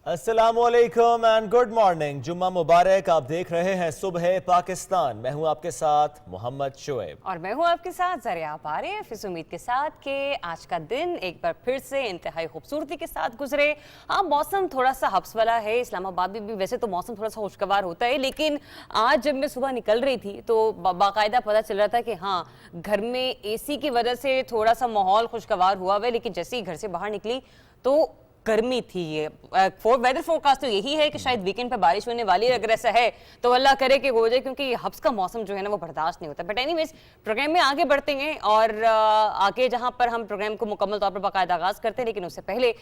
अस्सलामुअलैकुम and good morning. जुम्मा मुबारक। आप देख रहे हैं सुबह पाकिस्तान। मैं हूं आपके साथ मोहम्मद शोएब और मैं हूं आपके साथ ज़रिया आरिफ। इस उम्मीद के साथ कि आज का दिन एक बार फिर से इंतहाई खूबसूरती के साथ गुजरे। हाँ, मौसम थोड़ा सा हब्स वाला है। इस्लामाबाद में भी वैसे तो मौसम थोड़ा सा खुशगवार होता है, लेकिन आज जब मैं सुबह निकल रही थी तो बाकायदा पता चल रहा था कि हाँ, घर में एसी की वजह से थोड़ा सा माहौल खुशगवार हुआ हुआ है, लेकिन जैसे ही घर से बाहर निकली तो गर्मी थी। ये वेदर फोरकास्ट तो यही है कि शायद वीकेंड पे बारिश होने वाली है। अगर ऐसा है तो अल्लाह करे कि हो जाए, क्योंकि हब्स का मौसम जो है ना वो बर्दाश्त नहीं होता। बट एनीवेज, प्रोग्राम में आगे बढ़ते हैं और आगे जहां पर हम प्रोग्राम को मुकम्मल तौर पर बाकायदा आगाज करते हैं, लेकिन उससे पहले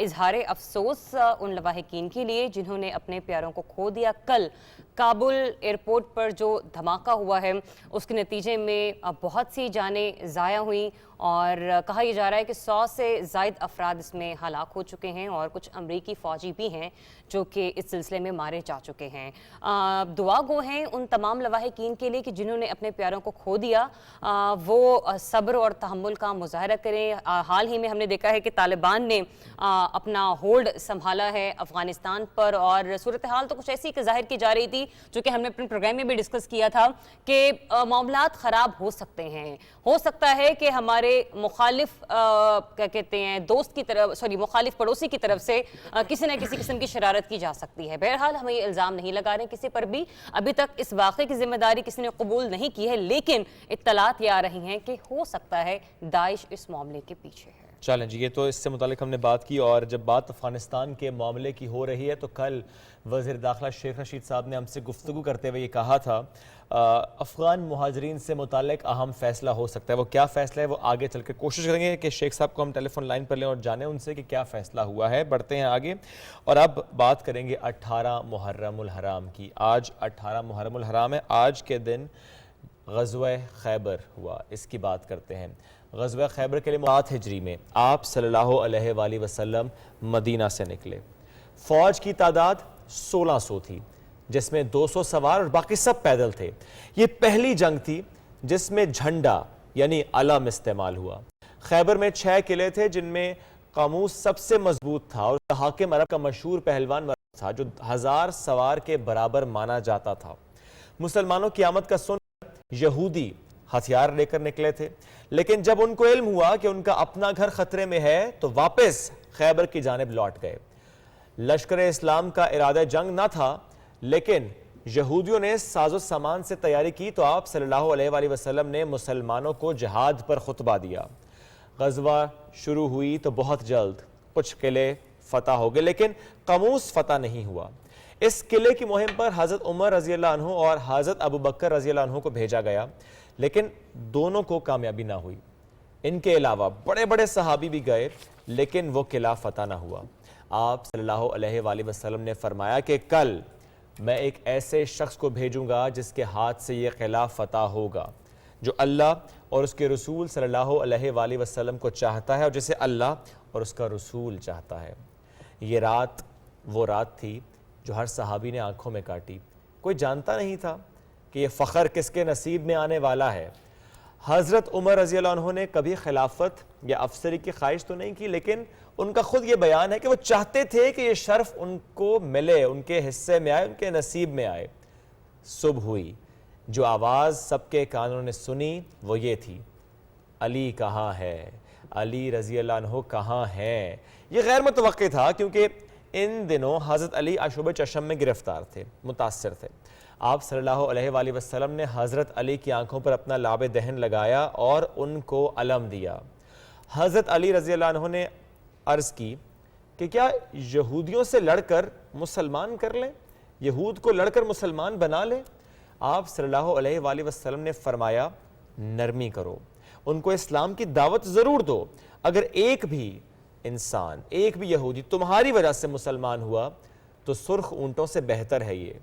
इजहार अफसोस उन लवाहिकीन के लिए जिन्होंने अपने प्यारों को खो दिया। कल काबुल एयरपोर्ट पर जो धमाका हुआ है उसके नतीजे में बहुत सी जानें ज़ाया हुई और कहा यह जा रहा है कि 100 से ज़ायद अफराद इसमें हलाक हो चुके हैं और कुछ अमरीकी फ़ौजी भी हैं जो कि इस सिलसिले में मारे जा चुके हैं। दुआ गो हैं उन तमाम लवाहिकीन के लिए कि जिन्होंने अपने प्यारों को खो दिया, वो सब्र और तहम्मुल का मुजाहरा करें। हाल ही में हमने देखा है कि तालिबान ने अपना होल्ड संभाला है अफ़गानिस्तान पर और सूरत हाल तो कुछ ऐसी जाहिर की जा रही थी जो कि हमने अपने प्रोग्राम में भी डिस्कस किया था कि मामलात ख़राब हो सकते हैं। हो सकता है कि हमारे मुखालिफ क्या कहते हैं दोस्त की तरफ मुखालिफ पड़ोसी की तरफ से किसी न किसी किस्म की शरारत की जा सकती है। बहरहाल हम ये इल्ज़ाम नहीं लगा रहे किसी पर भी, अभी तक इस वाक़े की जिम्मेदारी किसी ने कबूल नहीं की है, लेकिन इत्तलात ये आ रही हैं कि हो सकता है दाइश इस मामले के पीछे है। चलें जी, ये तो इससे मुतालिक हमने बात की। और जब बात अफ़गानिस्तान के मामले की हो रही है तो कल वज़ीर दाखिला शेख रशीद साहब ने हमसे गुफ्तगू करते हुए ये कहा था अफ़गान मुहाजिरीन से मुतालिक अहम फ़ैसला हो सकता है। वो क्या फ़ैसला है वो आगे चल के कोशिश करेंगे कि शेख साहब को हम टेलीफोन लाइन पर लें और जानें उनसे कि क्या फ़ैसला हुआ है। बढ़ते हैं आगे और अब बात करेंगे 18 मुहर्रमुल हराम की। आज 18 मुहर्रमुल हराम है। आज के दिन ग़ज़वा खैबर हुआ, इसकी बात करते हैं। ग़ज़वा खैबर के लिए 7 हिजरी में आप सल्लल्लाहु अलैहि वसल्लम मदीना से निकले। फ़ौज की तादाद 1600 थी, जिसमें 200 सवार और बाकी सब पैदल थे। ये पहली जंग थी जिसमें झंडा यानी अलम इस्तेमाल हुआ। खैबर में 6 किले थे जिनमें कामूस सबसे मजबूत था और हाकिम अरब का मशहूर पहलवान मरद था जो 1000 सवार के बराबर माना जाता था। मुसलमानों की आमद का सुन यहूदी हथियार लेकर निकले थे, लेकिन जब उनको इल्म हुआ कि उनका अपना घर खतरे में है तो वापस खैबर की जानिब लौट गए। लश्कर इस्लाम का इरादा जंग न था, लेकिन यहूदियों ने साजो सामान से तैयारी की तो आप सल्लल्लाहु अलैहि वसल्लम ने मुसलमानों को जिहाद पर खुतबा दिया। ग़ज़वा शुरू हुई तो बहुत जल्द कुछ किले फतह हो गए, लेकिन कमूस फतह नहीं हुआ। इस किले की मुहिम पर हज़रत उमर रज़ी अल्लाह अन्हु और हज़रत अबू बकर रज़ी अल्लाह अन्हु को भेजा गया, लेकिन दोनों को कामयाबी ना हुई। इनके अलावा बड़े बड़े सहाबी भी गए, लेकिन वो किला फतह ना हुआ। आप सल्लल्लाहु अलैहि वसल्लम ने फरमाया कि कल मैं एक ऐसे शख्स को भेजूंगा जिसके हाथ से ये किला फतह होगा, जो अल्लाह और उसके रसूल सल्लल्लाहु अलैहि वसल्लम को चाहता है और जिसे अल्लाह और उसका रसूल चाहता है। ये रात वो रात थी जो हर सहाबी ने आंखों में काटी। कोई जानता नहीं था कि ये फ़ख्र किसके नसीब में आने वाला है। हज़रत उमर रज़ी अल्लाह अन्हु ने कभी खिलाफत या अफसरी की ख्वाहिश तो नहीं की, लेकिन उनका खुद ये बयान है कि वो चाहते थे कि ये शर्फ उनको मिले, उनके हिस्से में आए, उनके नसीब में आए। सुबह हुई, जो आवाज़ सबके कानों ने सुनी वो ये थी, अली कहाँ है, अली रज़ी अल्लाह अन्हु कहाँ हैं। ये गैर मुतवक्की था क्योंकि इन दिनों हज़रत अली अशुब चशम में गिरफ्तार थे, मुतासर थे। आप सल्लल्लाहु अलैहि वसल्लम ने हज़रत अली की आंखों पर अपना लाब दहन लगाया और उनको अलम दिया। हज़रत अली रज़ी अल्लाह अन्हु ने अर्ज़ की कि क्या यहूदियों से लड़कर मुसलमान कर लें, यहूद को लड़कर मुसलमान बना लें। आप सल्लल्लाहु अलैहि वसल्लम ने फरमाया, नरमी करो, उनको इस्लाम की दावत ज़रूर दो। अगर एक भी इंसान, एक भी यहूदी तुम्हारी वजह से मुसलमान हुआ तो सुर्ख ऊंटों से बेहतर है ये।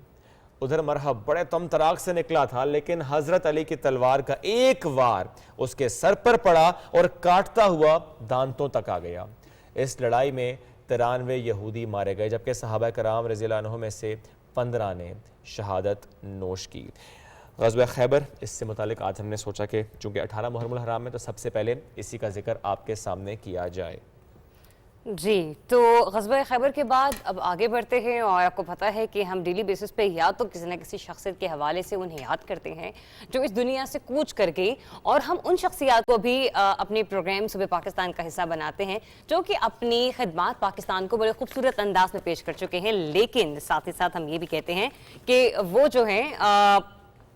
उधर मरहब बड़े तम तराक से निकला था, लेकिन हजरत अली की तलवार का एक वार उसके सर पर पड़ा और काटता हुआ दांतों तक आ गया। इस लड़ाई में 93 यहूदी मारे गए, जबकि सहाबा कराम रज़ियल्लाहु अन्हुम में से 15 ने शहादत नोश की। ग़ज़वा खैबर, इससे मुतालिक आज हमने सोचा कि चूँकि 18 मुहर्रमुल हराम में तो सबसे पहले इसी का जिक्र आपके सामने किया जाए। जी, तो ग़ज़वा खैबर के बाद अब आगे बढ़ते हैं और आपको पता है कि हम डेली बेसिस पे या तो किसी न किसी शख्सियत के हवाले से उन्हें याद करते हैं जो इस दुनिया से कूच कर गई, और हम उन शख्सियात को भी अपने प्रोग्राम सुबह पाकिस्तान का हिस्सा बनाते हैं जो कि अपनी खिदमत पाकिस्तान को बड़े खूबसूरत अंदाज में पेश कर चुके हैं। लेकिन साथ ही साथ हम ये भी कहते हैं कि वो जो हैं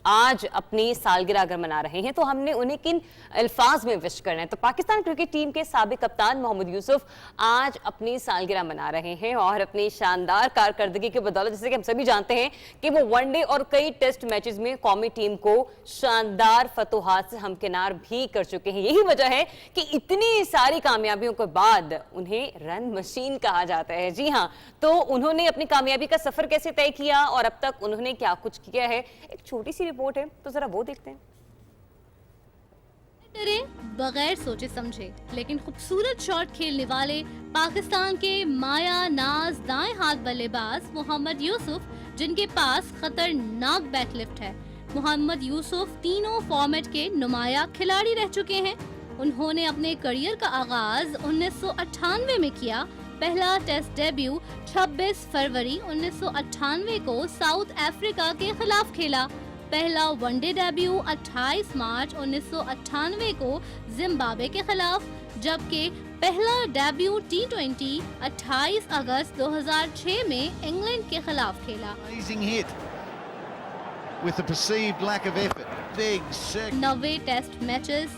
आज अपनी सालगिरह अगर मना रहे हैं तो हमने उन्हें किन अल्फाज में विश करना है। तो पाकिस्तान क्रिकेट टीम के साबिक कप्तान मोहम्मद यूसुफ आज अपनी सालगिरह मना रहे हैं और अपनी शानदार कारकर्दगी की बदौलत, जैसे कि हम सभी जानते हैं कि वो वनडे और कई टेस्ट मैचेस में कौमी टीम को शानदार फतुहात से हमकिनार भी कर चुके हैं। यही वजह है कि इतनी सारी कामयाबियों के बाद उन्हें रन मशीन कहा जाता है। जी हाँ, तो उन्होंने अपनी कामयाबी का सफर कैसे तय किया और अब तक उन्होंने क्या कुछ किया है, एक छोटी सी रिपोर्ट है, तो जरा वो देखते हैं। बगैर सोचे समझे लेकिन खूबसूरत शॉट खेलने वाले पाकिस्तान के माया नाज दाएं हाथ बल्लेबाज मोहम्मद यूसुफ, जिनके पास खतरनाक बैकलिफ्ट है। मोहम्मद यूसुफ तीनों फॉर्मेट के नुमाया खिलाड़ी रह चुके हैं। उन्होंने अपने करियर का आगाज 1998 में किया। पहला टेस्ट डेब्यू 26 फरवरी 1998 को साउथ अफ्रीका के खिलाफ खेला। पहला वनडे डेब्यू 28 मार्च 1998 को जिम्बाब्वे के खिलाफ, जबकि पहला डेब्यू T20 28 अगस्त 2006 में इंग्लैंड के खिलाफ खेला। 90 टेस्ट मैचेस,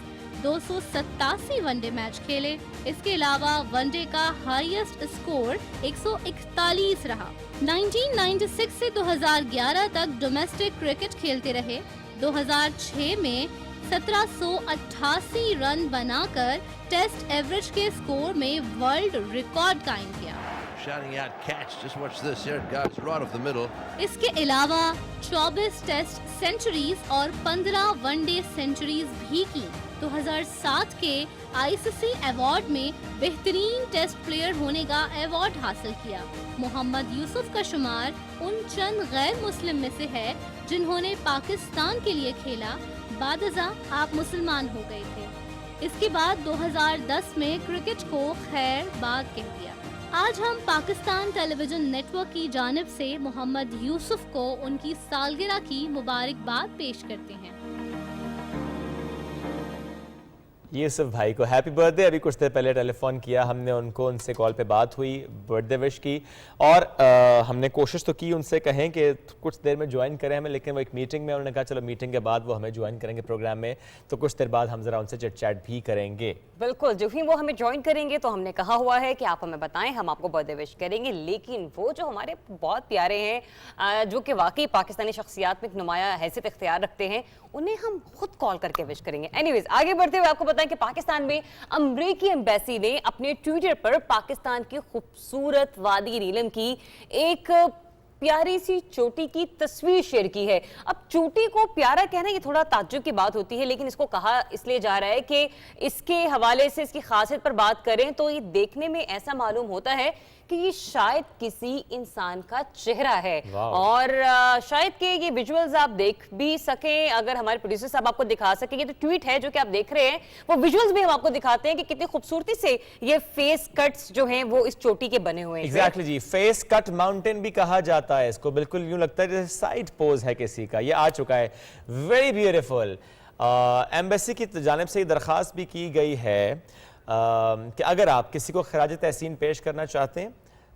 287 वनडे मैच खेले। इसके अलावा वनडे का हाईएस्ट स्कोर 141 रहा। 1996 से 2011 तक डोमेस्टिक क्रिकेट खेलते रहे। 2006 में 1788 रन बनाकर टेस्ट एवरेज के स्कोर में वर्ल्ड रिकॉर्ड कायम किया। इसके अलावा 24 टेस्ट सेंचुरीज और 15 वनडे सेंचुरीज भी की। 2007 के आईसीसी अवार्ड में बेहतरीन टेस्ट प्लेयर होने का अवार्ड हासिल किया। मोहम्मद यूसुफ का शुमार उन चंद गैर मुस्लिम में से है जिन्होंने पाकिस्तान के लिए खेला। बादअज़ा आप मुसलमान हो गए थे। इसके बाद 2010 में क्रिकेट को खैर बाद कह दिया। आज हम पाकिस्तान टेलीविजन नेटवर्क की जानिब से मोहम्मद यूसुफ को उनकी सालगिरह की मुबारकबाद पेश करते हैं। यूसुफ भाई को हैप्पी बर्थडे। अभी कुछ देर पहले टेलीफोन किया हमने उनको, उनसे कॉल पे बात हुई, बर्थडे विश की, और हमने कोशिश तो की उनसे कहें कि कुछ देर में ज्वाइन करें हमें, लेकिन वो एक मीटिंग में, उन्होंने कहा चलो मीटिंग के बाद वो हमें ज्वाइन करेंगे प्रोग्राम में, तो कुछ देर बाद हम जरा उनसे चिट चैट भी करेंगे। बिल्कुल, जो ही वो हमें ज्वाइन करेंगे तो हमने कहा हुआ है कि आप हमें बताएं, हम आपको बर्थडे विश करेंगे। लेकिन वो जो हमारे बहुत प्यारे हैं, जो कि वाकई पाकिस्तानी शख्सियात में एक नुमाया हैसियत इख्तियार रखते हैं, उन्हें हम खुद कॉल करके विश करेंगे। एनीवेज, आगे बढ़ते हुए आपको बताएं कि पाकिस्तान में अमरीकी एम्बेसी ने अपने ट्विटर पर पाकिस्तान की खूबसूरत वादी नीलम की एक प्यारी सी चोटी की तस्वीर शेयर की है। अब चोटी को प्यारा कहना ये थोड़ा ताज्जुब की बात होती है, लेकिन इसको कहा इसलिए जा रहा है कि इसके हवाले से इसकी खासियत पर बात करें तो ये देखने में ऐसा मालूम होता है कि ये शायद किसी इंसान का चेहरा है। और शायद कि ये विजुअल्स आप देख भी सकें, अगर हमारे प्रोड्यूसर साहब आपको दिखा सकें। ये तो ट्वीट है जो कि आप देख रहे हैं, वो विजुअल्स भी हम आपको दिखाते हैं कि कितनी खूबसूरती से ये फेस कट्स जो हैं वो इस चोटी के बने हुए हैं। एग्जैक्टली जी, फेस कट माउंटेन भी कहा जाता है इसको। बिल्कुल यूं लगता है जैसे साइड पोज है किसी का। ये आ चुका है, वेरी ब्यूटीफुल। एम्बेसी की जानिब से दरख्वास्त भी की गई है कि अगर आप किसी को खराज तहसीन पेश करना चाहते हैं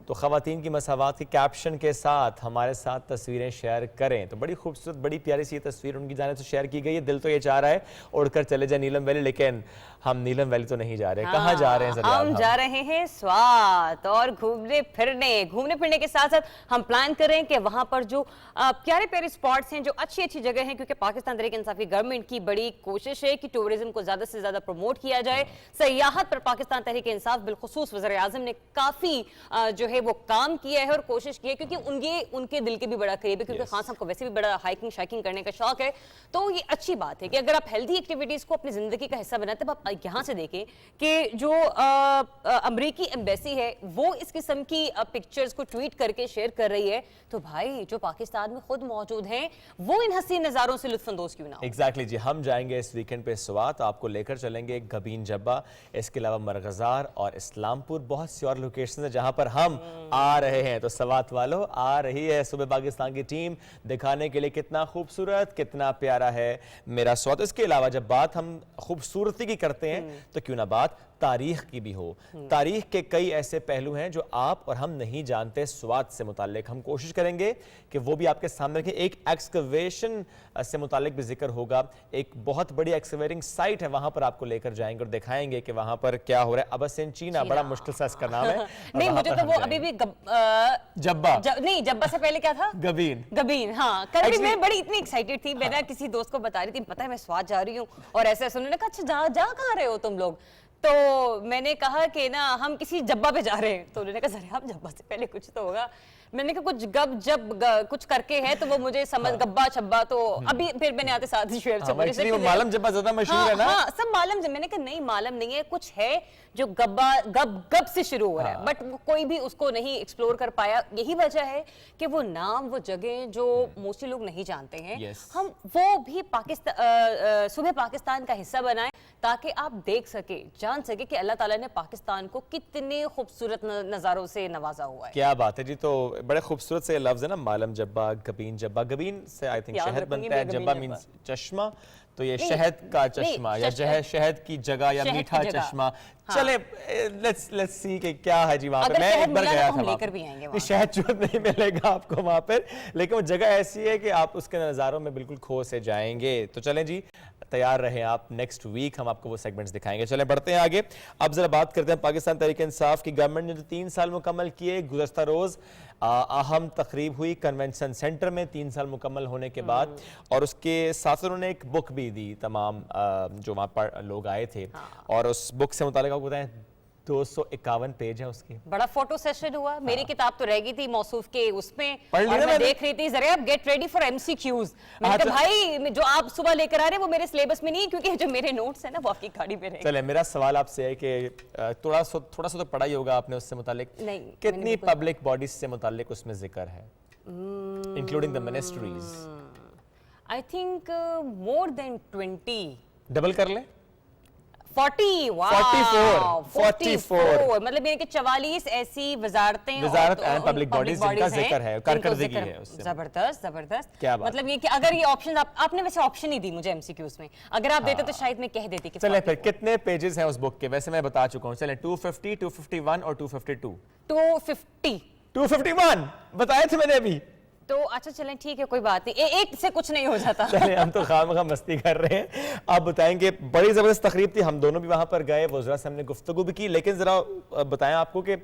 तो ख़वातीन की मसावात के कैप्शन के साथ हमारे साथ तस्वीरें शेयर करें। तो बड़ी खूबसूरत, बड़ी प्यारी सी तस्वीर उनकी जानिब से शेयर की गई है। दिल तो ये चाह रहा है उड़कर चले जाए नीलम वैली, लेकिन हम नीलम वैली तो नहीं जा रहे। कहाँ जा रहे हैं? हम जा रहे हैं स्वात और घूमने फिरने के साथ साथ हम प्लान कर रहे हैं कि वहां पर जो प्यारे प्यारे स्पॉट्स हैं, जो अच्छी अच्छी जगह हैं, क्योंकि पाकिस्तान तहरीक इंसाफी गवर्नमेंट की बड़ी कोशिश है कि टूरिज्म को ज्यादा से ज्यादा प्रमोट किया जाए। सयाहत पर पाकिस्तान तहरीक इंसाफ बिलखुसूस वज़ीर आज़म ने काफी जो है वो काम किया है और कोशिश की है, क्योंकि उनके दिल के भी बड़ा करीब है, क्योंकि खान साहब को वैसे भी बड़ा हाइकिंग शाइकिंग करने का शौक है। तो ये अच्छी बात है कि अगर आप हेल्दी एक्टिविटीज को अपनी जिंदगी का हिस्सा बनाते हैं। अब आप यहाँ से देखें कि जो अमेरिकी एम्बेसी है वो इस किस्म की पिक्चर्स को ट्वीट करके शेयर कर रही है, तो भाई जो पाकिस्तान में खुद मौजूद हैं वो इन हसीन नजारों से लुत्फानंदोज क्यों ना हो। एग्जैक्टली जी, हम जाएंगे इस वीकेंड पे स्वात, आपको लेकर चलेंगे गबीन जब्बा, इसके अलावा मरगजार और इस्लामपुर, बहुत सी और लोकेशन है जहां पर हम आ रहे हैं। तो स्वात वालों, आ रही है सुबह पाकिस्तान की टीम दिखाने के लिए कितना खूबसूरत, कितना प्यारा है मेरा स्वात। इसके अलावा जब बात हम खूबसूरती की करते हैं तो क्यों ना बात तारीख की भी हो। तारीख के कई ऐसे पहलू हैं जो आप और हम नहीं जानते स्वात से मुताल्लिक। हम कोशिश करेंगे कि वो भी आपके सामने रखें। एक एक्सकवेशन से मुताल्लिक भी जिक्र होगा, एक बहुत बड़ी एक्सकवेटिंग साइट है, वहां पर आपको लेकर जाएंगे और दिखाएंगे कि वहां पर क्या हो रहा है। अबसिन चीना, बड़ा मुश्किल सा इसका नाम है। नहीं, मुझे तो वो अभी भी जब्बा नहीं, जब्बा से पहले क्या था? गबीन। हाँ, कल भी मैं बड़ी इतनी एक्साइटेड थी, मैंने किसी दोस्त को बता रही थी, पता है मैं स्वात जा रही हूँ, और ऐसे उन्होंने कहा अच्छा जा कहाँ रहे हो तुम लोग? तो मैंने कहा कि ना हम किसी जब्बा पे जा रहे हैं। तो उन्होंने कहा जरा आप जब्बा से पहले कुछ तो होगा। मैंने कहा कुछ कुछ करके है, तो वो मुझे समझ गब्बा छब्बा, तो अभी फिर मैंने आते साथ ही शेयर से वो मालम जब्बा ज्यादा मशहूर है ना। हाँ, सब मालम जब, मैंने कहा नहीं मालम नहीं है, कुछ है जो गब से शुरू हो रहा है, बट कोई भी उसको नहीं एक्सप्लोर कर पाया। यही वजह है कि वो नाम, वो जगह जो मोस्टली लोग नहीं जानते हैं, हम वो भी सुबह पाकिस्तान का हिस्सा बनाएं, ताकि आप देख सके, जान सके कि अल्लाह ताला ने पाकिस्तान को कितने खूबसूरत नजारों से नवाजा हुआ है। क्या बात है जी। तो बड़े खूबसूरत से लफ्ज है ना, मालम जब्बा, गबीन जब्बा। गबीन से आई थिंक शहद बनता है, जब्बा मींस चश्मा, तो ये शहद का चश्मा या शहद की जगह या मीठा चश्मा। चले लेट्स सी कि क्या है जी वहां पे। मैं एक बार गया था, लेकर भी आएंगे। शहद चूत नहीं मिलेगा आपको वहां पर, लेकिन वो जगह ऐसी है कि आप उसके नज़ारों में बिल्कुल खो से जाएंगे। तो चलें जी, तैयार रहें आप, नेक्स्ट वीक हम आपको वो सेगमेंट्स दिखाएंगे। चलें बढ़ते हैं आगे। अब जरा बात करते हैं पाकिस्तान तहरीक इंसाफ की गवर्नमेंट ने जो 3 साल मुकम्मल किए। गुज़श्ता रोज़ अहम तकरीब हुई कन्वेंशन सेंटर में 3 साल मुकम्मल होने के बाद, और उसके साथ उन्होंने एक बुक भी दी तमाम जो वहाँ पर लोग आए थे। और उस बुक से मुतालिक आपको बताएं 251 पेज है उसके। बड़ा फोटो सेशन हुआ। मेरी किताब तो रह गई थी मौसूफ के उसमें, और मैं देख रही थी जरा गेट रेडी फॉर एमसीक्यूज। मैंने कहा भाई जो आप सुबह लेकर आ रहे हैं वो मेरे सिलेबस में नहीं है, क्योंकि जो मेरे नोट्स है ना वो आपकी गाड़ी में रहेंगे। चले, मेरा सवाल आपसे है कि थोड़ा सा तो पढ़ा ही होगा आपने उससे मुतालिक, कितनी पब्लिक बॉडीज से मुतालिक उसमें जिक्र है, including the ministries? I think more than 20। Double कर ले, 44 मतलब ये कि 44 ऐसी वजारतें, वजारत एंड पब्लिक बॉडीज जिनका जिक्र है, कारकर्दगी है उससे। जबरदस्त क्या बात। मतलब ये कि अगर ये ऑप्शन आपने वैसे ऑप्शन ही दी मुझे एमसीक्यूज में, अगर आप देते तो शायद मैं कह देती कि। चले फिर, कितने पेजेस हैं उस बुक के? वैसे मैं बता चुका हूं। चले 250, 251 और 252। 251 बताए थे मैंने अभी। तो अच्छा चलें ठीक है, कोई बात नहीं, एक से कुछ नहीं हो जाता। चले, हम तो खामखा मस्ती कर रहे हैं। आप बताएंगे, बड़ी जबरदस्त तकरीब थी, हम दोनों भी वहां पर गए, वज़रा से हमने गुफ्तगू भी की। लेकिन जरा बताएं आपको कि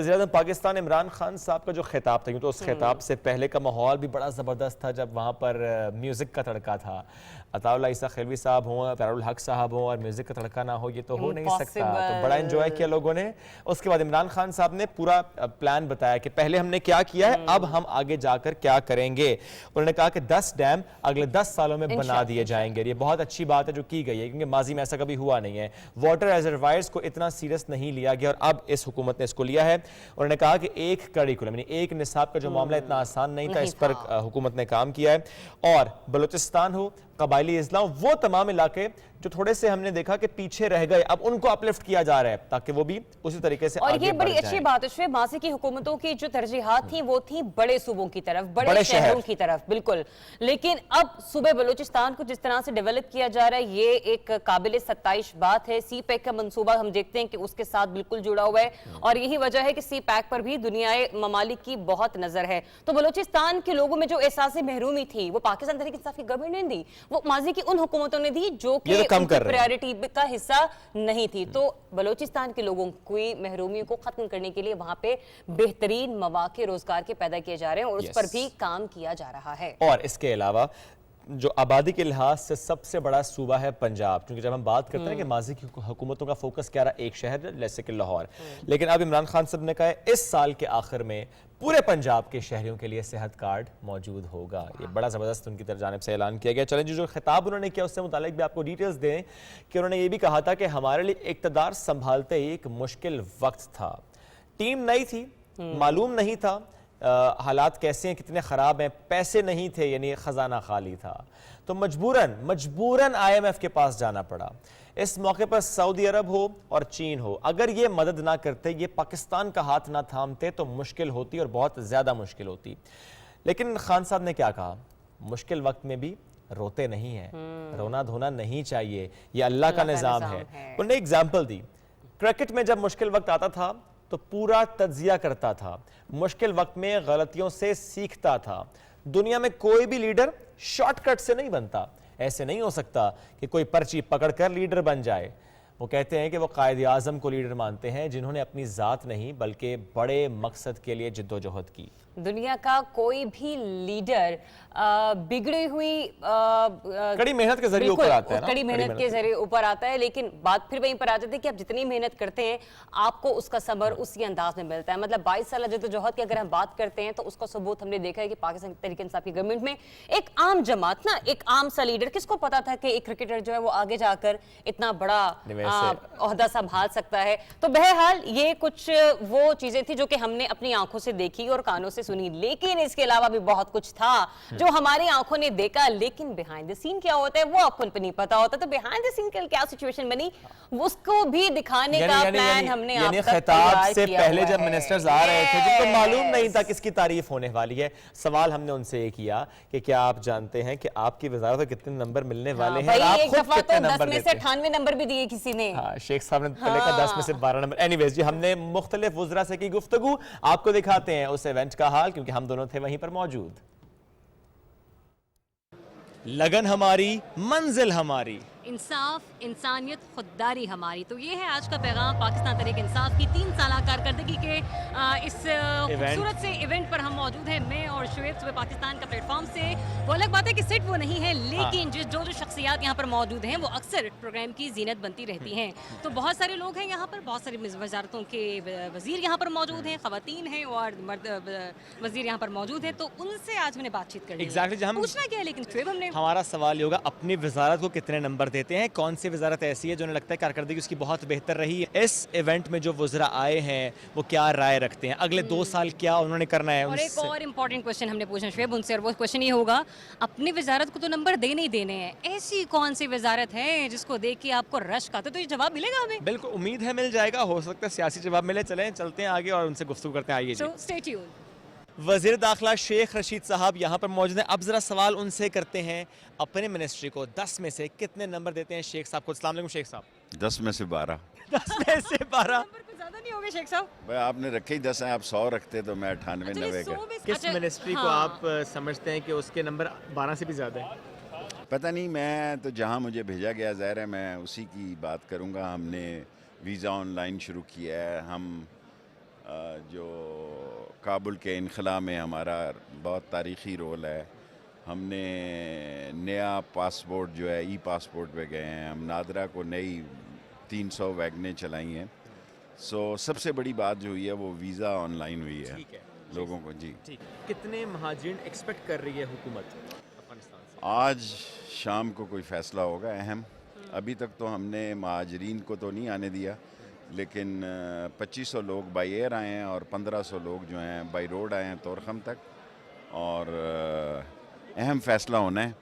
पाकिस्तान इमरान खान साहब का जो खिताब था, तो उस खिताब से पहले का माहौल भी बड़ा ज़बरदस्त था, जब वहाँ पर म्यूज़िक का तड़का था। अताउल्लाह ईसा खिलवी साहब हों, प्यारुल हक साहब हों, और म्यूज़िक का तड़का ना हो, ये तो हो नहीं सकता। तो बड़ा एंजॉय किया लोगों ने। उसके बाद इमरान खान साहब ने पूरा प्लान बताया कि पहले हमने क्या किया है, अब हम आगे जाकर क्या करेंगे। उन्होंने कहा कि 10 डैम अगले 10 सालों में बना दिए जाएंगे। ये बहुत अच्छी बात है जो की गई है, क्योंकि माजी में ऐसा कभी हुआ नहीं है। वाटर रिजर्वायर्स को इतना सीरियस नहीं लिया गया, और अब इस हुकूमत ने इसको लिया है। उन्होंने कहा कि एक करिकुलम यानी एक निसाब का जो मामला इतना आसान नहीं था, इस पर हुकूमत ने काम किया है। और बलूचिस्तान हो, कबायली इस्लाम, वो तमाम इलाके जो थोड़े से हमने देखा कि पीछे रह गए, अब उनको अपलिफ्ट किया जा रहा है, ताकि वो भी उसी तरीके से और ये बड़ी अच्छी बात है। माजी की हुकूमतों की जो तरजीहात थी वो थी बड़े सूबों की तरफ, बड़े शहरों की तरफ, बिल्कुल। लेकिन अब सूबे बलूचिस्तान को जिस तरह से डेवलप किया जा रहा है, ये एक काबिल सत्ताइश बात है। सी पैक का मंसूबा हम देखते हैं कि उसके साथ बिल्कुल जुड़ा हुआ है, और यही वजह है कि सी पैक पर भी दुनियाए ममालिक की बहुत नजर है। तो बलूचिस्तान के लोगों में जो एहसास महरूमी थी, वो पाकिस्तान तहरीक इंसाफ की गवर्नमेंट ने दी, वो माजी की उन हुकूमतों ने दी जो कि प्रायोरिटी का हिस्सा नहीं थी। तो बलूचिस्तान के लोगों की महरूमी को खत्म करने के लिए वहां पे बेहतरीन मौके रोजगार के पैदा किए जा रहे हैं, और उस पर भी काम किया जा रहा है। और इसके अलावा जो आबादी के लिहाज से सबसे बड़ा सूबा है पंजाब, क्योंकि जब हम बात करते हैं कि माजी की हुकूमतों का फोकस क्या रहा, एक शहर जैसे कि लाहौर, लेकिन अब इमरान खान साहब ने कहा है इस साल के आखिर में पूरे पंजाब के शहरियों के लिए सेहत कार्ड मौजूद होगा। ये बड़ा ज़बरदस्त उनकी तरफ जानिब से ऐलान किया गया। चलें जो खिताब उन्होंने किया उससे मुतालिक भी आपको डिटेल्स दें कि उन्होंने ये भी कहा था कि हमारे लिए इक़्तिदार संभालते ही एक मुश्किल वक्त था, टीम नई थी, मालूम नहीं था हालात कैसे हैं, कितने ख़राब हैं, पैसे नहीं थे यानी ख़जाना खाली था, तो मजबूरन IMF के पास जाना पड़ा। इस मौके पर सऊदी अरब हो और चीन हो, अगर ये मदद ना करते, ये पाकिस्तान का हाथ ना थामते तो मुश्किल होती और बहुत ज़्यादा मुश्किल होती। लेकिन खान साहब ने क्या कहा, मुश्किल वक्त में भी रोते नहीं हैं, रोना धोना नहीं चाहिए, ये अल्लाह का निज़ाम है। उन्होंने एग्जाम्पल दी, क्रिकेट में जब मुश्किल वक्त आता था तो पूरा तज्जिया करता था, मुश्किल वक्त में गलतियों से सीखता था। दुनिया में कोई भी लीडर शॉर्टकट से नहीं बनता, ऐसे नहीं हो सकता कि कोई पर्ची पकड़कर लीडर बन जाए। वो कहते हैं कि वो कायद आज़म को लीडर मानते हैं जिन्होंने अपनी ज़ात नहीं बल्कि बड़े मकसद के लिए जिद्दोजहद की। दुनिया का कोई भी लीडर बिगड़ी हुई कड़ी मेहनत के जरिए ऊपर आता है ना, कड़ी मेहनत के जरिए ऊपर आता है, लेकिन बात फिर वहीं पर आ जाती है कि आप जितनी मेहनत करते हैं आपको उसका सबर उसी अंदाज में मिलता है। मतलब 22 साल जद्दोजहद की अगर हम बात करते हैं तो उसका सबूत हमने देखा है कि पाकिस्तान तहरीक इंसाफ की गवर्नमेंट में एक आम जमात ना, एक आम सा लीडर, किसको पता था कि एक क्रिकेटर जो है वो आगे जाकर इतना बड़ा ओहदा संभाल सकता है। तो बहरहाल ये कुछ वो चीजें थी जो कि हमने अपनी आंखों से देखी और कानों से सुनी, लेकिन इसके अलावा भी बहुत कुछ था जो हमारी आंखों ने देखा, लेकिन बिहाइंड द सीन क्या होता है वो आपको नहीं पता होता। तो बिहाइंड द सीन क्या सिचुएशन बनी उसको भी दिखाने का प्लान हमने आप तक खिताब से पहले जब मिनिस्टर्स आ रहे थे जिनको मालूम नहीं था किसकी तारीफ होने वाली है, सवाल हमने उनसे ये किया कि क्या आप जानते हैं कि आपकी वजारत को कितने नंबर मिलने वाले हैं, आप खुद कितने नंबर देते हैं? 98 नंबर भी दिए किसी ने। हाँ, शेख साहब ने पहले का 10 में से 12 नंबर। एनीवेज जी, हमने मुख्तलिफ वज़रा से की गुफ्तगू, आपको दिखाते हैं उस इवेंट का हाल, क्योंकि हम दोनों थे वहीं पर मौजूद। लगन हमारी, मंजिल हमारी, इंसाफ, इंसानियत, खुददारी हमारी। तो ये है आज का पैगाम पाकिस्तान तहरीक इंसाफ की 3 साल कारकर्दगी के इस खूबसूरत से इवेंट पर हम मौजूद हैं। मैं और शुएब सुबह पाकिस्तान का प्लेटफॉर्म से। वो अलग बात है कि सिर्फ वो नहीं है, लेकिन जो शख्सियात यहाँ पर मौजूद हैं वो अक्सर प्रोग्राम की जीनत बनती रहती हैं। तो बहुत सारे लोग हैं यहाँ पर, बहुत सारी वजारतों के वजीर यहाँ पर मौजूद हैं, खवातीन हैं और मर्द वजीर यहाँ पर मौजूद हैं। तो उनसे आज मैंने बातचीत करनी है। पूछना क्या है, लेकिन शुएब हमने हमारा सवाल होगा अपनी वजारत को कितने नंबर देते हैं, कौन सी वजारत ऐसी है जो उन्हें लगता है कारकर्दगी उसकी बहुत बेहतर रही है। इस इवेंट में जो वज़रा आए हैं वो क्या राय रखते हैं, अगले 2 साल क्या उन्होंने करना है। और एक और इम्पॉर्टेंट क्वेश्चन हमने पूछना शुएब उनसे, और वो क्वेश्चन ये होगा, अपनी वजारत को तो नंबर देने ही देने हैं, ऐसी कौन सी वजारत है जिसको देख के आपको रश्क आता है? तो ये जवाब मिलेगा हमें? बिल्कुल उम्मीद है मिल जाएगा, हो सकता है सियासी जवाब मिले। चलते हैं आगे और उनसे गुफ्तगू करते हैं। आइए जी। Stay tune. वज़ीर दाखिला शेख रशीद साहब यहाँ पर मौजूद हैं। अब ज़रा सवाल उनसे करते हैं, अपने मिनिस्ट्री को 10 में से कितने नंबर देते हैं शेख साहब को? अस्सलाम वालेकुम शेख साहब। 10 में से 12। 10 में से 12 नंबर कुछ ज्यादा नहीं हो गया शेख साहब? भाई आपने रखे ही 10 हैं, आप 100 रखते तो मैं 98-90 का। किस मिनिस्ट्री को आप समझते हैं कि उसके नंबर 12 से भी ज़्यादा है? पता नहीं, मैं तो जहाँ मुझे भेजा गया ज़ाहिर है मैं उसी की बात करूँगा। हमने वीज़ा ऑनलाइन शुरू किया है। हम जो काबुल के इनखला में हमारा बहुत तारीख़ी रोल है। हमने नया पासपोर्ट जो है ई पासपोर्ट पे गए हैं। हम नादरा को नई 300 वैगनें चलाई हैं। सो सबसे बड़ी बात जो हुई है वो वीज़ा ऑनलाइन हुई है लोगों को। जी ठीक। कितने महाजिरीन एक्सपेक्ट कर रही है हुकूमत अफगानिस्तान से? आज शाम को कोई फ़ैसला होगा अहम। अभी तक तो हमने महाजरीन को तो नहीं आने दिया, लेकिन 2500 लोग बाई एयर आए हैं और 1500 लोग जो हैं बाई रोड आए हैं तोरखम तक। और अहम फ़ैसला होना है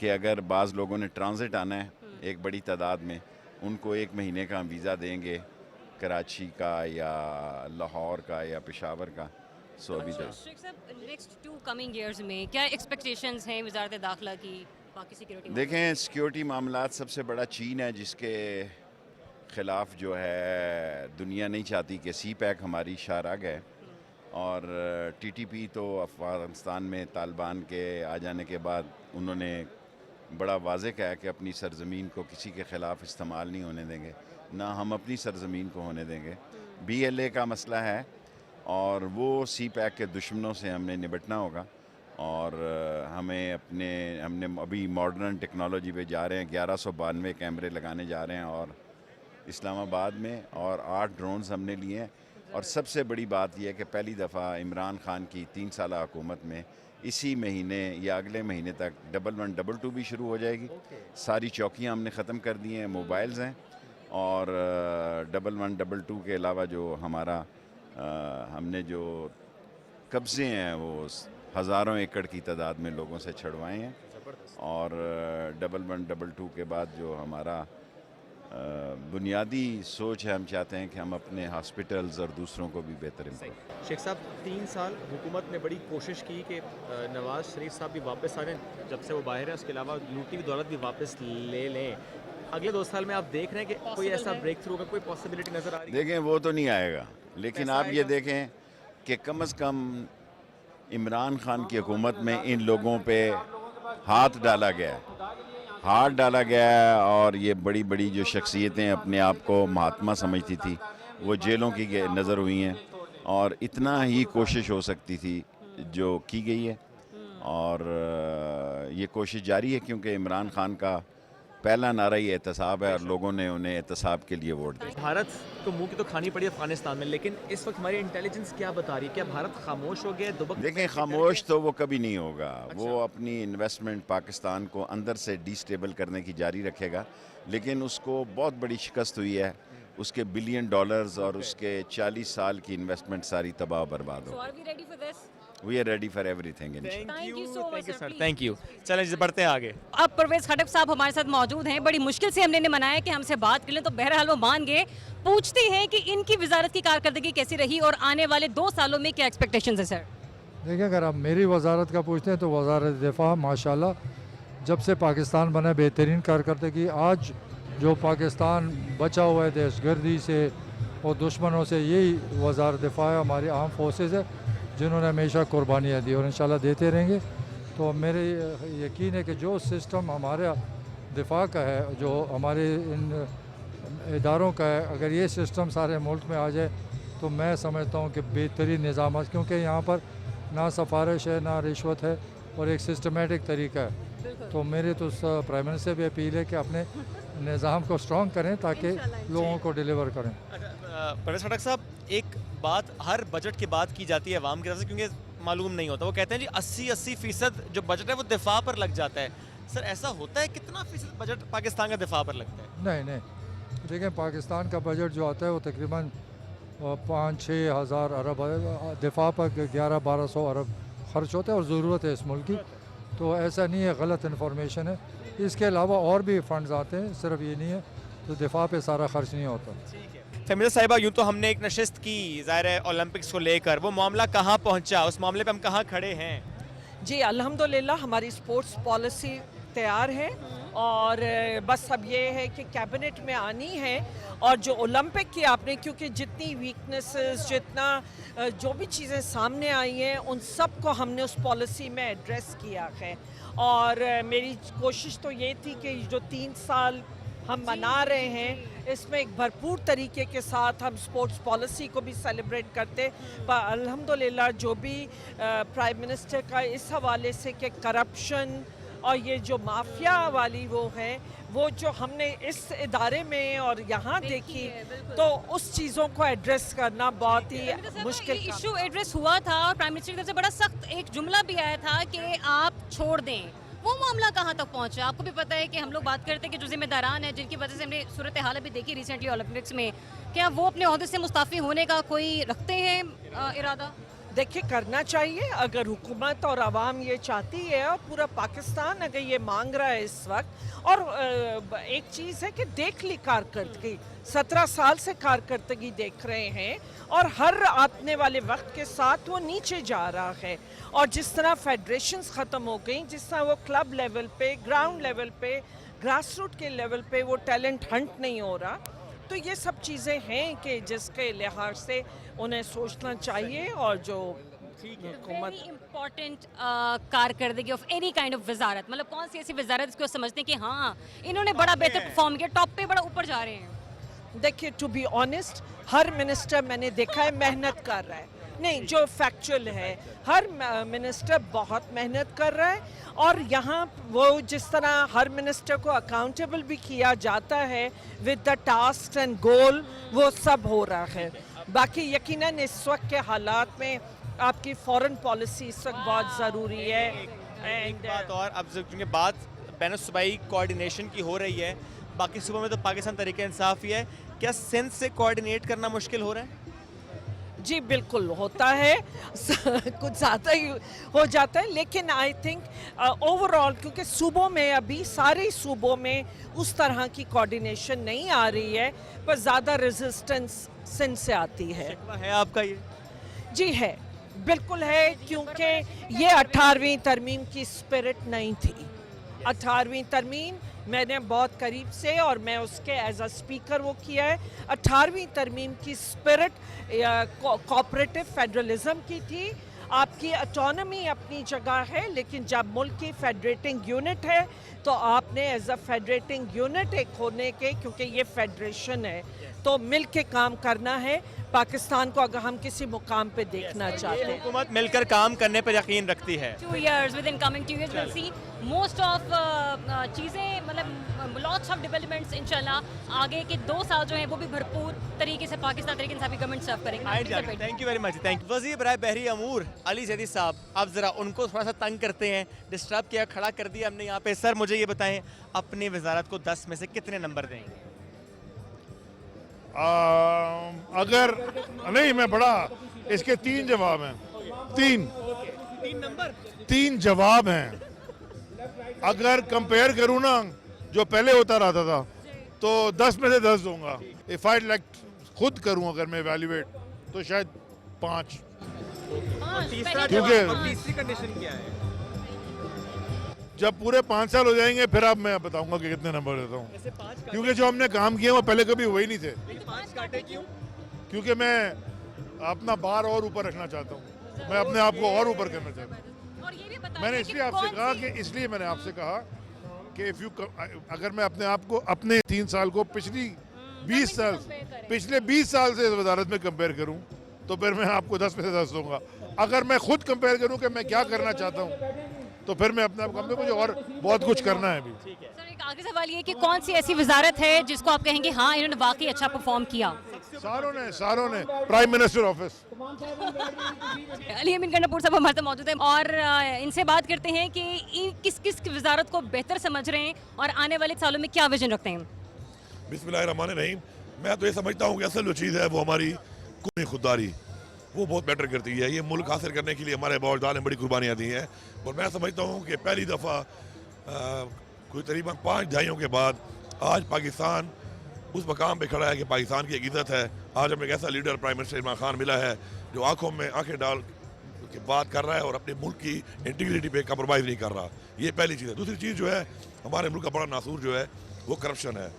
कि अगर बाज़ लोगों ने ट्रांजिट आना है एक बड़ी तादाद में, उनको 1 महीने का हम वीज़ा देंगे, कराची का या लाहौर का या पेशावर का। सो अभी तक शेख साहब नेक्स्ट 2 कमिंग ईयर्स में क्या एक्सपेक्टेशंस हैं वज़ारत दाखिला की बाकी सिक्योरिटी? देखें, सिक्योरिटी मामलात सबसे बड़ा चीन है, जिसके ख़िलाफ़ जो है दुनिया नहीं चाहती कि CPEC हमारी शाराग है। और TTP तो अफ़गानिस्तान में तालिबान के आ जाने के बाद उन्होंने बड़ा वाज़ेह कहा कि अपनी सरज़मीन को किसी के ख़िलाफ़ इस्तेमाल नहीं होने देंगे, ना हम अपनी सरज़मीन को होने देंगे। BLA का मसला है और वो CPEC के दुश्मनों से हमने निपटना होगा। और हमने अभी मॉडर्न टेक्नोलॉजी पे जा रहे हैं, 1192 कैमरे लगाने जा रहे हैं और इस्लामाबाद में, और 8 ड्रोन्स हमने लिए हैं। और सबसे बड़ी बात यह है कि पहली दफ़ा इमरान खान की 3 साल हुकूमत में इसी महीने या अगले महीने तक 1122 भी शुरू हो जाएगी। सारी चौकियां हमने ख़त्म कर दी हैं, मोबाइल्स हैं, और 1122 के अलावा जो हमारा हमने जो कब्ज़े हैं वो हज़ारों एकड़ की तादाद में लोगों से छड़वाए हैं। और 1122 के बाद जो हमारा बुनियादी सोच है, हम चाहते हैं कि हम अपने हॉस्पिटल्स और दूसरों को भी बेहतर इम्प्रूव। शेख साहब 3 साल हुकूमत ने बड़ी कोशिश की कि नवाज शरीफ साहब भी वापस आ जाएं जब से वो बाहर है, उसके अलावा लूटी हुई दौलत भी वापस ले लें। अगले 2 साल में आप देख रहे हैं कि कोई ऐसा ब्रेक थ्रू का कोई पॉसिबिलिटी नज़र आ रही है? देखें, वो तो नहीं आएगा, लेकिन आप ये देखें कि कम से कम इमरान खान की हुकूमत में इन लोगों पे हाथ डाला गया है, और ये बड़ी बड़ी जो शख्सियतें अपने आप को महात्मा समझती थी वो जेलों की नज़र हुई हैं, और इतना ही कोशिश हो सकती थी जो की गई है, और ये कोशिश जारी है, क्योंकि इमरान खान का पहला नारा ही एहतसाब है और लोगों ने उन्हें एहतसाब के लिए वोट दिया। भारत को मुंह की तो खानी पड़ी अफगानिस्तान में, लेकिन इस वक्त हमारी इंटेलिजेंस क्या बता रही है? क्या भारत खामोश हो गया? देखें, खामोश तो वो कभी नहीं होगा। वो अपनी इन्वेस्टमेंट पाकिस्तान को अंदर से डिस्टेबल करने की जारी रखेगा, लेकिन उसको बहुत बड़ी शिकस्त हुई है। उसके $1 बिलियन और उसके 40 साल की इन्वेस्टमेंट सारी तबाह बर्बाद हो। We are ready for everything. Thank you so much, sir. Thank you. चलें जी, बढ़ते हैं आगे। अब परवेज खटक साहब हमारे साथ मौजूद हैं। बड़ी मुश्किल से हमने इन्हें मनाया कि हमसे बात कर लें, तो बहरहाल वो मान गए। पूछती हैं कि इनकी वजारत की कारकर्दगी कैसी रही और आने वाले 2 सालों में क्या एक्सपेक्टेशंस है सर? देखिए, अगर आप मेरी वजारत का पूछते हैं तो वजारत दिफा माशाल्लाह जब से पाकिस्तान बना बेहतरीन कारकर्दगी। आज जो पाकिस्तान बचा हुआ है दहशतगर्दी से और दुश्मनों से, यही वजारत दिफा है, हमारी आर्म फोर्सेस है जिन्होंने हमेशा कुर्बानियाँ दी और इंशाल्लाह देते रहेंगे। तो मेरे यकीन है कि जो सिस्टम हमारे दिफा का है, जो हमारे इन इदारों का है, अगर ये सिस्टम सारे मुल्क में आ जाए तो मैं समझता हूँ कि बेहतरीन निज़ाम, क्योंकि यहाँ पर ना सिफारिश है ना रिश्वत है और एक सिस्टमेटिक तरीका है। तो मेरे तो प्राइम मिनिस्टर भी अपील है कि अपने निज़ाम को स्ट्रॉन्ग करें ताकि लोगों को डिलीवर करें। परवेज खटक साहब, एक बात हर बजट के बाद की जाती है अवाम की तरफ से, क्योंकि मालूम नहीं होता। वो कहते हैं जी 80% जो बजट है वो दिफा पर लग जाता है। सर, ऐसा होता है? कितना फीसद बजट पाकिस्तान का दिफा पर लगता है? नहीं, देखें, पाकिस्तान का बजट जो आता है वो तकरीबन 5-6 हज़ार अरब, दिफा पर 1100-1200 अरब खर्च होता है और ज़रूरत है इस मुल्क की। तो ऐसा नहीं है, गलत इन्फॉर्मेशन है। इसके अलावा और भी फंड्स आते हैं, सिर्फ ये नहीं है, तो दिफा पे सारा खर्च नहीं होता। फैमिला साहिबा, यूँ तो हमने एक नशिस्त की ज़ाहिर है ओलंपिक्स को लेकर, वो मामला कहाँ पहुँचा, उस मामले पे हम कहाँ खड़े हैं? जी अल्हम्दुलिल्लाह हमारी स्पोर्ट्स पॉलिसी तैयार है और बस अब ये है कि कैबिनेट में आनी है। और जो ओलंपिक की आपने, क्योंकि जितनी वीकनेसेस, जितना जो भी चीज़ें सामने आई हैं, उन सब को हमने उस पॉलिसी में एड्रेस किया है। और मेरी कोशिश तो ये थी कि जो 3 साल हम मना रहे हैं, इसमें एक भरपूर तरीके के साथ हम स्पोर्ट्स पॉलिसी को भी सेलिब्रेट करते। पर अल्हम्दुलिल्लाह जो भी प्राइम मिनिस्टर का इस हवाले से कि करप्शन और ये जो माफिया वाली वो है, वो जो हमने इस इदारे में और यहाँ देखी, तो उस चीज़ों को एड्रेस करना बहुत ही मुश्किल इशू एड्रेस हुआ था और प्राइम मिनिस्टर की तरफ से बड़ा सख्त एक जुमला भी आया था कि आप छोड़ दें। वो मामला कहाँ तक पहुँचा? आपको भी पता है कि हम लोग बात करते हैं कि जो जिम्मेदारान है, जिनकी वजह से हमने सूरत हाल अभी देखी रिसेंटली ओलंपिक्स में, क्या वो अपने ओहदे से मुस्ताफ़ी होने का कोई रखते हैं इरादा? देखिए, करना चाहिए अगर हुकूमत और आवाम ये चाहती है और पूरा पाकिस्तान अगर ये मांग रहा है इस वक्त। और एक चीज़ है कि देख ली कारकर्दगी, 17 साल से कारकर्दगी देख रहे हैं और हर आने वाले वक्त के साथ वो नीचे जा रहा है। और जिस तरह फेडरेशंस ख़त्म हो गई, जिस तरह वो क्लब लेवल पे, ग्राउंड लेवल पे, ग्रास रूट के लेवल पे वो टैलेंट हंट नहीं हो रहा, तो ये सब चीज़ें हैं कि जिसके लिहाज से उन्हें सोचना चाहिए। और जो हुकूमत इम्पॉर्टेंट कारकर्दगी ऑफ एनी काइंड ऑफ वजारत, मतलब कौन सी ऐसी वजारत इसको समझते हैं कि हाँ इन्होंने बड़ा बेहतर परफॉर्म किया, टॉप पे बड़ा ऊपर जा रहे हैं? देखिए, टू बी ऑनेस्ट, हर मिनिस्टर मैंने देखा है मेहनत कर रहा है, नहीं, जो फैक्चुअल है, हर मिनिस्टर बहुत मेहनत कर रहा है और यहाँ वो जिस तरह हर मिनिस्टर को अकाउंटेबल भी किया जाता है विद द टास्क एंड गोल, वो सब हो रहा है। बाकी यकीनन इस वक्त के हालात में आपकी फॉरेन पॉलिसी इस वक्त बहुत ज़रूरी है। एक बात और, अब क्योंकि बात बैन सूबाई कोऑर्डिनेशन की हो रही है, बाकी सूबों में तो पाकिस्तान तरीके इंसाफ ही है, क्या सिंध से कोऑर्डिनेट करना मुश्किल हो रहा है? जी बिल्कुल होता है, कुछ ज़्यादा ही हो जाता है, लेकिन आई थिंक ओवरऑल क्योंकि सूबों में अभी सारे सूबों में उस तरह की कोऑर्डिनेशन नहीं आ रही है, पर ज़्यादा रेजिस्टेंस सिंध से आती है। शिकवा है आपका ये? जी है, बिल्कुल है, क्योंकि ये 18वीं तरमीम की स्पिरिट नहीं थी। 18वीं तरमीम मैंने बहुत करीब से और मैं उसके एज अ स्पीकर वो किया है। 18वीं तरमीम की स्पिरिट कोऑपरेटिव फेडरलिज्म की थी। आपकी ऑटोनॉमी अपनी जगह है, लेकिन जब मुल्क की फेडरेटिंग यूनिट है तो आपने एज अ फेडरेटिंग यूनिट एक होने के, क्योंकि ये फेडरेशन है तो मिल के काम करना है। पाकिस्तान को अगर हम किसी मुकाम पे देखना चाहते हैं, हुकूमत मिलकर काम करने पर यकीन रखती है। 2 years, within coming 2 years, we'll see most of चीज़ें, मतलब lots of developments इंशाल्लाह। आगे के 2 साल जो हैं वो भी भरपूर तरीके से पाकिस्तान तरीके इंसाफी गवर्नमेंट सर्व करेंगे। Thank you very much. Thank you. वज़ीर बराए बहरी अमूर अली जैदी साहब, अब ज़रा उनको थोड़ा सा तंग करते हैं, डिस्टर्ब किया, खड़ा कर दिया हमने यहाँ पे। सर मुझे ये बताएं, अपनी वजारत को 10 में से कितने नंबर देंगे? अगर नहीं, मैं बड़ा, इसके 3 जवाब हैं। 3 जवाब हैं। अगर कंपेयर करूँ ना जो पहले होता रहता था, तो 10 में से 10 दूंगा। इफ आई लाइक खुद करूँ अगर मैं एवेल्युएट, तो शायद 5। क्योंकि तीसरी कंडीशन क्या है? जब पूरे 5 साल हो जाएंगे फिर अब मैं बताऊंगा कि कितने नंबर देता हूँ, क्योंकि जो हमने काम किए वो पहले कभी हुए ही नहीं थे। 5 काटे क्यों? क्योंकि मैं अपना बार और ऊपर रखना चाहता हूँ, मैं अपने आप को और ऊपर करना चाहता हूँ। और ये भी बताइए मैंने कि इसलिए आपसे कौन कहा सी- कि इसलिए मैंने आपसे कहा कि इफ यू अगर मैं अपने आप को अपने 3 साल को पिछले 20 साल से इस वजारत में कंपेयर करूं, तो फिर मैं आपको 10 में से 10 दूंगा। अगर मैं खुद कंपेयर करूं कि मैं क्या करना चाहता हूं, तो फिर मैं अपने आप को, मुझे और बहुत कुछ करना है अभी। सर एक आगे सवाल ये कि कौन सी ऐसी वजारत है जिसको आप कहेंगे हाँ इन्होंने वाकई अच्छा परफॉर्म किया? सारों ने प्राइम मिनिस्टर ऑफिस। अली अमीन गंडापुर साहब हमारे साथ मौजूद हैं और इनसे बात करते हैं कि किस किस वजारत को बेहतर समझ रहे हैं और आने वाले सालों में क्या विजन रखते हैं? बिस्मिल्लाहिर्रहमानिर्रहीम। मैं तो ये समझता हूँ कि असल जो चीज़ है वो हमारी कौमी खुददारी, वो बहुत मैटर करती है। ये मुल्क हासिल करने के लिए हमारे बावजदार ने बड़ी कुर्बानियाँ दी हैं, और मैं समझता हूँ कि पहली दफ़ा कोई तकरीबन 5 दहाइयों के बाद आज पाकिस्तान उस मकाम पे खड़ा है कि पाकिस्तान की एक इज़्ज़त है। आज हमें एक ऐसा leader prime minister Imran Khan मिला है जो आंखों में आंखें डाल के बात कर रहा है और अपने मुल्क की इंटीग्रिटी पे कम्प्रोमाइज़ नहीं कर रहा। ये पहली चीज़ है। दूसरी चीज़ जो है, हमारे मुल्क का बड़ा नासूर जो है वो करप्शन है।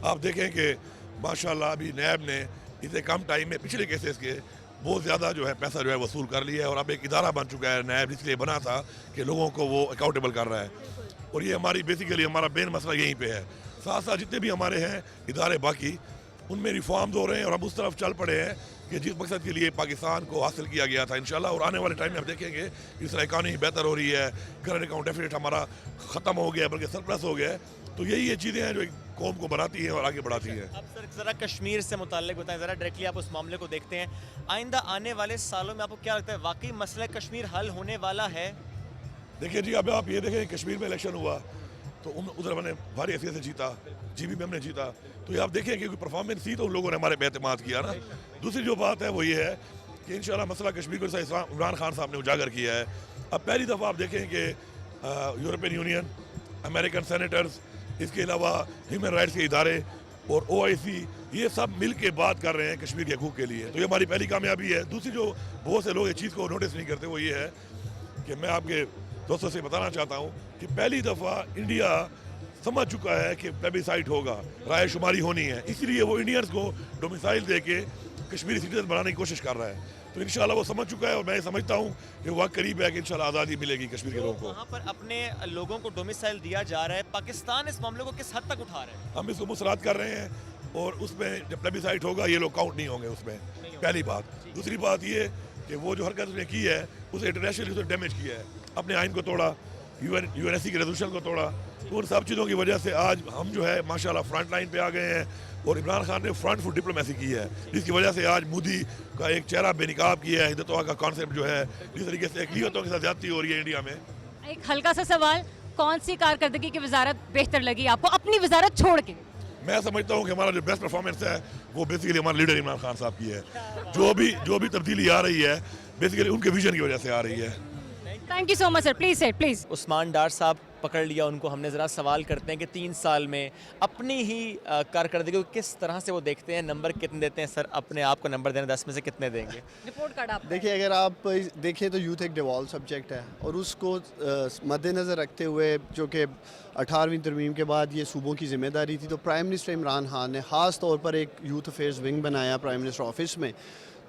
आप देखें कि माशाल्लाह अभी नैब ने इतने कम टाइम में पिछले केसेस के बहुत ज़्यादा जो है पैसा जो है वसूल कर लिया है, और अब एक इदारा बन चुका है नैब, इसलिए बना था कि लोगों को वो अकाउंटेबल कर रहा है। और ये हमारी बेसिकली हमारा मेन मसला यहीं पे है। साथ साथ जितने भी हमारे हैं इदारे बाकी, उनमें रिफॉर्म्स हो रहे हैं और हम उस तरफ चल पड़े हैं कि जिस मकसद के लिए पाकिस्तान को हासिल किया गया था इंशाल्लाह। और आने वाले टाइम में आप देखेंगे इस तरह इकानमी बेहतर हो रही है, करंट अकाउंट डेफिसिट हमारा ख़त्म हो गया बल्कि सरप्लस हो गया है। तो यही ये चीज़ें हैं जो कौम को बनाती हैं और आगे बढ़ाती हैं। अब सर ज़रा कश्मीर से मुताल्लिक बताएं, ज़रा डायरेक्टली आप उस मामले को देखते हैं। आइंदा आने वाले सालों में आपको क्या लगता है, वाकई मसला कश्मीर हल होने वाला है? देखिए जी, अब आप ये देखें कश्मीर में इलेक्शन हुआ तो उधर मैंने भारी हैसियत से जीता, जीबी में हमने जीता, तो ये आप देखें कि परफॉर्मेंस थी तो उन लोगों ने हमारे पे एतमाद किया ना। दूसरी जो बात है वो ये है कि इंशाल्लाह मसला कश्मीर को इमरान खान साहब ने उजागर किया है। अब पहली दफ़ा आप देखें कि यूरोपियन यूनियन, अमेरिकन सेनेटर्स, इसके अलावा ह्यूमन राइट्स के इदारे और OIC, ये सब मिल के बात कर रहे हैं कश्मीर के हकूक़ के लिए। तो ये हमारी पहली कामयाबी है। दूसरी जो बहुत से लोग इस चीज़ को नोटिस नहीं करते वो ये है कि मैं आपके दोस्तों से बताना चाहता हूँ कि पहली दफ़ा इंडिया समझ चुका है कि प्लेबिसाइट होगा, राय शुमारी होनी है, इसलिए वो इंडियंस को डोमिसाइल दे के कश्मीरी सिटीजन बनाने की कोशिश कर रहा है। तो इंशाल्लाह वो समझ चुका है और मैं समझता हूँ कि वक्त करीब है कि इंशाल्लाह आज़ादी मिलेगी कश्मीर के लोगों को। वहाँ पर अपने लोगों को डोमिसाइल दिया जा रहा है, पाकिस्तान इस मामले को किस हद तक उठा रहे हैं? हम इसको मुसरात कर रहे हैं और उसमें जब प्लेबिसाइट होगा ये लोग काउंट नहीं होंगे उसमें, पहली बात। दूसरी बात ये कि कि वो जो हरकत उसने की है उसे इंटरनेशनली उसने डैमेज किया है, अपने आइन को तोड़ा, यूएनएससी के रेजोल्यूशन को तोड़ा। तो उन सब चीज़ों की वजह से आज हम जो है माशाल्लाह फ्रंट लाइन पे आ गए हैं और इमरान खान ने फ्रंट फुट डिप्लोमेसी की है, जिसकी वजह से आज मोदी का एक चेहरा बेनिकाब किया है। हिंदुत्व का कॉन्सेप्ट जो है जिस तरीके से अक़लियतों के साथ ज्यादती हो रही है इंडिया में। एक हल्का सा सवाल, कौन सी कारकर्दगी की वजारत बेहतर लगी आपको अपनी वजारत छोड़ के? मैं समझता हूँ कि हमारा जो बेस्ट परफॉर्मेंस है वो बेसिकली हमारे लीडर इमरान खान साहब की है। जो भी तब्दीली आ रही है बेसिकली उनके विजन की वजह से आ रही है। Thank you so much sir, please set please. Usman Dar साहब पकड़ लिया उनको हमने, ज़रा सवाल करते हैं कि 3 साल में अपनी ही कारकर्दगी को किस तरह से वो देखते हैं, नंबर कितने देते हैं? सर अपने आप को नंबर देना 10 में से कितने देंगे? रिपोर्ट कार्ड आप देखिए, अगर आप देखें तो यूथ एक डिवॉल्व सब्जेक्ट है और उसको मद्देनज़र रखते हुए, जो कि 18वीं तरमीम के बाद ये सूबों की ज़िम्मेदारी थी, तो प्राइम मिनिस्टर इमरान खान ने ख़ास तौर पर एक यूथ अफेयर्स विंग बनाया प्राइम मिनिस्टर ऑफिस में,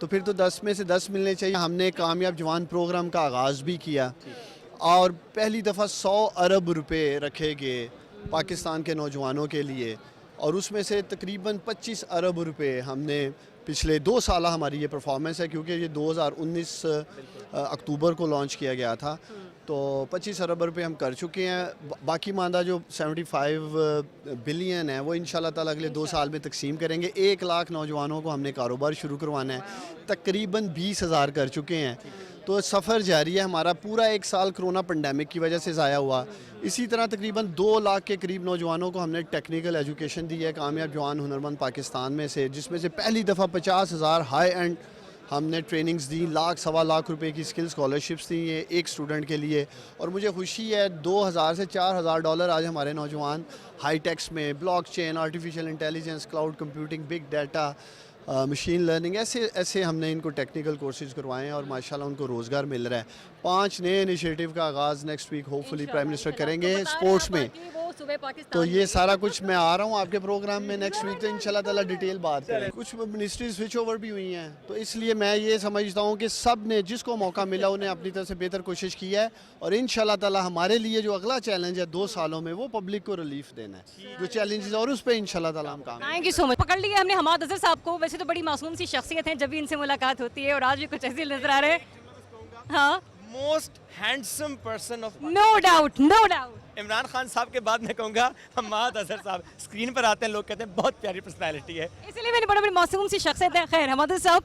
तो फिर तो 10 में से 10 मिलने चाहिए। हमने कामयाब जवान प्रोग्राम का आगाज़ भी किया और पहली दफ़ा 100 अरब रुपए रखे गए पाकिस्तान के नौजवानों के लिए और उसमें से तकरीबन 25 अरब रुपए हमने पिछले 2 साल हमारी ये परफॉर्मेंस है, क्योंकि ये 2019 अक्टूबर को लॉन्च किया गया था, तो 25 अरब रुपए हम कर चुके हैं। बाकी मांदा जो 75 बिलियन है वो इंशाल्लाह ताला अगले 2 साल में तकसीम करेंगे। 1 लाख नौजवानों को हमने कारोबार शुरू करवाना है, तकरीबन 20,000 कर चुके हैं। तो सफ़र जारी है हमारा। पूरा 1 साल कोरोना पेंडेमिक की वजह से ज़ाया हुआ। इसी तरह तकरीबन 2 लाख के करीब नौजवानों को हमने टेक्निकल एजुकेशन दी है कामयाब जवान हुनरमंद पाकिस्तान में से, जिसमें से पहली दफ़ा 50,000 हाई एंड हमने ट्रेनिंग्स दी, लाख सवा लाख रुपए की स्किल स्कॉलरशिप्स दी है एक स्टूडेंट के लिए। और मुझे खुशी है 2,000 से 4,000 डॉलर आज हमारे नौजवान हाई टेक्स में, blockchain, artificial intelligence, cloud computing, big data, machine learning, ऐसे हमने इनको टेक्निकल कोर्सेज करवाए हैं और माशाल्लाह उनको रोज़गार मिल रहा है। 5 नए इनिशिएटिव का आगाज़ next week hopefully prime minister करेंगे स्पोर्ट्स में। तो ये सारा कुछ मैं आ रहा हूँ आपके प्रोग्राम में नेक्स्ट वीक, तो इंशाल्लाह ताला डिटेल बात करें। कुछ मिनिस्ट्री स्विच ओवर भी हुई हैं, तो इसलिए मैं ये समझता हूँ कि सब ने जिसको मौका मिला उन्हें अपनी तरफ से बेहतर कोशिश की है और इंशाल्लाह ताला हमारे लिए जो अगला चैलेंज है 2 सालों में वो पब्लिक को रिलीफ देना है जो चैलेंजेस, और उस पर इंशाल्लाह ताला हम काम। Thank you so much. पकड़ लिया हमने हमाद अजहर साहब को। वैसे तो बड़ी मासूम सी शख्सियत है, जब भी इनसे मुलाकात होती है और आज भी कुछ ऐसे नजर आ रहे हैं। हाँ, most handsome person of no doubt, no doubt. Imran Khan साहब के बाद मैं कहूँगा हमाद अजहर साहब। स्क्रीन पर आते हैं लोग कहते हैं बहुत प्यारी पर्सनैलिटी है, इसलिए मैंने बड़ी बड़ी मासूम सी शख्सियत है। खैर हमाद अजहर साहब,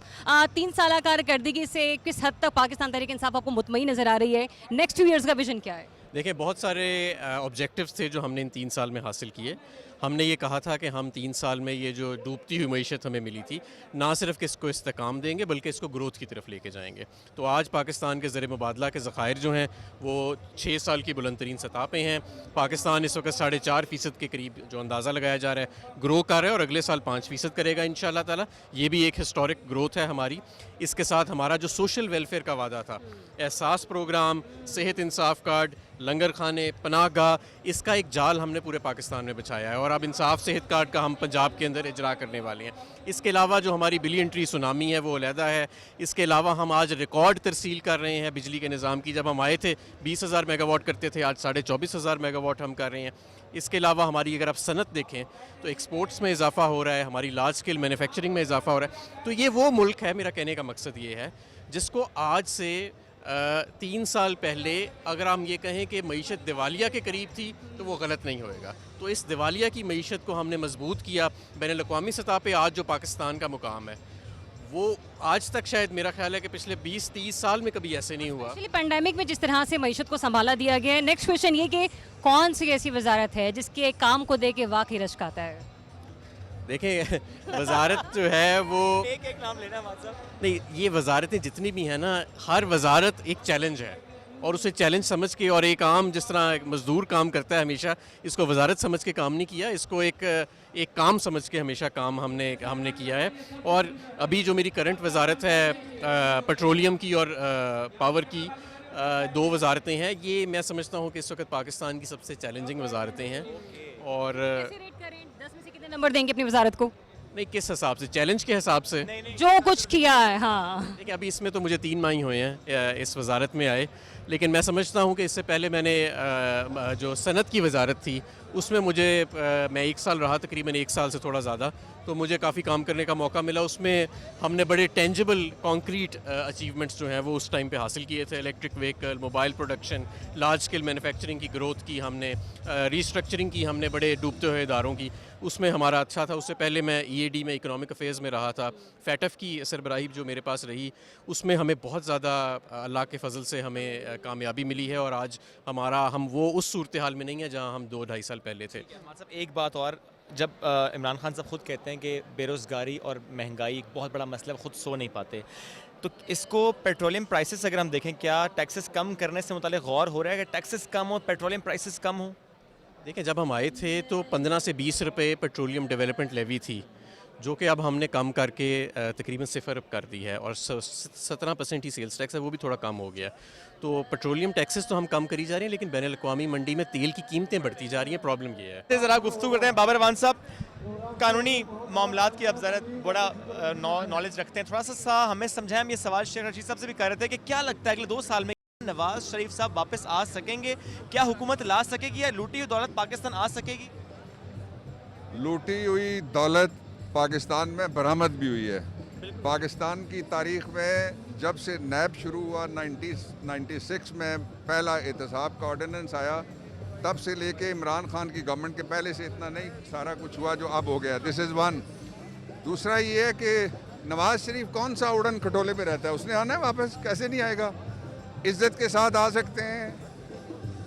3 साल कारकर्दगी से किस हद तक पाकिस्तान तहरीक इंसाफ आपको मुतमईन नजर आ रही है? नेक्स्ट 2 ईयर्स का विजन क्या है? देखिए, बहुत सारे ऑब्जेक्टिव्स थे जो हमने इन 3 साल में हासिल किए। हमने ये कहा था कि हम 3 साल में ये जो डूबती हुई मईशत हमें मिली थी, ना सिर्फ कि इसको इस्तेकाम देंगे बल्कि इसको ग्रोथ की तरफ लेके जाएंगे। तो आज पाकिस्तान के ज़र मुबादला के ज़खायर जो हैं वो 6 साल की बुलंद तरीन सतह पे हैं। पाकिस्तान इस वक्त 4.5% के करीब जो अंदाज़ा लगाया जा रहा है ग्रो कर रहा है और अगले साल 5% करेगा इंशाल्लाह ताला। ये भी एक हिस्टोरिक ग्रोथ है हमारी। इसके साथ हमारा जो सोशल वेलफेयर का वादा था, एहसास प्रोग्राम, सेहत इंसाफ कार्ड, लंगर खाने, पनाह गाह, इसका एक जाल हमने पूरे पाकिस्तान में बिछाया है और अब इंसाफ सेहत कार्ड का हम पंजाब के अंदर इजरा करने वाले हैं। इसके अलावा जो हमारी बिलियन ट्री सुनामी है वो अलहदा है। इसके अलावा हम आज रिकॉर्ड तरसील कर रहे हैं बिजली के निज़ाम की। जब हम आए थे 20,000 मेगावाट करते थे, आज 24,500 मेगावाट हम कर रहे हैं। इसके अलावा हमारी अगर आप सनत देखें तो एक्सपोर्ट्स में इजाफा हो रहा है, हमारी लार्ज स्केल मैन्युफैक्चरिंग में इजाफा हो रहा है। तो ये वो मुल्क है, मेरा कहने का मकसद ये है, जिसको आज से 3 साल पहले अगर हम ये कहें कि मईशत दिवालिया के करीब थी तो वो गलत नहीं होएगा। तो इस दिवालिया की मईशत को हमने मजबूत किया। बैनुल-अक़वामी सतह पे आज जो पाकिस्तान का मुकाम है वो आज तक शायद मेरा ख्याल है कि पिछले 20-30 साल में कभी ऐसे नहीं हुआ। पेंडेमिक में जिस तरह से मईशत को संभाला दिया गया है, नेक्स्ट क्वेश्चन ये कि कौन सी ऐसी वजारत है जिसके काम को दे के वाकई रश्क आता है? देखें, वजारत जो है वो एक नाम लेना मतलब नहीं, ये वजारतें जितनी भी हैं ना, हर वजारत एक चैलेंज है और उसे चैलेंज समझ के, और एक आम जिस तरह एक मज़दूर काम करता है हमेशा, इसको वजारत समझ के काम नहीं किया, इसको एक काम समझ के हमेशा काम हमने किया है। और अभी जो मेरी करंट वजारत है पेट्रोलियम की और पावर की, 2 वजारतें हैं। ये मैं समझता हूँ कि इस वक्त पाकिस्तान की सबसे चैलेंजिंग वजारतें हैं। और 10 में से कितने नंबर देंगे अपनी वजारत को? नहीं, किस हिसाब से? चैलेंज के हिसाब से जो कुछ किया है। हाँ, देखिए, अभी इसमें तो मुझे 3 माह ही हुए हैं इस वजारत में आए, लेकिन मैं समझता हूँ कि इससे पहले मैंने जो सनत की वजारत थी उसमें मैं 1 साल रहा, तकरीबन 1 साल से थोड़ा ज़्यादा, तो मुझे काफ़ी काम करने का मौका मिला। उसमें हमने बड़े टेंजिबल कॉन्क्रीट अचीवमेंट्स जो हैं वो उस टाइम पे हासिल किए थे। Electric vehicle, mobile production, large scale manufacturing की ग्रोथ की हमने, रीस्ट्रक्चरिंग की हमने बड़े डूबते हुए इदारों की, उसमें हमारा अच्छा था। उससे पहले मैं EAD में इकोनॉमिक अफेयर्स में रहा था। फैटफ की सरबराही जो मेरे पास रही उसमें हमें बहुत ज़्यादा अल्लाह के फजल से हमें कामयाबी मिली है, और आज हम वो उस सूरत हाल में नहीं है जहाँ हम 2-2.5 साल पहले थे। मतलब एक बात और, जब इमरान खान साहब खुद कहते हैं कि बेरोज़गारी और महंगाई एक बहुत बड़ा मसला, खुद सो नहीं पाते, तो इसको पेट्रोलियम प्राइसेस अगर हम देखें, क्या टैक्सेस कम करने से मुतालिक गौर हो रहा है कि टैक्सेस कम हो, पेट्रोलियम प्राइसेस कम हो? देखिए, जब हम आए थे तो 15 से 20 रुपए पेट्रोलियम डेवलपमेंट लेवी थी, जो कि अब हमने कम करके तकरीबन 0 कर दी है, और 17% ही सेल्स टैक्स है, वो भी थोड़ा कम हो गया। तो पेट्रोलियम टैक्सेस तो हम कम करी जा रहे हैं, लेकिन बैनुल-अक़वामी मंडी में तेल की कीमतें बढ़ती जा रही हैं। प्रॉब्लम ये है। ज़रा गुफ्तगू करते हैं बाबर रहमान साहब, कानूनी मामलात की आप ज़रा बड़ा नॉलेज रखते हैं, थोड़ा सा हमें समझाएं। हम ये सवाल शेख रशीद साहब से भी कर रहे थे कि क्या लगता है अगले 2 साल में नवाज शरीफ साहब वापस आ सकेंगे? क्या हुकूमत ला सकेगी या लूटी हुई दौलत पाकिस्तान आ सकेगी? लूटी हुई दौलत पाकिस्तान में बरामद भी हुई है। पाकिस्तान की तारीख में जब से नैब शुरू हुआ 1996 में पहला एहतसाब का ऑर्डिनेंस आया, तब से लेके इमरान खान की गवर्नमेंट के पहले से इतना नहीं सारा कुछ हुआ जो अब हो गया। This is one. दूसरा ये है कि नवाज शरीफ कौन सा उड़न खटोले पे रहता है, उसने आना है वापस, कैसे नहीं आएगा? इज्जत के साथ आ सकते हैं,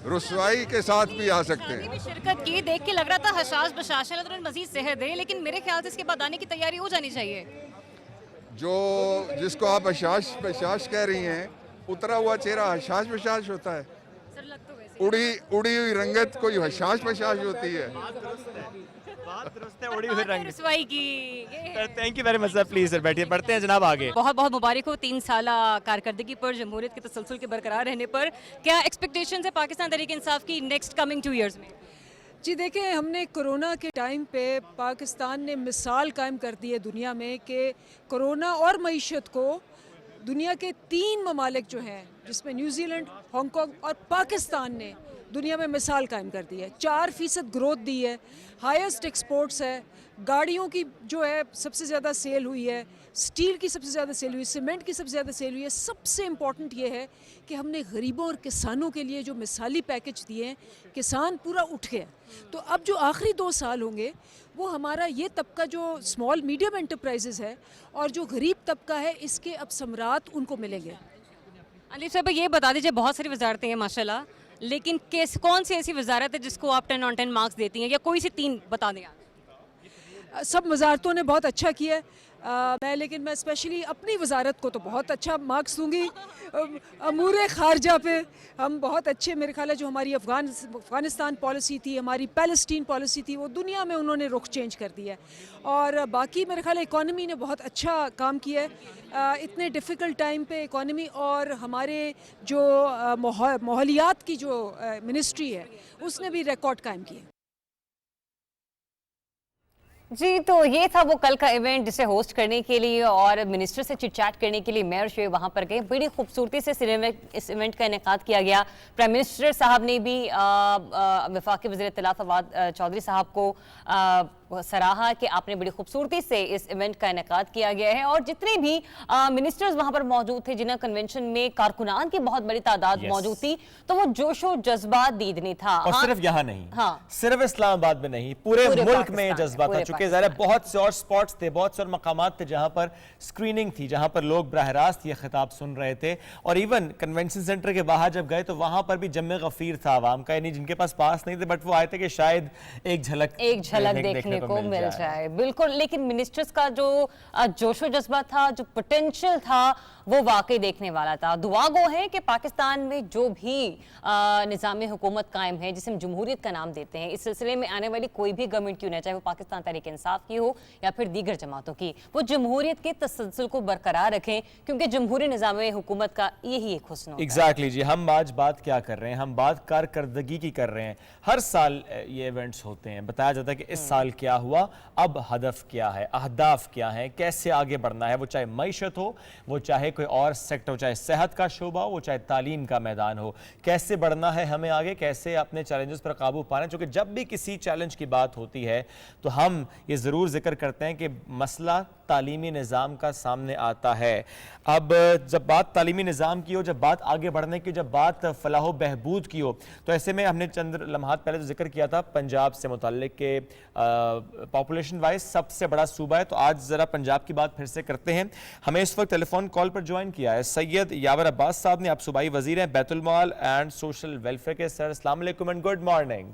रुसवाई के साथ भी आ सकते हैं। भी शिरकत की, देख के लग रहा था हशाश बशाश है, तो मजीद सेहत दे, लेकिन मेरे ख्याल से इसके बाद आने की तैयारी हो जानी चाहिए। जो जिसको आप हशाश बशाश कह रही हैं, उतरा हुआ चेहरा हशाश बशाश होता है? सर लग तो वैसे उड़ी हुई रंगत कोई हशाश बशाश होती है? रसवाई की। Thank you very much sir, please sir बैठिए, बढ़ते हैं जनाब आगे। बहुत बहुत मुबारक हो 3 साल कारकर्दगी पर, जमहूरियत के तसलसल के बरकरार रहने पर। क्या एक्सपेक्टेशंस है पाकिस्तान तहरीक इंसाफ की नेक्स्ट कमिंग 2 इयर्स में? जी देखें, हमने कोरोना के टाइम पे पाकिस्तान ने मिसाल कायम कर दी है दुनिया में कि कोरोना और मईशत को दुनिया के 3 ममालिक जो हैं, जिसमें न्यूजीलैंड, हांगकॉन्ग और पाकिस्तान ने दुनिया में मिसाल कायम कर दी है। 4% ग्रोथ दी है, हाईएस्ट एक्सपोर्ट्स है, गाड़ियों की जो है सबसे ज़्यादा सेल हुई है, स्टील की सबसे ज़्यादा सेल हुई है, सीमेंट की सबसे ज़्यादा सेल हुई है। सबसे इम्पॉर्टेंट ये है कि हमने गरीबों और किसानों के लिए जो मिसाली पैकेज दिए हैं, किसान पूरा उठ गया। तो अब जो आखिरी 2 साल होंगे वो हमारा ये तबका जो स्मॉल मीडियम एंटरप्राइजेस है और जो गरीब तबका है, इसके अब समरात उनको मिलेंगे। अली साहब ये बता दीजिए, बहुत सारी वजारतें हैं माशाल्लाह, लेकिन कौन सी ऐसी वजारत है जिसको आप 10 on 10 मार्क्स देती हैं, या कोई सी 3 बता दें आप? सब वजारतों ने बहुत अच्छा किया है, लेकिन मैं स्पेशली अपनी वजारत को तो बहुत अच्छा मार्क्स दूंगी। अमूर खारजा पे हम बहुत अच्छे, मेरे ख्याल है जो हमारी अफ़गानिस्तान पॉलिसी थी, हमारी पैलेस्टीन पॉलिसी थी, वो दुनिया में उन्होंने रुख चेंज कर दिया है। और बाकी मेरे ख्याल है इकॉनमी ने बहुत अच्छा काम किया है। इतने डिफ़िकल्ट टाइम पे इकॉनमी और हमारे जो माहौलियात की जो मिनिस्ट्री है, उसने भी रिकॉर्ड कायम किए। जी, तो ये था वो कल का इवेंट जिसे होस्ट करने के लिए और मिनिस्टर से चिट चैट करने के लिए मैं और शोएब वहाँ पर गए। बड़ी खूबसूरती से इस इवेंट का इनेकाद किया गया। प्राइम मिनिस्टर साहब ने भी वफाकी वज़ीर इत्तलात फवाद चौधरी साहब को सराहा कि आपने बड़ी खूबसूरती से इस इवेंट का इनेकाद किया गया है, और जितने भी मिनिस्टर्स वहाँ पर मौजूद थे, जिन्हें कन्वेंशन में कारकुनान की बहुत बड़ी तादाद मौजूद थी, तो वो जोशो जज्बा दीदनी था। और सिर्फ यहाँ नहीं, सिर्फ इस्लामाबाद में नहीं, पूरे मुल्क में जज्बा था। चूंकि ज़रा बहुत से और स्पॉट्स थे, बहुत से और मकामात थे जहाँ पर स्क्रीनिंग थी, जहाँ पर लोग बराह रास्त ये खिताब सुन रहे थे। और इवन कन्वेंशन सेंटर के बाहर जब गए तो वहाँ पर भी जम्मे गफीर था आवाम का, यानी जिनके पास पास नहीं थे, बट वो आए थे कि शायद एक झलक देखने को मिल जाए। बिल्कुल, लेकिन मिनिस्टर्स का जो जोशो जज्बा था, जो पोटेंशियल था, वो वाकई देखने वाला था। दुआ गो है कि पाकिस्तान में जो भी निज़ाम हुकूमत कायम है, जिसे हम जमहूरियत का नाम देते हैं, इस सिलसिले में आने वाली कोई भी गवर्नमेंट क्यों ना, चाहे वो पाकिस्तान तहरीक इंसाफ की हो या फिर दीगर जमातों की, वो जमहूरियत के तसलसल को बरकरार रखें, क्योंकि जमहूरी निज़ाम हुकूमत का यही एक हुस्न होता है। एग्जैक्टली जी, हम आज बात क्या कर रहे हैं? हम बात कारकर्दगी की कर रहे हैं। हर साल ये इवेंट्स होते हैं, बताया जाता है कि इस साल क्या क्या हुआ, अब हदफ क्या है, अहदाफ क्या है, कैसे आगे बढ़ना है, वो चाहे मईशत हो, वो चाहे कोई और सेक्टर हो, चाहे सेहत का शोबा हो, वो चाहे तालीम का मैदान हो, कैसे बढ़ना है हमें आगे, कैसे अपने चैलेंजेस पर काबू पाना है। क्योंकि जब भी किसी चैलेंज की बात होती है तो हम ये ज़रूर जिक्र करते हैं कि मसला तालीमी निज़ाम का सामने आता है। अब जब बात तालीमी निज़ाम की हो, जब बात आगे बढ़ने की, जब बात फलाह बहबूद की हो, तो ऐसे में हमने चंद लम्हात पहले तो जिक्र किया था पंजाब से मुताल्लिक के पॉपुलेशन वाइज सबसे बड़ा सूबा है। तो आज ज़रा पंजाब की बात फिर से करते हैं। हमें इस वक्त टेलीफोन कॉल पर ज्वाइन किया है सैयद यावर अब्बास साहब ने। आप सूबाई वजीर हैं Baitul Maal and social welfare के। सर अस्सलाम वालेकुम एंड गुड मॉर्निंग।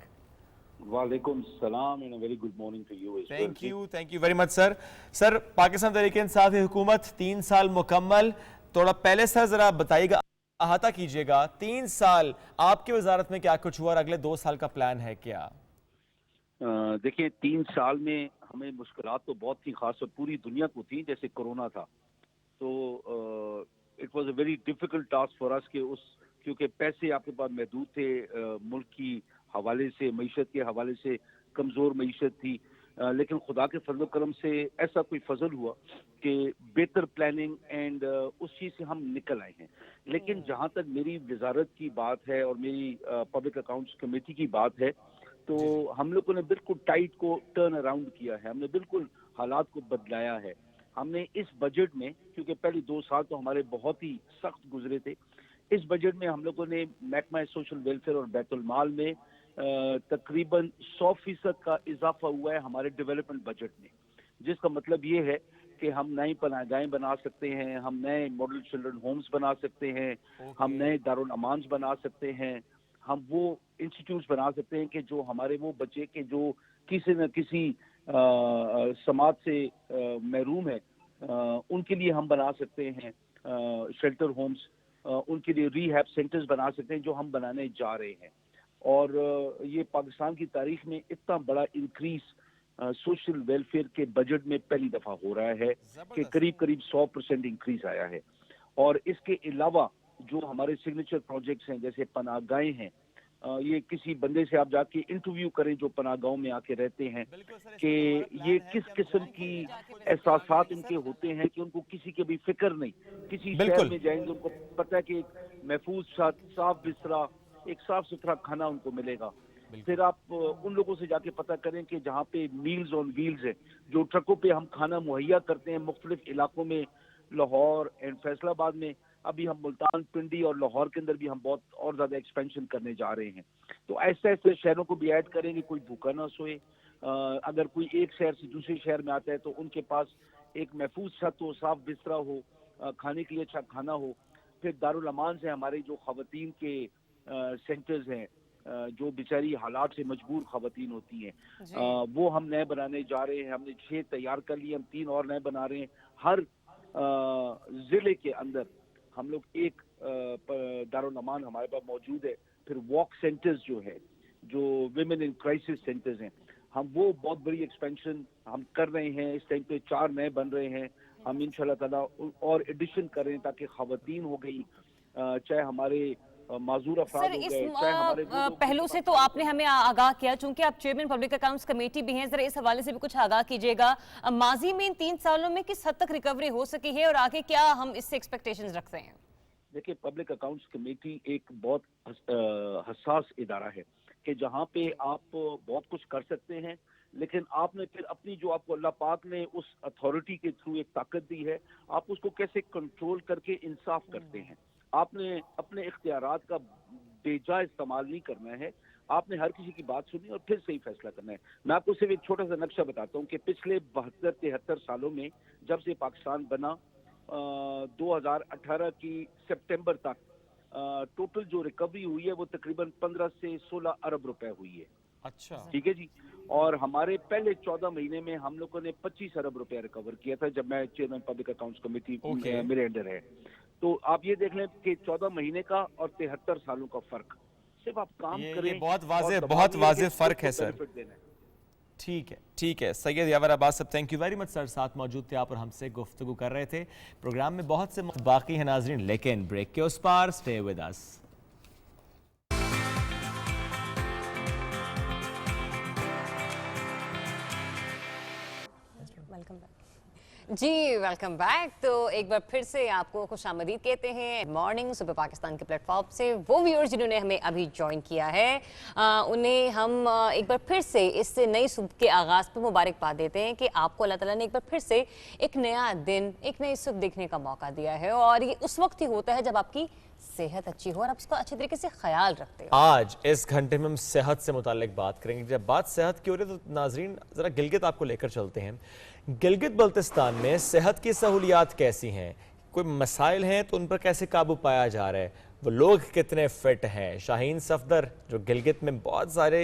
वालेकुम सलाम and very good morning to you. Thank you very much sir. Sir, Pakistan Tehreek Insaf की हुकूमत 3 साल मुकम्मल, थोड़ा पहले सर जरा बताइएगा, अहाता कीजिएगा 3 साल आपकी वजारत में क्या कुछ हुआ और अगले 2 साल का प्लान है क्या? देखिए 3 साल में हमें मुश्किलात तो बहुत थी, खास और पूरी दुनिया को थी, जैसे कोरोना था। तो it was a very difficult task for us कि क्योंकि पैसे आपके पास महदूद थे, मुल्क की हवाले से, मईशत के हवाले से कमज़ोर मईशत थी, लेकिन खुदा के फजल करम से ऐसा कोई फजल हुआ कि बेहतर प्लानिंग एंड उस चीज़ से हम निकल आए हैं। लेकिन जहाँ तक मेरी वजारत की बात है और मेरी पब्लिक अकाउंट्स कमेटी की बात है, तो हम लोगों ने बिल्कुल टाइट को टर्न अराउंड किया है, हमने बिल्कुल हालात को बदलाया है। हमने इस बजट में, क्योंकि पहले 2 साल तो हमारे बहुत ही सख्त गुजरे थे, इस बजट में हम लोगों ने महकमा सोशल वेलफेयर और बैतुल माल में तकरीबन 100% का इजाफा हुआ है हमारे डेवलपमेंट बजट में, जिसका मतलब ये है कि हम नई पनाहगाहें बना सकते हैं, हम नए मॉडल चिल्ड्रन होम्स बना सकते हैं, हम नए दारुल अमान्स बना सकते हैं, हम वो इंस्टीट्यूट्स बना सकते हैं कि जो हमारे वो बच्चे के जो किसी न किसी समाज से महरूम है, उनके लिए हम बना सकते हैं शेल्टर होम्स, उनके लिए रीहैब सेंटर्स बना सकते हैं, जो हम बनाने जा रहे हैं। और ये पाकिस्तान की तारीख में इतना बड़ा इंक्रीज सोशल वेलफेयर के बजट में पहली दफा हो रहा है कि करीब 100% इंक्रीज आया है। और इसके अलावा जो हमारे सिग्नेचर प्रोजेक्ट्स हैं, जैसे पनाहगाहें हैं, ये किसी बंदे से आप जाके इंटरव्यू करें जो पनाहगाहों में आके रहते हैं कि ये किस किस्म की एहसासात उनके होते हैं कि उनको किसी की भी फिक्र नहीं, किसी शहर में जाएंगे उनको पता है कि एक महफूज साफ बिस्तरा, एक साफ सुथरा खाना उनको मिलेगा। फिर आप उन लोगों से जाके पता करें कि जहाँ पे मील्स ऑन व्हील्स है, जो ट्रकों पे हम खाना मुहैया करते हैं मुख्तलिफ इलाकों में, लाहौर एंड फैसलाबाद में, अभी हम मुल्तान, पिंडी और लाहौर के अंदर भी हम बहुत और ज़्यादा एक्सपेंशन करने जा रहे हैं। तो ऐसे ऐसे शहरों को भी ऐड करेंगे, कोई भूखा ना सोए। अगर कोई एक शहर से दूसरे शहर में आता है तो उनके पास एक महफूज छत हो, साफ बिस्तरा हो, खाने के लिए अच्छा खाना हो। फिर दारुल अमान से हमारे जो खवातीन के सेंटर्स हैं, जो बेचारी हालात से मजबूर खवातीन होती हैं, वो हम नए बनाने जा रहे हैं। हमने 6 तैयार कर लिए, हम 3 और नए बना रहे हैं। हर ज़िले के अंदर हम लोग एक दारुल अमान हमारे पास मौजूद है। फिर वॉक सेंटर्स जो है, जो विमेन इन क्राइसिस सेंटर्स हैं, हम वो बहुत बड़ी एक्सपेंशन हम कर रहे हैं। इस टाइम पे 4 नए बन रहे हैं, हम इंशाल्लाह ताला और एडिशन कर रहे हैं ताकि खवातीन हो गई, चाहे हमारे माजूर अफराद हो गए, चाहे हमारे पहलू से तो आपने हमें आगाह किया, चूंकि आप चेयरमैन पब्लिक अकाउंट्स कमेटी भी हैं, जरा इस हवाले से भी कुछ आगाह कीजिएगा। माजी में इन 3 सालों में किस हद तक रिकवरी हो सकी है और आगे क्या हम इससे एक्सपेक्टेशंस रखते हैं? देखिए, पब्लिक अकाउंट्स कमेटी एक बहुत हसास इदारा है कि जहाँ पे आप बहुत कुछ कर सकते हैं, लेकिन आपने फिर अपनी जो आपको अल्लाह पाक ने उस अथॉरिटी के थ्रू एक ताकत दी है, आप उसको कैसे कंट्रोल करके इंसाफ करते हैं। आपने अपने इख्तियारात का बेजा इस्तेमाल नहीं करना है, आपने हर किसी की बात सुनी और फिर सही फैसला करना है। मैं आपको सिर्फ एक छोटा सा नक्शा बताता हूँ कि पिछले 72-73 सालों में, जब से पाकिस्तान बना 2018 की सितंबर तक, टोटल जो रिकवरी हुई है वो तकरीबन 15 से 16 अरब रुपए हुई है। अच्छा, ठीक है जी। और हमारे पहले 14 महीने में हम लोगों ने 25 अरब रुपया रिकवर किया था, जब मैं चेयरमैन पब्लिक अकाउंट्स कमेटी मेरे अंडर है। तो आप ये देख लें कि 14 महीने का और 73 सालों का फर्क। सिर्फ आप काम करें, ये बहुत वाज़ेह फर्क है सर। ठीक है सैयद यावर अब्बास साहब, thank you very much sir, साथ मौजूद थे आप और हमसे गुफ्तगू कर रहे थे। प्रोग्राम में बहुत से बाकी हैं नाजरीन, लेकिन ब्रेक के उस पार स्टे विद अस। जी वेलकम बैक। तो एक बार फिर से आपको खुशामदीद कहते हैं मॉर्निंग सुबह पाकिस्तान के प्लेटफॉर्म से। वो व्यूअर्स जिन्होंने हमें अभी ज्वाइन किया है उन्हें हम एक बार फिर से इस नई सुबह के आगाज़ पर मुबारकबाद देते हैं कि आपको अल्लाह ताला ने एक बार फिर से एक नया दिन, एक नई सुबह देखने का मौका दिया है। और ये उस वक्त ही होता है जब आपकी सेहत अच्छी हो और आप उसका अच्छे तरीके से ख्याल रखते हो। आज इस घंटे में हम सेहत से मुतालिक बात करेंगे। जब बात सेहत की हो रही है तो नाजरीन ज़रा गिलगित आपको लेकर चलते हैं। गिलगित बल्तिस्तान में सेहत की सहूलियात कैसी हैं, कोई मसाइल हैं तो उन पर कैसे काबू पाया जा रहा है, वो लोग कितने फिट हैं। शाहीन सफदर जो गिलगित में बहुत सारे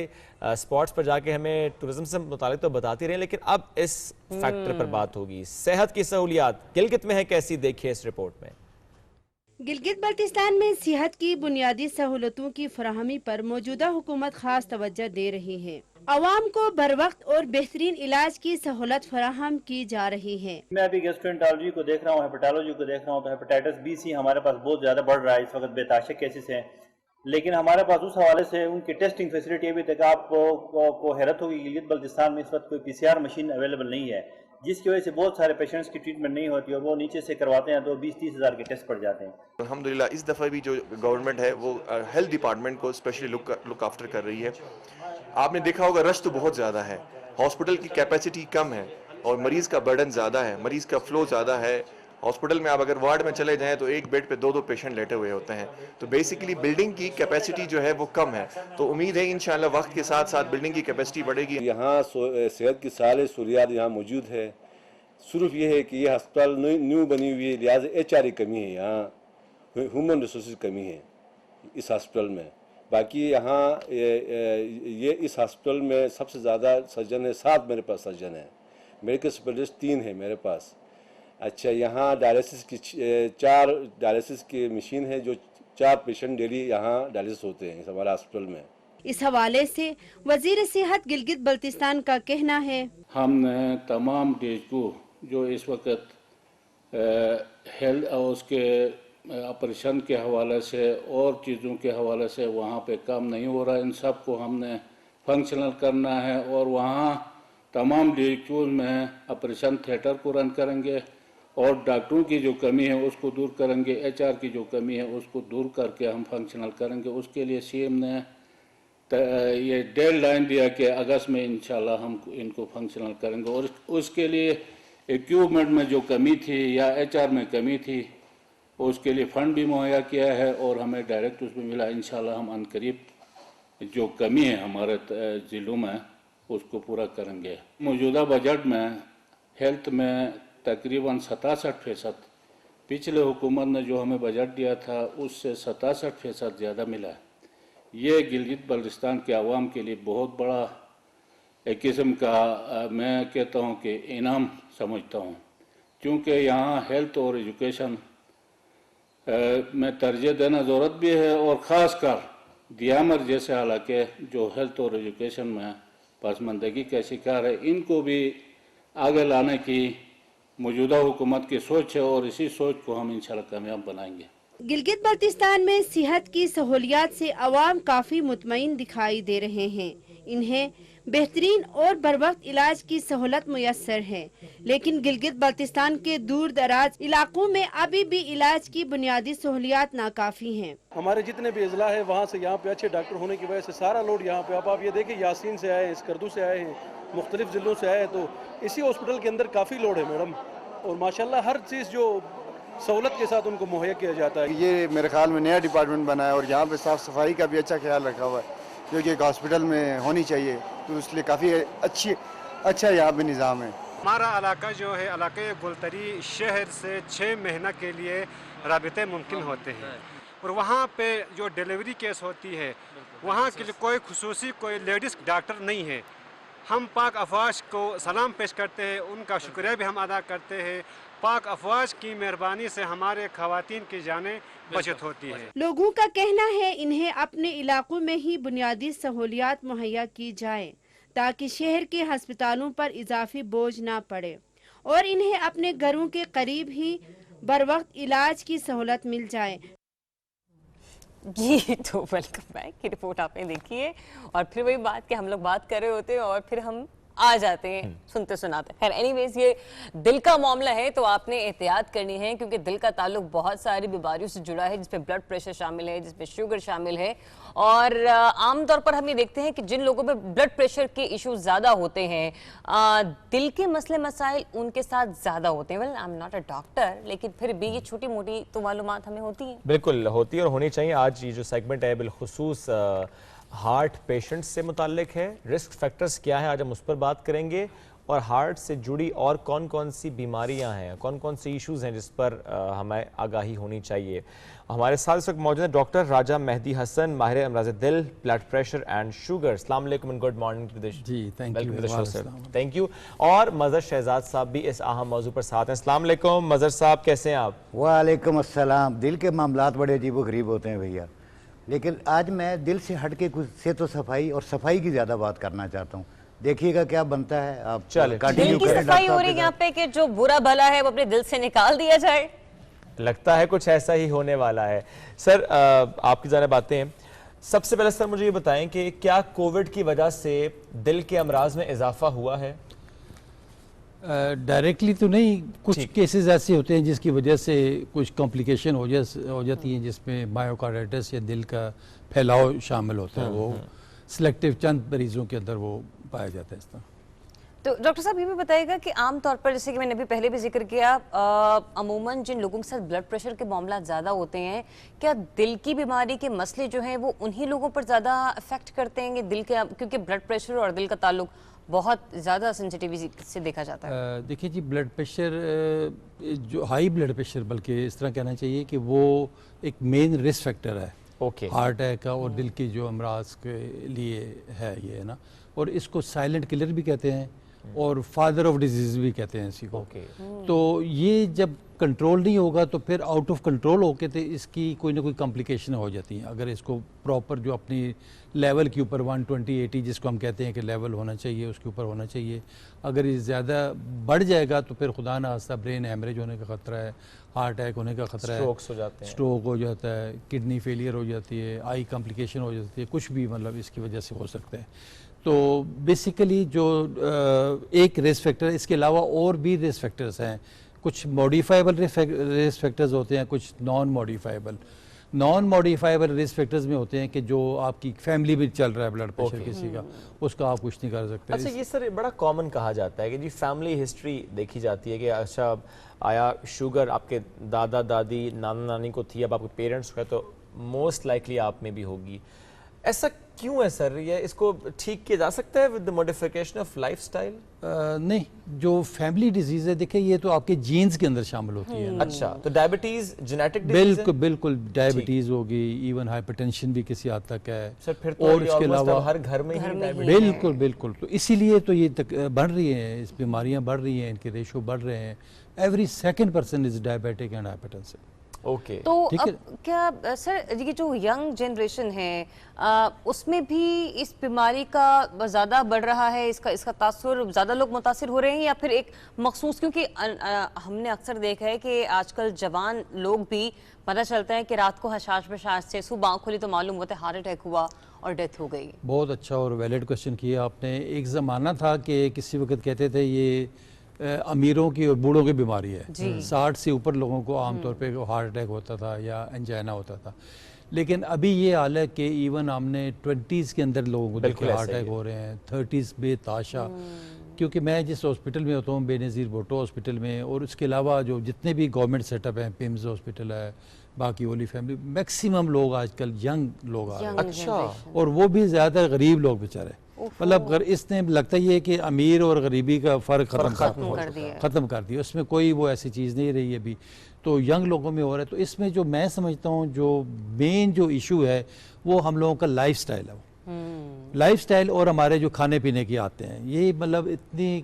स्पॉट्स पर जाके हमें टूरिज्म से मुतालिक तो बताती रहे, लेकिन अब इस फैक्टर पर बात होगी। सेहत की सहूलियात गिलगित में है कैसी, देखिए इस रिपोर्ट में। गिलगित बल्तिस्तान में सेहत की बुनियादी सहूलतों की फराहमी पर मौजूदा हुकूमत खास तवज्जो दे रही है। आवाम को बर वक्त और बेहतरीन इलाज की सहूलत फराहम की जा रही है। मैं अभी गैस्ट्रोएंटरोलॉजी को देख रहा हूँ, हेपेटोलॉजी को देख रहा हूँ, तो हेपेटाइटिस बी सी हमारे पास बहुत ज़्यादा बढ़ रहा है इस वक्त, बेताशक केसेस हैं। लेकिन हमारे पास उस हवाले से उनकी टेस्टिंग फैसिलिटी अभी तक आपको हैरत होगी, गिलगित बल्तिस्तान में इस वक्त कोई PCR मशीन अवेलेबल नहीं है, जिसकी वजह से बहुत सारे पेशेंट्स की ट्रीटमेंट नहीं होती और वो नीचे से करवाते हैं तो 20-30 हज़ार के टेस्ट पड़ जाते हैं। अल्हम्दुलिल्लाह इस दफ़ा भी जो गवर्नमेंट है वो हेल्थ डिपार्टमेंट को स्पेशली लुक आफ्टर कर रही है। आपने देखा होगा रश तो बहुत ज़्यादा है, हॉस्पिटल की कैपेसिटी कम है और मरीज़ का बर्डन ज़्यादा है, मरीज़ का फ्लो ज़्यादा है। हॉस्पिटल में आप अगर वार्ड में चले जाएं तो एक बेड पे 2-2 पेशेंट लेटे हुए होते हैं। तो बेसिकली बिल्डिंग की कैपेसिटी जो है वो कम है। तो उम्मीद है इंशाल्लाह वक्त के साथ साथ बिल्डिंग की कैपेसिटी बढ़ेगी। यहाँ सेहत की सारे सहूलियात यहाँ मौजूद है। सिर्फ ये है कि ये अस्पताल न्यू बनी हुई है, लिहाजा HR की कमी है, यहाँ ह्यूमन रिसोर्स की कमी है इस हॉस्पिटल में। बाकी यहाँ ये इस हॉस्पिटल में सबसे ज़्यादा सर्जन है, 7 मेरे पास सर्जन है, मेडिकल स्पेशलिस्ट 3 है मेरे पास। अच्छा, यहाँ डायलिसिस की 4 डायलिसिस की मशीन है, जो 4 पेशेंट डेली यहाँ डायलिसिस होते हैं इस हमारे हॉस्पिटल में। इस हवाले से वजीर सेहत गिलगित बल्तिस्तान का कहना है, हमने तमाम DHO जो इस वक्त हेल्थ और उसके ऑपरेशन के हवाले से और चीज़ों के हवाले से वहाँ पे काम नहीं हो रहा, इन सब को हमने फंक्शनल करना है और वहाँ तमाम DHO में ऑपरेशन थिएटर को रन करेंगे और डॉक्टरों की जो कमी है उसको दूर करेंगे, HR की जो कमी है उसको दूर करके हम फंक्शनल करेंगे। उसके लिए CM ने ये डेडलाइन दिया कि अगस्त में इंशाल्लाह हम इनको फंक्शनल करेंगे और उसके लिए इक्विपमेंट में जो कमी थी या HR में कमी थी उसके लिए फंड भी मुहैया किया है और हमें डायरेक्ट उसमें मिला। इंशाल्लाह हम अनकरीब जो कमी है हमारे ज़िलों में उसको पूरा करेंगे। मौजूदा बजट में हेल्थ में तकरीबन 67%, पिछले हुकूमत ने जो हमें बजट दिया था उससे 67% ज़्यादा मिला है। ये गिलगित बल्तिस्तान के आवाम के लिए बहुत बड़ा एक किस्म का मैं कहता हूँ कि इनाम समझता हूँ, क्योंकि यहाँ हेल्थ और एजुकेशन में तरजीह देना ज़रूरत भी है और ख़ास कर दियामर जैसे इलाके जो हेल्थ और एजुकेशन में पसमानदगी का शिकार है, इनको भी आगे लाने की मौजूदा हुकूमत की सोच है और इसी सोच को हम इंशाल्लाह कामयाब बनाएंगे। गिलगित बल्तिस्तान में सेहत की सहूलियात से अवाम काफी मुतमईन दिखाई दे रहे हैं। इन्हें बेहतरीन और बरवक्त इलाज की सहूलत मुयस्सर है, लेकिन गिलगित बल्तिस्तान के दूर दराज इलाकों में अभी भी इलाज की बुनियादी सहूलियात नाकाफी हैं। हमारे जितने भी अजला है वहाँ से यहाँ पे अच्छे डॉक्टर होने की वजह से सारा लोड यहाँ पे आप ये देखिए यासीन से आए हैं, स्कर्दू से आए हैं, मुख्तलिफ ज़िलों से आए हैं, तो इसी हॉस्पिटल के अंदर काफ़ी लोड है मैडम और माशाल्लाह हर चीज़ जो सहूलत के साथ उनको मुहैया किया जाता है। ये मेरे ख्याल में नया डिपार्टमेंट बना है और यहाँ पे साफ़ सफाई का भी अच्छा ख्याल रखा हुआ है, जो कि एक हॉस्पिटल में होनी चाहिए, तो इसलिए काफ़ी अच्छा यहाँ पे निज़ाम है। हमारा इलाका जो है इलाके गुलतरी शहर से 6 महीना के लिए राबिते मुमकिन होते हैं और वहाँ पे जो डिलीवरी केस होती है वहाँ के लिए कोई खुसूसी कोई लेडीज़ डॉक्टर नहीं है। हम पाक अफवाज को सलाम पेश करते हैं, उनका शुक्रिया भी हम अदा करते हैं। पाक अफवाज की मेहरबानी से हमारे खवातीन की जानें बचत होती है। लोगों का कहना है इन्हें अपने इलाकों में ही बुनियादी सहूलियात मुहैया की जाए ताकि शहर के अस्पतालों पर इजाफी बोझ ना पड़े और इन्हें अपने घरों के करीब ही बरवक्त इलाज की सहूलत मिल जाए। जी तो वेलकम बैक की रिपोर्ट आपने देखी है और फिर वही बात कि हम लोग बात कर रहे होते हैं और फिर हम आ जाते हैं सुनते सुनाते। खैर एनीवेज, ये दिल का मामला है तो आपने एहतियात करनी है, क्योंकि दिल का ताल्लुक बहुत सारी बीमारियों से जुड़ा है, जिसमें ब्लड प्रेशर शामिल है, जिसमें शुगर शामिल है। और आमतौर पर हम ये देखते हैं कि जिन लोगों में ब्लड प्रेशर के इश्यूज ज्यादा होते हैं, दिल के मसले मसाइल उनके साथ ज्यादा होते हैं। Well, I am not a doctor, लेकिन फिर भी ये छोटी मोटी तो मालूमात हमें होती है। बिल्कुल होती है और होनी चाहिए। आज ये जो सेगमेंट है बिलखुसूस हार्ट पेशेंट्स से मुताल्लिक है। रिस्क फैक्टर्स क्या है, आज हम उस पर बात करेंगे, और हार्ट से जुड़ी और कौन कौन सी बीमारियां हैं, कौन कौन से इश्यूज हैं जिस पर हमें आगाही होनी चाहिए। हमारे साथ इस वक्त मौजूद है डॉक्टर राजा मेहदी हसन, माहिर अमराज दिल, ब्लड प्रेशर एंड शुगर। अस्सलाम वालेकुम and good morning to this. जी, थैंक यू। Thank you. और मजहर शहजाद साहब भी इस अहम मौजू पर साथ हैं। अस्सलाम वालेकुम मजहर साहब, कैसे हैं आप? वालेकुम अस्सलाम। दिल के मामलात बड़े अजीब व गरीब होते हैं भैया, लेकिन आज मैं दिल से हट के कुछ से तो सफाई और सफाई की ज़्यादा बात करना चाहता हूँ। देखिएगा क्या बनता है। आप दिल की सफाई हो रही है यहाँ पे कि जो बुरा भला है वो अपने दिल से निकाल दिया जाए। लगता है कुछ ऐसा ही होने वाला है। सर आपकी ज़रा बातें हैं। सबसे पहले सर मुझे ये बताएं कि क्या कोविड की वजह से दिल के अमराज में इजाफा हुआ है? डायरेक्टली तो नहीं, कुछ केसेस ऐसे होते हैं जिसकी वजह से कुछ कॉम्प्लिकेशन हो जाती हैं, जिसमें मायोकार्डाइटिस या दिल का फैलाव शामिल होता है। वो सिलेक्टिव चंद मरीजों के अंदर वो पाया जाता है इस तरह। तो डॉक्टर साहब ये भी बताइएगा कि आमतौर पर, जैसे कि मैंने अभी पहले भी जिक्र किया, अमूमन जिन लोगों के साथ ब्लड प्रेशर के मामला ज़्यादा होते हैं, क्या दिल की बीमारी के मसले जो हैं वो उन्हीं लोगों पर ज़्यादा अफेक्ट करते हैं दिल के, क्योंकि ब्लड प्रेशर और दिल का ताल्लुक बहुत ज़्यादा सेंसिटिविटी से देखा जाता है? देखिए जी, ब्लड प्रेशर जो हाई ब्लड प्रेशर, बल्कि इस तरह कहना चाहिए कि वो एक मेन रिस्क फैक्टर है हार्ट अटैक का और दिल की जो अमराज के लिए है ये, है ना। और इसको साइलेंट किलर भी कहते हैं और फादर ऑफ डिजीज भी कहते हैं इसी को। तो ये जब कंट्रोल नहीं होगा तो फिर आउट ऑफ कंट्रोल होके तो इसकी कोई ना कोई कॉम्प्लिकेशन हो जाती है। अगर इसको प्रॉपर जो अपनी लेवल के ऊपर 120-80 जिसको हम कहते हैं कि लेवल होना चाहिए, उसके ऊपर होना चाहिए। अगर ये ज़्यादा बढ़ जाएगा तो फिर खुदा न खास्ता ब्रेन हैमरेज होने का ख़तरा है, हार्ट अटैक होने का ख़तरा है, स्ट्रोक हो जाता है, किडनी फेलियर हो जाती है, आई कॉम्प्लिकेशन हो जाती है, कुछ भी मतलब इसकी वजह से हो सकता है। तो बेसिकली जो एक रिस्क फैक्टर, इसके अलावा और भी रिस्क फैक्टर्स हैं। कुछ मॉडिफाइबल रिस्क फैक्टर्स होते हैं, कुछ नॉन मॉडिफाइबल रिस्क फैक्टर्स में होते हैं कि जो आपकी फैमिली में चल रहा है ब्लड प्रेशर किसी का, उसका आप कुछ नहीं कर सकते। अच्छा, ये सर बड़ा कॉमन कहा जाता है कि जी फैमिली हिस्ट्री देखी जाती है कि अच्छा आया शुगर आपके दादा दादी नाना नानी को थी, अब आपके पेरेंट्स को है, तो मोस्ट लाइकली आप में भी होगी। ऐसा क्यों है सर? ये इसको ठीक किया जा सकता है with the modification of lifestyle? नहीं, जो फैमिली डिजीज है, देखिए ये तो आपके जीन्स के अंदर शामिल होती है। अच्छा, तो डायबिटीज जेनेटिक डिजीज है? बिल्कुल डायबिटीज होगी, इवन हाइपरटेंशन भी किसी हद तक है सर। फिर तो और इसके अलावा हर घर में ही डायबिटीज। बिल्कुल। तो इसीलिए तो ये बढ़ रही हैं, इस बीमारियां बढ़ रही हैं, इनके रेशो बढ़ रहे हैं। Every second person is diabetic and hypertensive. तो अब क्या सर ये जो यंग जनरेशन है उसमें भी इस बीमारी का ज़्यादा बढ़ रहा है, इसका तासुर ज़्यादा लोग मुतासिर हो रहे हैं, या फिर एक मखसूस? क्योंकि हमने अक्सर देखा है कि आजकल जवान लोग भी पता चलता है कि रात को हशाश बशाश से सुबह आँख खुली तो मालूम होता है हार्ट अटैक हुआ और डेथ हो गई। बहुत अच्छा और वैलिड क्वेश्चन किया आपने। एक ज़माना था कि किसी वक्त कहते थे ये अमीरों की और बूढ़ों की बीमारी है। 60 से ऊपर लोगों को आमतौर पे हार्ट अटैक होता था या एंजाइना होता था। लेकिन अभी ये हाल है कि इवन हमने 20s के अंदर लोगों को देखे हार्ट अटैक हो रहे हैं, 30s बेताशा। क्योंकि मैं जिस हॉस्पिटल में होता हूँ, बेनज़ीर भुट्टो हॉस्पिटल में, और उसके अलावा जो जितने भी गवर्नमेंट सेटअप हैं, पिम्स हॉस्पिटल है, बाकी होली फैमिली, मैक्सिमम लोग आजकल यंग लोग आ रहे हैं। अच्छा, और वो भी ज़्यादा गरीब लोग बेचारे। मतलब इसने लगता ही है कि अमीर और गरीबी का फ़र्क ख़त्म कर दिया, उसमें कोई वो ऐसी चीज़ नहीं रही अभी। तो यंग लोगों में हो रहा है। तो इसमें जो मैं समझता हूँ जो मेन जो इशू है वो हम लोगों का लाइफस्टाइल है। लाइफस्टाइल और हमारे जो खाने पीने की आते हैं, ये मतलब इतनी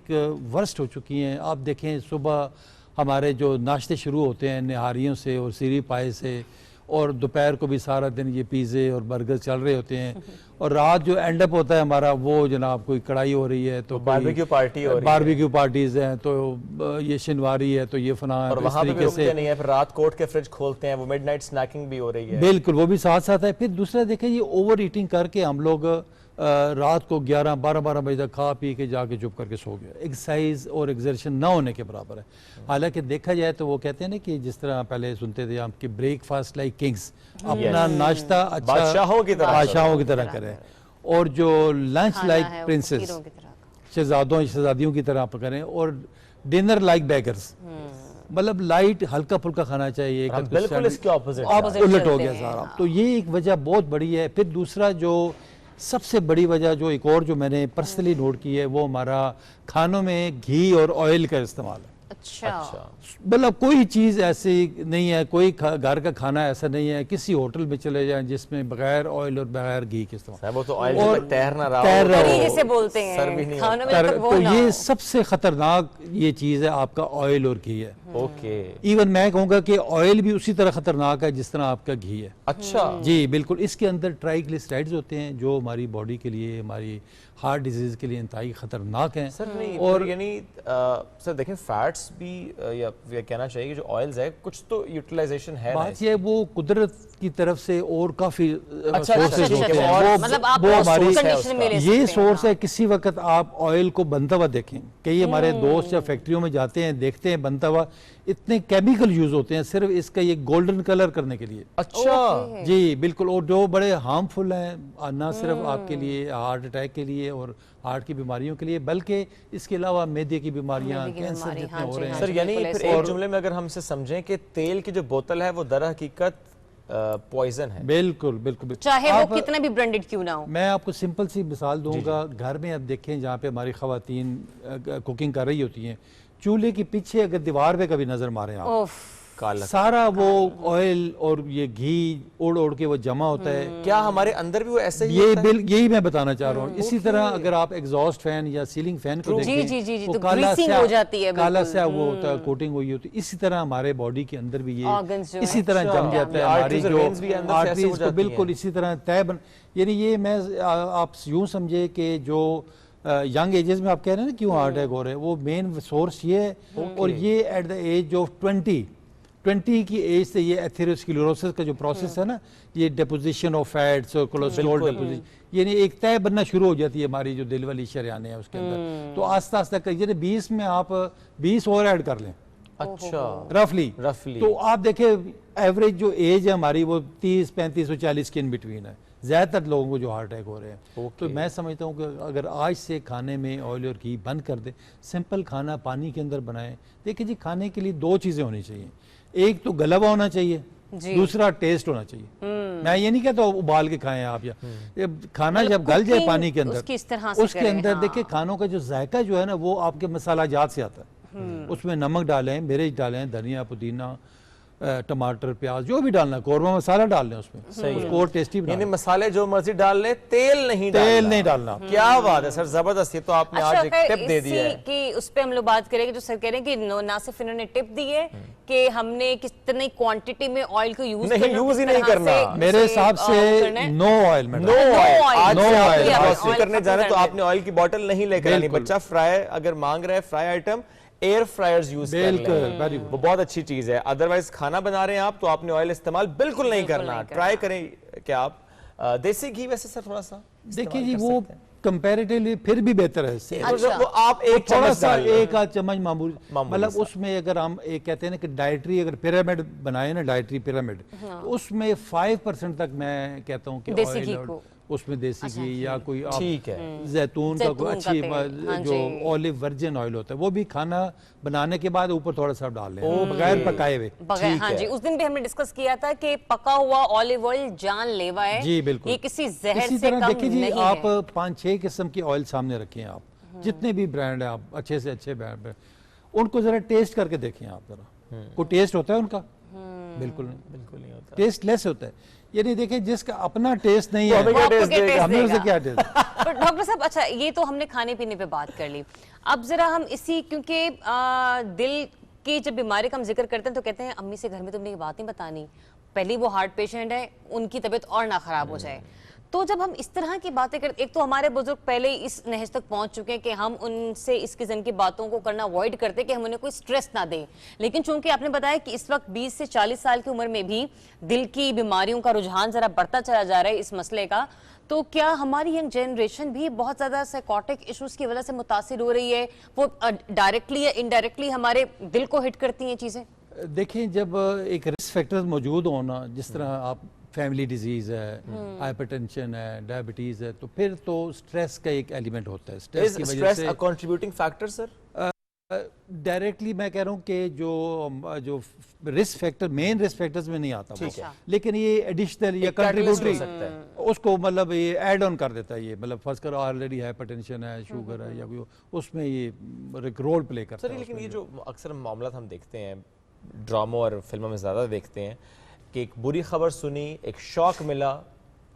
वर्स्ट हो चुकी हैं। आप देखें, सुबह हमारे जो नाश्ते शुरू होते हैं निहारियों से और सीरी पाए से, और दोपहर को भी सारा दिन ये पिज़्ज़े और बर्गर चल रहे होते हैं, और रात जो एंड अप होता है हमारा वो जनाब कोई कढ़ाई हो रही है, तो बारबेक्यू पार्टी हो रही है, बारबेक्यू पार्टीज हैं, तो ये शनिवारी है तो ये फना है। और वहाँ पे भी रुकते नहीं है, फिर रात कोट के फ्रिज खोलते हैं, वो मिडनाइट स्नैकिंग भी हो रही है। बिल्कुल, वो भी साथ साथ है। फिर दूसरा देखें, ये ओवर ईटिंग करके हम लोग रात को 11-12 बजे तक खा पी के जाके चुप करके सो गया, एक्सरसाइज और एक्सर्शन ना होने के बराबर है। हालांकि देखा जाए तो वो कहते हैं ना कि जिस तरह पहले सुनते थे आपकी ब्रेकफास्ट लाइक किंग्स, अपना नाश्ता अच्छा बादशाहों की तरह करें, और जो लंच लाइक प्रिंसेस, शहजादों शहजादियों की तरह आप करें, और डिनर लाइक बेगर्स, मतलब लाइट हल्का फुल्का खाना चाहिए। बिल्कुल इसके ऑपोजिट उलट हो गया सारा। तो ये एक वजह बहुत बड़ी है। फिर दूसरा जो सबसे बड़ी वजह जो एक और जो मैंने पर्सनली नोट की है, वो हमारा खानों में घी और ऑयल का इस्तेमाल है। अच्छा। मतलब कोई चीज़ ऐसी नहीं है, कोई घर का खाना ऐसा नहीं है, किसी होटल में चले जाएं जिसमें बगैर ऑयल और बगैर घी के इस्तेमाल। वो तो ऑयल और तैर ना रहा जैसे बोलते हैं खानों में तो ये सबसे खतरनाक ये चीज़ है, आपका ऑयल और घी है। ओके। इवन मैं कहूँगा कि ऑयल भी उसी तरह खतरनाक है जिस तरह आपका घी है। अच्छा जी बिल्कुल। इसके अंदर ट्राइग्लिसराइड्स होते हैं जो हमारी बॉडी के लिए, हमारी हार्ट डिजीज के लिए इंतहाई खतरनाक हैं। सर नहीं, और यानी सर देखें फैट्स भी या कहना चाहिए कि जो ऑयल्स है कुछ तो यूटिलाइजेशन है। बात ये वो कुदरत की तरफ से और काफी सोर्सेज होते हैं, वो हमारी ये सोर्स है। किसी वक्त आप ऑयल को बनता हुआ देखें, कई हमारे दोस्त या फैक्ट्रियों में जाते हैं, देखते हैं बनता हुआ, इतने केमिकल यूज होते हैं सिर्फ इसका ये गोल्डन कलर करने के लिए। अच्छा जी बिल्कुल। और जो बड़े हार्मफुल हैं, ना सिर्फ आपके लिए हार्ट अटैक के लिए और हार्ट की बीमारियों के लिए, बल्कि इसके अलावा मैदे की बीमारियां, कैंसर जितने हो रहे हैं। सर यानी फिर एक जुमले में अगर हमसे समझें कि तेल की जो बोतल है वो दर हकीकत पॉइजन है। बिल्कुल बिल्कुल, चाहे वो कितना भी ब्रांडेड क्यों ना हो। मैं आपको सिंपल सी मिसाल दूंगा। घर में आप देखें जहाँ पे हमारी खवातीन कुकिंग कर रही होती हैं, चूल्हे के पीछे अगर दीवार पे कभी नजर मारें आप, सारा वो ऑयल और ये घी उड़ उड़ के वो जमा होता है। क्या हमारे अंदर भी वो ऐसे ही यही मैं बताना चाह रहा हूँ। इसी तरह अगर आप एग्जॉस्ट फैन या सीलिंग फैन को देखें, तो काला सा वो होता है, कोटिंग हुई होती है। इसी तरह हमारे बॉडी के अंदर भी ये इसी तरह जम जाता है। हमारी जो आर्टरीज को बिल्कुल इसी तरह तय बन, यानी ये मैं आप यूँ समझे कि जो यंग एजेस में आप कह रहे हैं ना क्यों हार्ट अटैक हो रहे हैं, वो मेन सोर्स ये है। और ये एट द एज ऑफ 20 की एज से ये एथेरोस्क्लेरोसिस का जो प्रोसेस है ना, ये डिपोजिशन ऑफ फैट्स और कोलेस्ट्रॉल डिपोजिशन, यानी एक तय बनना शुरू हो जाती है हमारी जो दिल वाली शरियाने हैं उसके अंदर। तो आस्ता आस्ता करिए 20 में आप 20 और ऐड कर लें। अच्छा रफली तो आप देखें एवरेज जो एज है हमारी वो 30, 35 और 40 के इन बिटवीन है ज़्यादातर लोगों को जो हार्ट अटैक हो रहे हैं। तो मैं समझता हूँ कि अगर आज से खाने में ऑयल और घी बंद कर दें, सिंपल खाना पानी के अंदर बनाएं। देखिए जी, खाने के लिए 2 चीज़ें होनी चाहिए, एक तो गला हुआ होना चाहिए, दूसरा टेस्ट होना चाहिए। मैं ये नहीं कहता उबाल के खाएं आप, या खाना जब गल जाए पानी के अंदर, उसके अंदर देखिए खानों का जो जायका जो है ना वो आपके मसाला जात से आता है। उसमें नमक डालें, मिर्च डालें, धनिया पुदीना टमाटर प्याज जो भी डालना, कौरमा मसाला डाल लें उसमें, उसको और टेस्टी बनाएं। यानी मसाले जो मर्जी डाल लें, तेल नहीं डालना। क्या बात है सर, जबरदस्त। ये तो आपने आज एक टिप दे दी है कि उस पे हम लोग बात करेंगे। जो सर कह रहे हैं कि ना सिर्फ इन्होंने टिप दी है कि हमने कितनी क्वांटिटी में ऑयल को यूज ही नहीं करना। मेरे हिसाब से नो ऑयल करने जाने तो आपने ऑयल की बोतल नहीं लेकर आनी। बच्चा फ्राई अगर मांग रहा है, fry item air fryers use कर लें, वो बहुत अच्छी चीज है। अदरवाइज खाना बना रहे हैं आप तो आपने ऑयल इस्तेमाल बिल्कुल नहीं करना। ट्राई करें क्या आप देसी घी वैसे सर थोड़ा सा देखिए जी, वो कंपैरेटिवली फिर भी बेहतर है इससे। वो आप एक चम्मच एक आध चम्मच मामूली, मतलब उसमें अगर हम एक कहते हैं ना कि डाइटरी अगर पिरामिड बनाए ना, डाइटरी पिरामिड, उसमें 5% तक मैं कहता हूँ कि ऑयल उसमें देसी घी या कोई जैतून का कोई अच्छी जो ऑलिव वर्जिन ऑयल होता है वो भी खाना बनाने के बाद ऊपर थोड़ा सा डाल लें, बगैर पकाए हुए। हाँ जी, उस दिन भी हमने डिस्कस किया था कि पका हुआ ऑलिव ऑयल जानलेवा है। जी बिल्कुल, ये किसी जहर इसी से तरह कम नहीं है। नहीं आप 5-6 किस्म की ऑयल सामने रखें, आप जितने भी ब्रांड है, आप अच्छे से अच्छे ब्रांड, उनको जरा टेस्ट करके देखें आप जरा। कोई टेस्ट होता है उनका? बिल्कुल नहीं होता, टेस्ट लेस होता है। यानी देखें जिसका अपना टेस्ट नहीं है, हमें उसे क्या टेस्ट। डॉक्टर साहब, अच्छा ये तो हमने खाने पीने पे बात कर ली। अब जरा हम इसी, क्योंकि दिल की जब बीमारी का हम जिक्र करते हैं तो कहते हैं अम्मी से घर में तुमने ये बात नहीं बतानी, पहले वो हार्ट पेशेंट है, उनकी तबीयत और ना खराब हो जाए। तो जब हम इस तरह की बातें करते, एक तो हमारे बुजुर्ग पहले ही इस नहज तक पहुंच चुके हैं कि हम उनसे इस किस्म की बातों को करना अवॉइड करते कि हम उन्हें कोई स्ट्रेस ना दें, लेकिन चूंकि आपने बताया कि इस वक्त 20 से 40 साल की उम्र में भी दिल की बीमारियों का रुझान जरा बढ़ता चला जा रहा है इस मसले का, तो क्या हमारी यंग जनरेशन भी बहुत ज़्यादा साइकोटिक इश्यूज की वजह से मुतासिर हो रही है? वो डायरेक्टली या इनडायरेक्टली हमारे दिल को हिट करती हैं चीज़ें? देखें, जब एक रिस्क फैक्टर्स मौजूद होना, जिस तरह आप फैमिली डिजीज़ है, हाइपरटेंशन है, डायबिटीज़ है, तो फिर तो स्ट्रेस का एक एलिमेंट होता है। स्ट्रेस की वजह से कंट्रीब्यूटिंग फैक्टर सर? डायरेक्टली मैं कह रहा हूँ कि जो risk factor main risk factors में नहीं आता वो, लेकिन ये एडिशनल या कंट्रीब्यूटरी उसको मतलब ये ऐड ऑन कर देता है। ये मतलब फर्स्ट कर ऑलरेडी हाइपरटेंशन है, शुगर है या कोई, उसमें ये एक रोल प्ले करता है। लेकिन ये जो अक्सर मामला हम देखते हैं ड्रामों और फिल्मों में ज़्यादा देखते हैं कि एक बुरी खबर सुनी, एक शॉक मिला,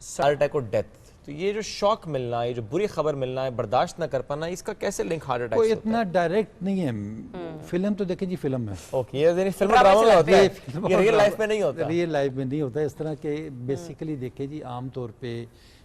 हार्ट अटैक और डेथ, तो ये जो शॉक मिलना, ये जो बुरी खबर मिलना है, बर्दाश्त ना कर पाना, इसका कैसे लिंक हार्ट अटैक से होता है? इतना डायरेक्ट नहीं है। फिल्म तो देखें जी, फिल्म है। ओके, ये फिल्म ड्रामा में होता है, ये रियल लाइफ में नहीं होता। रियल लाइफ में नहीं होता इस तरह के। बेसिकली देखें जी, आम तौर पे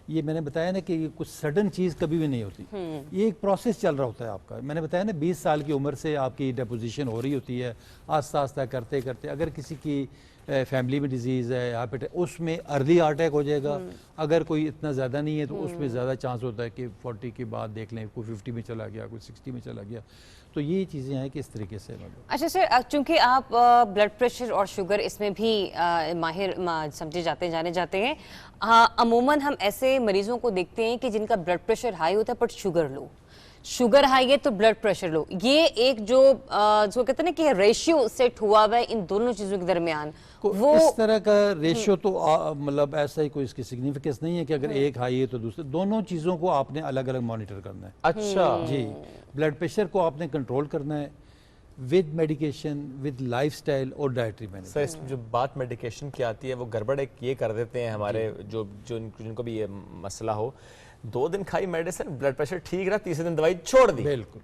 ये मैंने बताया ना कि कुछ सडन चीज़ कभी भी नहीं होती, ये एक प्रोसेस चल रहा होता है आपका। मैंने बताया ना 20 साल की उम्र से आपकी डेपोजिशन हो रही होती है, आस्ता आस्ता करते करते। अगर किसी की फैमिली में डिजीज़ है, हार्ट उसमें अर्ली हार्ट अटैक हो जाएगा। अगर कोई इतना ज़्यादा नहीं है तो उसमें ज़्यादा चांस होता है कि 40 के बाद देख लें, कोई 50 में चला गया, कोई 60 में चला गया। तो ये चीज़ें हैं कि इस तरीके से। अच्छा सर, चूंकि आप ब्लड प्रेशर और शुगर इसमें भी माहिर समझे जाने जाते हैं, अमूमन हम ऐसे मरीजों को देखते हैं कि जिनका ब्लड प्रेशर हाई होता है but sugar low, sugar high है तो ब्लड प्रेशर लो। ये एक जो कहते हैं ना कि रेशियो सेट हुआ हुआ है इन दोनों चीजों के दरमियान, वो इस तरह का रेशियो तो मतलब ऐसा ही कोई इसकी सिग्निफिकेंस नहीं है कि अगर एक हाई है तो दूसरे, दोनों चीज़ों को आपने अलग अलग मॉनिटर करना है। अच्छा जी, ब्लड प्रेशर को आपने कंट्रोल करना है विद मेडिकेशन, विद लाइफस्टाइल और डाइटरी मैनेजमेंट। सर, इसमें जो बात मेडिकेशन की आती है वो गड़बड़ एक ये कर देते हैं हमारे जिनको भी ये मसला हो, 2 दिन खाई मेडिसिन, ब्लड प्रेशर ठीक रहा, तीसरे दिन दवाई छोड़ दी। बिल्कुल,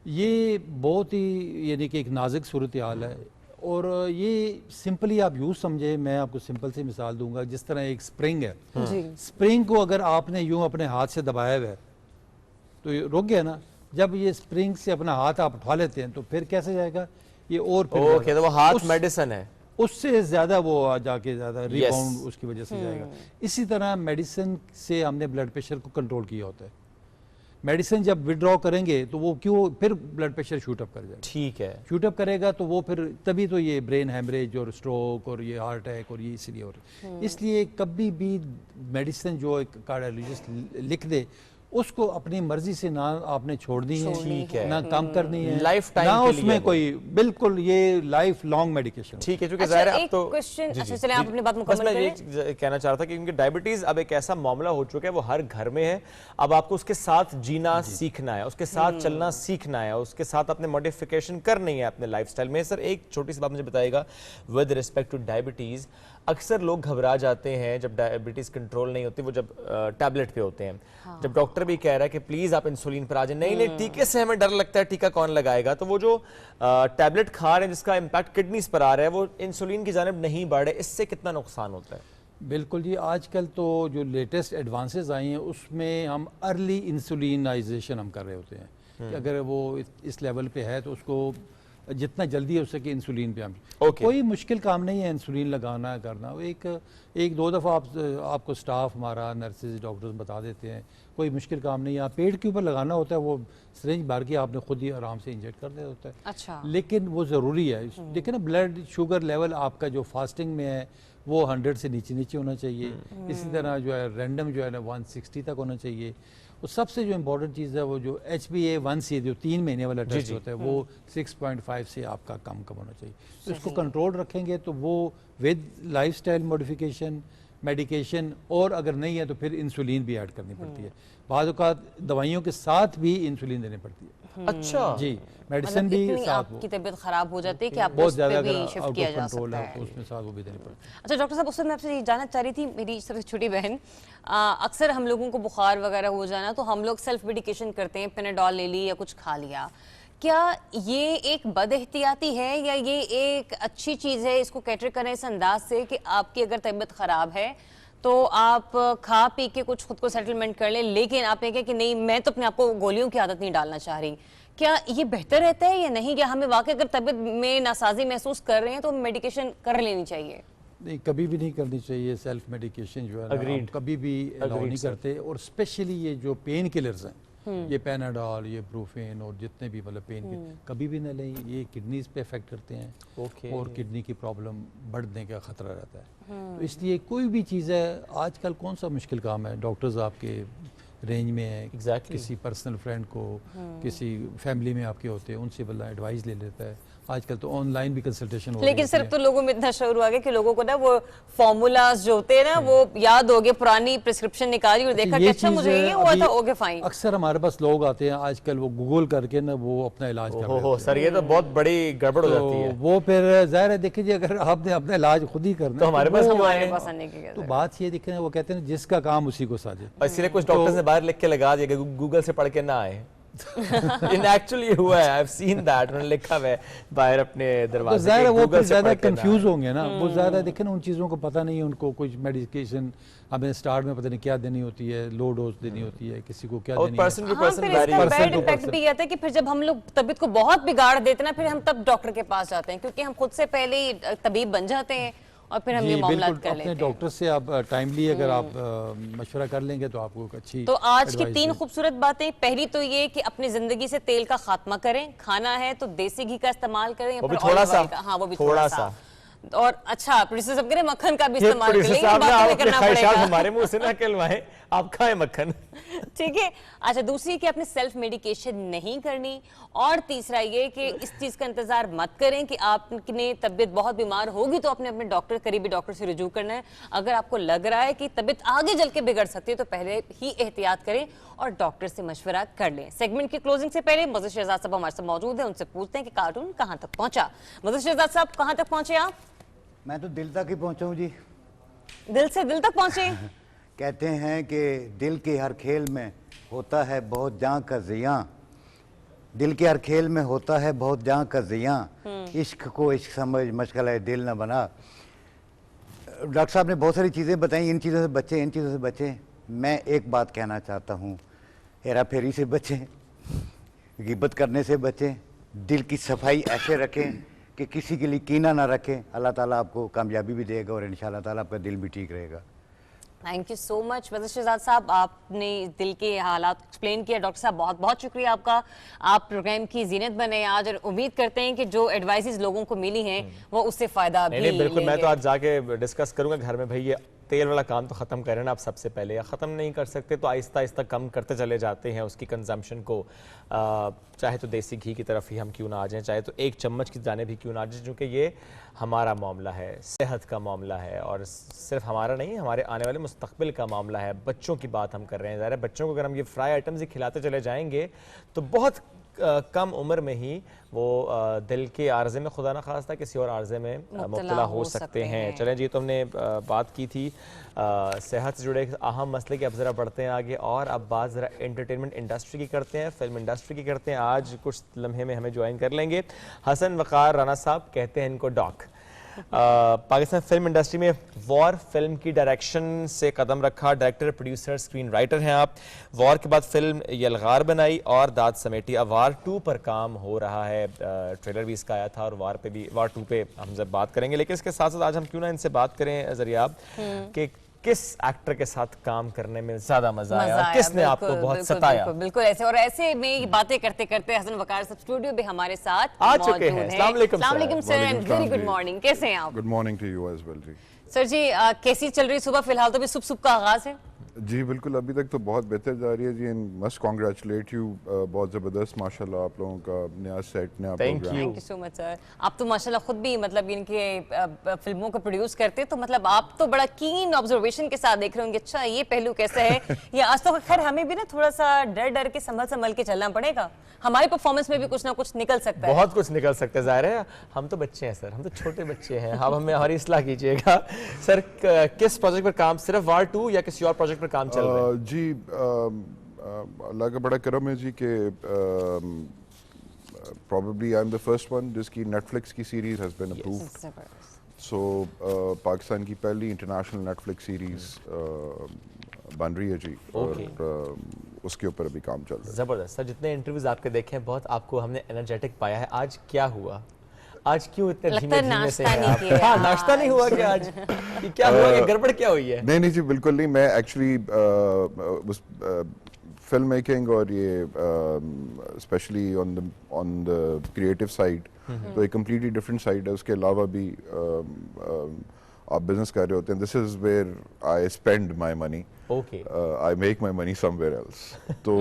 ये बहुत ही यानी कि एक नाजुक सूरत हाल है। और ये सिंपली आप यूँ समझे, मैं आपको सिंपल सी मिसाल दूंगा। जिस तरह एक स्प्रिंग है, स्प्रिंग को अगर आपने यूँ अपने हाथ से दबाया हुआ है तो ये रुक गया ना। जब ये स्प्रिंग से अपना हाथ आप उठा लेते हैं तो फिर कैसे जाएगा ये? और फिर तो वो हाथ मेडिसिन है, उससे ज़्यादा वो जाके ज़्यादा रिबाउंड उसकी वजह से जाएगा। इसी तरह मेडिसिन से हमने ब्लड प्रेशर को कंट्रोल किया होता है। मेडिसिन जब विड्रॉ करेंगे तो वो क्यों फिर ब्लड प्रेशर शूट अप कर जाएगा। ठीक है, शूट अप करेगा तो वो फिर तभी तो ये ब्रेन हैमरेज और स्ट्रोक और ये हार्ट अटैक और ये इसलिए हो रहा है। इसलिए कभी भी मेडिसिन जो एक कार्डियोलॉजिस्ट लिख दे उसको अपनी मर्जी से ना आपने छोड़नी है, ना कम करनी है, लाइफ टाइम ना उसमें कोई, बिल्कुल ये लाइफ लॉन्ग मेडिकेशन। ठीक है, क्योंकि जाहिर है अब तो चलिए आप अपनी बात मुकम्मल करें। मैं ये कहना चाह रहा था कि क्योंकि डायबिटीज अब एक ऐसा मामला हो चुका है, वो हर घर में है। अब आपको उसके साथ जीना सीखना है, उसके साथ चलना सीखना है, उसके साथ अपने मॉडिफिकेशन करनी है अपने लाइफस्टाइल में। सर, एक छोटी सी बात मुझे बताइएगा विद रिस्पेक्ट टू डायबिटीज। अक्सर लोग घबरा जाते हैं जब डायबिटीज कंट्रोल नहीं होती, वो जब टैबलेट पे होते हैं। जब डॉक्टर भी कह रहा है कि प्लीज आप इंसुलिन पर आ जाए, नहीं टीके से हमें डर लगता है, टीका कौन लगाएगा, तो वो जो टैबलेट खा रहे हैं जिसका इम्पैक्ट किडनीज पर आ रहा है, वो इंसुलिन की जानिब नहीं बढ़ रहे, इससे कितना नुकसान होता है? बिल्कुल जी, आजकल तो जो लेटेस्ट एडवांसेस आई हैं उसमें हम अर्ली इंसुलिनाइजेशन हम कर रहे होते हैं कि अगर वो इस लेवल पे है तो उसको जितना जल्दी हो सके इंसुलिन पे हम कोई मुश्किल काम नहीं है इंसुलिन लगाना करना। एक दो दफ़ा आपको स्टाफ हमारा नर्सेज डॉक्टर्स बता देते हैं, कोई मुश्किल काम नहीं है। आप पेट के ऊपर लगाना होता है, वो सिरिंज भर के आपने खुद ही आराम से इंजेक्ट कर दिया होता है। अच्छा। लेकिन वो ज़रूरी है। देखिए ना, ब्लड शुगर लेवल आपका जो फास्टिंग में है वो 100 से नीचे होना चाहिए। इसी तरह जो है रैंडम जो है ना 160 तक होना चाहिए। और सबसे जो इम्पोर्टेंट चीज़ है वो जो HbA1c जो 3 महीने वाला टेस्ट होता है वो 6.5 से आपका कम होना चाहिए। तो इसको कंट्रोल रखेंगे तो वो विद लाइफस्टाइल मॉडिफिकेशन, मेडिकेशन, और अगर नहीं है तो फिर इंसुलिन भी ऐड करनी पड़ती है। बाद औक़ात दवाइयों के साथ भी इंसुलिन देनी पड़ती है। अच्छा जी, मेडिसिन भी साथ, आपकी तबियत खराब हो जाती है कि आप बहुत ज़्यादा भी शिफ्ट किया जा सकता है तो उसमें साथ वो भी देनी पड़ती है। अच्छा डॉक्टर साहब, उससे मैं आपसे जानना चाह रही थी, मेरी सबसे छोटी बहन, अक्सर हम लोगों को बुखार वगैरह हो जाना तो हम लोग सेल्फ मेडिकेशन करते हैं, पेनाडॉल ले ली या कुछ खा लिया। क्या ये एक बदएहतियाती है या ये एक अच्छी चीज़ है, इसको कैटर करें इस अंदाज से कि आपकी अगर तबीयत ख़राब है तो आप खा पी के कुछ खुद को सेटलमेंट कर लें, लेकिन आप ये कहें कि नहीं मैं तो अपने आप को गोलियों की आदत नहीं डालना चाह रही, क्या ये बेहतर रहता है या नहीं? क्या हमें वाकई अगर तबीयत में नासाजी महसूस कर रहे हैं तो मेडिकेशन कर लेनी चाहिए? नहीं, कभी भी नहीं करनी चाहिए सेल्फ मेडिकेशन जो है ना, हम कभी भी अलाउ नहीं करते। और स्पेशली ये जो पेन किलर्स हैं, ये पैनाडॉल, ये ब्रूफेन और जितने भी मतलब पेन के कभी भी ना लें, ये किडनीज पे इफेक्ट करते हैं और किडनी की प्रॉब्लम बढ़ने का खतरा रहता है। तो इसलिए कोई भी चीज़ है, आजकल कौन सा मुश्किल काम है, डॉक्टर्स आपके रेंज में है, किसी पर्सनल फ्रेंड को, किसी फैमिली में आपके होते हैं, उनसे बल्ला एडवाइस ले लेता है। आजकल तो ऑनलाइन भी कंसल्टेशन हो रही है। लेकिन सिर्फ तो लोगों में इतना शौर हुआ गया कि लोगों को ना वो फॉर्मूलाज जो होते हैं ना वो याद हो गए, पुरानी प्रिस्क्रिप्शन निकाली और देखा कि अच्छा मुझे ये हुआ था, ओके फाइन। अक्सर हमारे पास लोग आते हैं आजकल, वो गूगल करके ना वो अपना इलाज कर रहे हैं। सर ये तो बहुत बड़ी गड़बड़ हो जाती है। वो फिर जाहिर है, देखिए जी अगर आपने अपना इलाज खुद ही करना तो हमारे पास आने की, तो बात ये देखें, वो कहते हैं जिसका काम उसी को साजे। इसलिए कुछ डॉक्टर्स ने बाहर लिख के लगा दिया कि गूगल से पढ़ के ना आए। इन एक्चुअली हुआ है, आई हैव सीन दैट, उन्होंने लिखा है बाहर अपने दरवाजे तो ज़ाहिर है वो फिर ज़्यादा कंफ्यूज होंगे ना, वो ज़्यादा देखें ना, उन चीज़ों को पता नहीं है उनको। कुछ मेडिकेशन हमें स्टार्ट में पता नहीं क्या देनी होती है, लो डोज देनी होती है, किसी को क्या देनी है। बैड इफेक्ट भी आता है कि फिर जब हम लोग तबीयत को बहुत बिगाड़ देते हैं ना, फिर हम तब डॉक्टर के पास जाते हैं, क्योंकि हम खुद से पहले ही तबीब बन जाते हैं और फिर हम ये मामला कर लेते हैं। अपने डॉक्टर से आप टाइमली अगर आप मशवरा कर लेंगे तो आपको अच्छी। तो आज की 3 खूबसूरत बातें, पहली तो ये कि अपनी जिंदगी से तेल का खात्मा करें, खाना है तो देसी घी का इस्तेमाल करें, वो भी थोड़ा सा, हाँ वो भी थोड़ा सा। और अच्छा प्रोड्यूसर साहब कह रहे मक्खन का भी इस्तेमाल करेंगे, हमारे मुंह से ना कहलवाएं, आप खाएं मक्खन। ठीक है। अच्छा, दूसरी कि आपने सेल्फ मेडिकेशन नहीं करनी, और तीसरा ये कि इस चीज का इंतजार मत करें कि आपने तबीयत बहुत बीमार होगी तो आपने अपने डॉक्टर, करीबी डॉक्टर से रुजू करना है। अगर आपको लग रहा है कि तबीयत आगे चल के बिगड़ सकती है तो पहले ही एहतियात करें और डॉक्टर से मशवरा कर लें। सेगमेंट की क्लोजिंग से पहले मज़ीद शहजाद साहब हमारे साथ मौजूद हैं, उनसे पूछते हैं कि कार्टून कहाँ तक पहुंचा। मज़ीद शहजाद साहब, कहाँ तक पहुंचे आप? मैं तो दिल तक ही पहुंचा हूँ जी। दिल से दिल तक पहुंचे? कहते हैं कि दिल के हर खेल में होता है बहुत जान का जियां, दिल के हर खेल में होता है बहुत जान का जियां, इश्क को इश्क समझ मशगला दिल न बना। डॉक्टर साहब ने बहुत सारी चीज़ें बताई, इन चीज़ों से बचें, इन चीज़ों से बचें। मैं एक बात कहना चाहता हूँ, हेरा फेरी से बचें, गिबत करने से बचें, दिल की सफाई ऐसे रखें कि किसी के लिए कीना ना रखें। अल्लाह ताला आपको कामयाबी भी देगा और इंशाअल्लाह ताला आपका दिल भी ठीक रहेगा। थैंक यू सो मच मज़ीद शहजाद साहब, आपने दिल के हालात एक्सप्लेन किया। डॉक्टर साहब बहुत बहुत शुक्रिया आपका, आप प्रोग्राम की जीनत बने आज, और उम्मीद करते हैं कि जो एडवाइसेस लोगों को मिली हैं वो उससे फ़ायदा भी नहीं, बिल्कुल। मैं तो आज जाके डिस्कस करूंगा घर में, भाई ये तेल वाला काम तो ख़त्म करें ना आप सबसे पहले, या ख़त्म नहीं कर सकते तो आहिस्ता आहिस्ता कम करते चले जाते हैं उसकी कंजम्पशन को। चाहे तो देसी घी की तरफ ही हम क्यों ना आ जाएं, चाहे तो 1 चम्मच की जाने भी क्यों ना आ जाए, क्योंकि ये हमारा मामला है, सेहत का मामला है, और सिर्फ हमारा नहीं, हमारे आने वाले मुस्तकबिल का मामला है। बच्चों की बात हम कर रहे हैं, ज़ाहिर है बच्चों को अगर हम ये फ्राई आइटम्स ही खिलाते चले जाएंगे तो बहुत कम उम्र में ही वो दिल के आर्जे में, खुदा ना खास्ता किसी और आर्जे में मुब्तला हो सकते हैं। चलें जी, तो हमने बात की थी सेहत से जुड़े अहम मसले की। अब ज़रा बढ़ते हैं आगे, और अब बात ज़रा एंटरटेनमेंट इंडस्ट्री की करते हैं, फिल्म इंडस्ट्री की करते हैं। आज कुछ लम्हे में हमें ज्वाइन कर लेंगे हसन वक़ार राना साहब, कहते हैं इनको डॉक। पाकिस्तान फिल्म इंडस्ट्री में वॉर फिल्म की डायरेक्शन से कदम रखा, डायरेक्टर, प्रोड्यूसर, स्क्रीन राइटर हैं आप। वॉर के बाद फिल्म यलगार बनाई और दाद समेटी। अब वार 2 पर काम हो रहा है, ट्रेलर भी इसका आया था, और वार 2 पे हम जब बात करेंगे। लेकिन इसके साथ साथ आज हम क्यों ना इनसे बात करें जरियाब कि किस एक्टर के साथ काम करने में ज्यादा मजा आया और किसने आपको बहुत सताया। बिल्कुल ऐसे, और ऐसे में बातें करते करते हसन वकार सब स्टूडियो में हमारे साथ आ चुके हैं। अस्सलाम वालेकुम sir, and very good morning, कैसे हैं आप? Good morning to you as well जी। सर जी, कैसी चल रही सुबह? फिलहाल तो भी सुबह का आगाज है जी, बिल्कुल अभी तक तो बहुत बेहतर जा रही है जी, एंड मस्ट कांग्रेचुलेट यू, बहुत ज़बरदस्त माशाल्लाह आप लोगों का नया सेट, नया programme. Thank you so much sir. आप तो माशाल्लाह खुद भी मतलब इनके फिल्मों को प्रोड्यूस करते, तो मतलब आप तो बड़ा कीन ऑब्जर्वेशन के साथ देख रहे होंगे, अच्छा ये पहलू कैसा है या आज तो खैर हमें भी ना थोड़ा सा डर डर के संभल के चलना पड़ेगा, हमारी परफॉर्मेंस में भी कुछ ना कुछ निकल सकता है। बहुत कुछ निकल सकता है, जाहिर है हम तो बच्चे हैं सर, हम तो छोटे बच्चे हैं, अब हमें हमारी इस्लाह कीजिएगा। सर किस प्रोजेक्ट पर काम, सिर्फ वार 2 या किसी और प्रोजेक्ट पर काम चल रहा है? जी अल्लाह का बड़ा करम है जी कि probably I'm the first one जिसकी Netflix की सीरीज has been approved सो पाकिस्तान की पहली इंटरनेशनल नेटफ्लिक्स सीरीज बन रही है जी, और उसके ऊपर अभी काम चल रहा है। ज़बरदस्त सर, जितने इंटरव्यूज आपके देखे हैं बहुत आपको हमने एनर्जेटिक पाया है। आज क्या हुआ, आज क्यों इतने धीमे धीमे से हैं आप? हाँ, नाश्ता नहीं हुआ क्या आज? क्या हुआ, क्या गड़बड़ क्या हुई है? नहीं जी, बिल्कुल नहीं। मैं एक्चुअली उस फिल्म मेकिंग और ये specially on the creative side, तो एक कम्प्लीटली डिफरेंट साइड है। उसके अलावा भी आप बिजनेस कर रहे होते हैं। This is where I spend my money, I make my money somewhere else. तो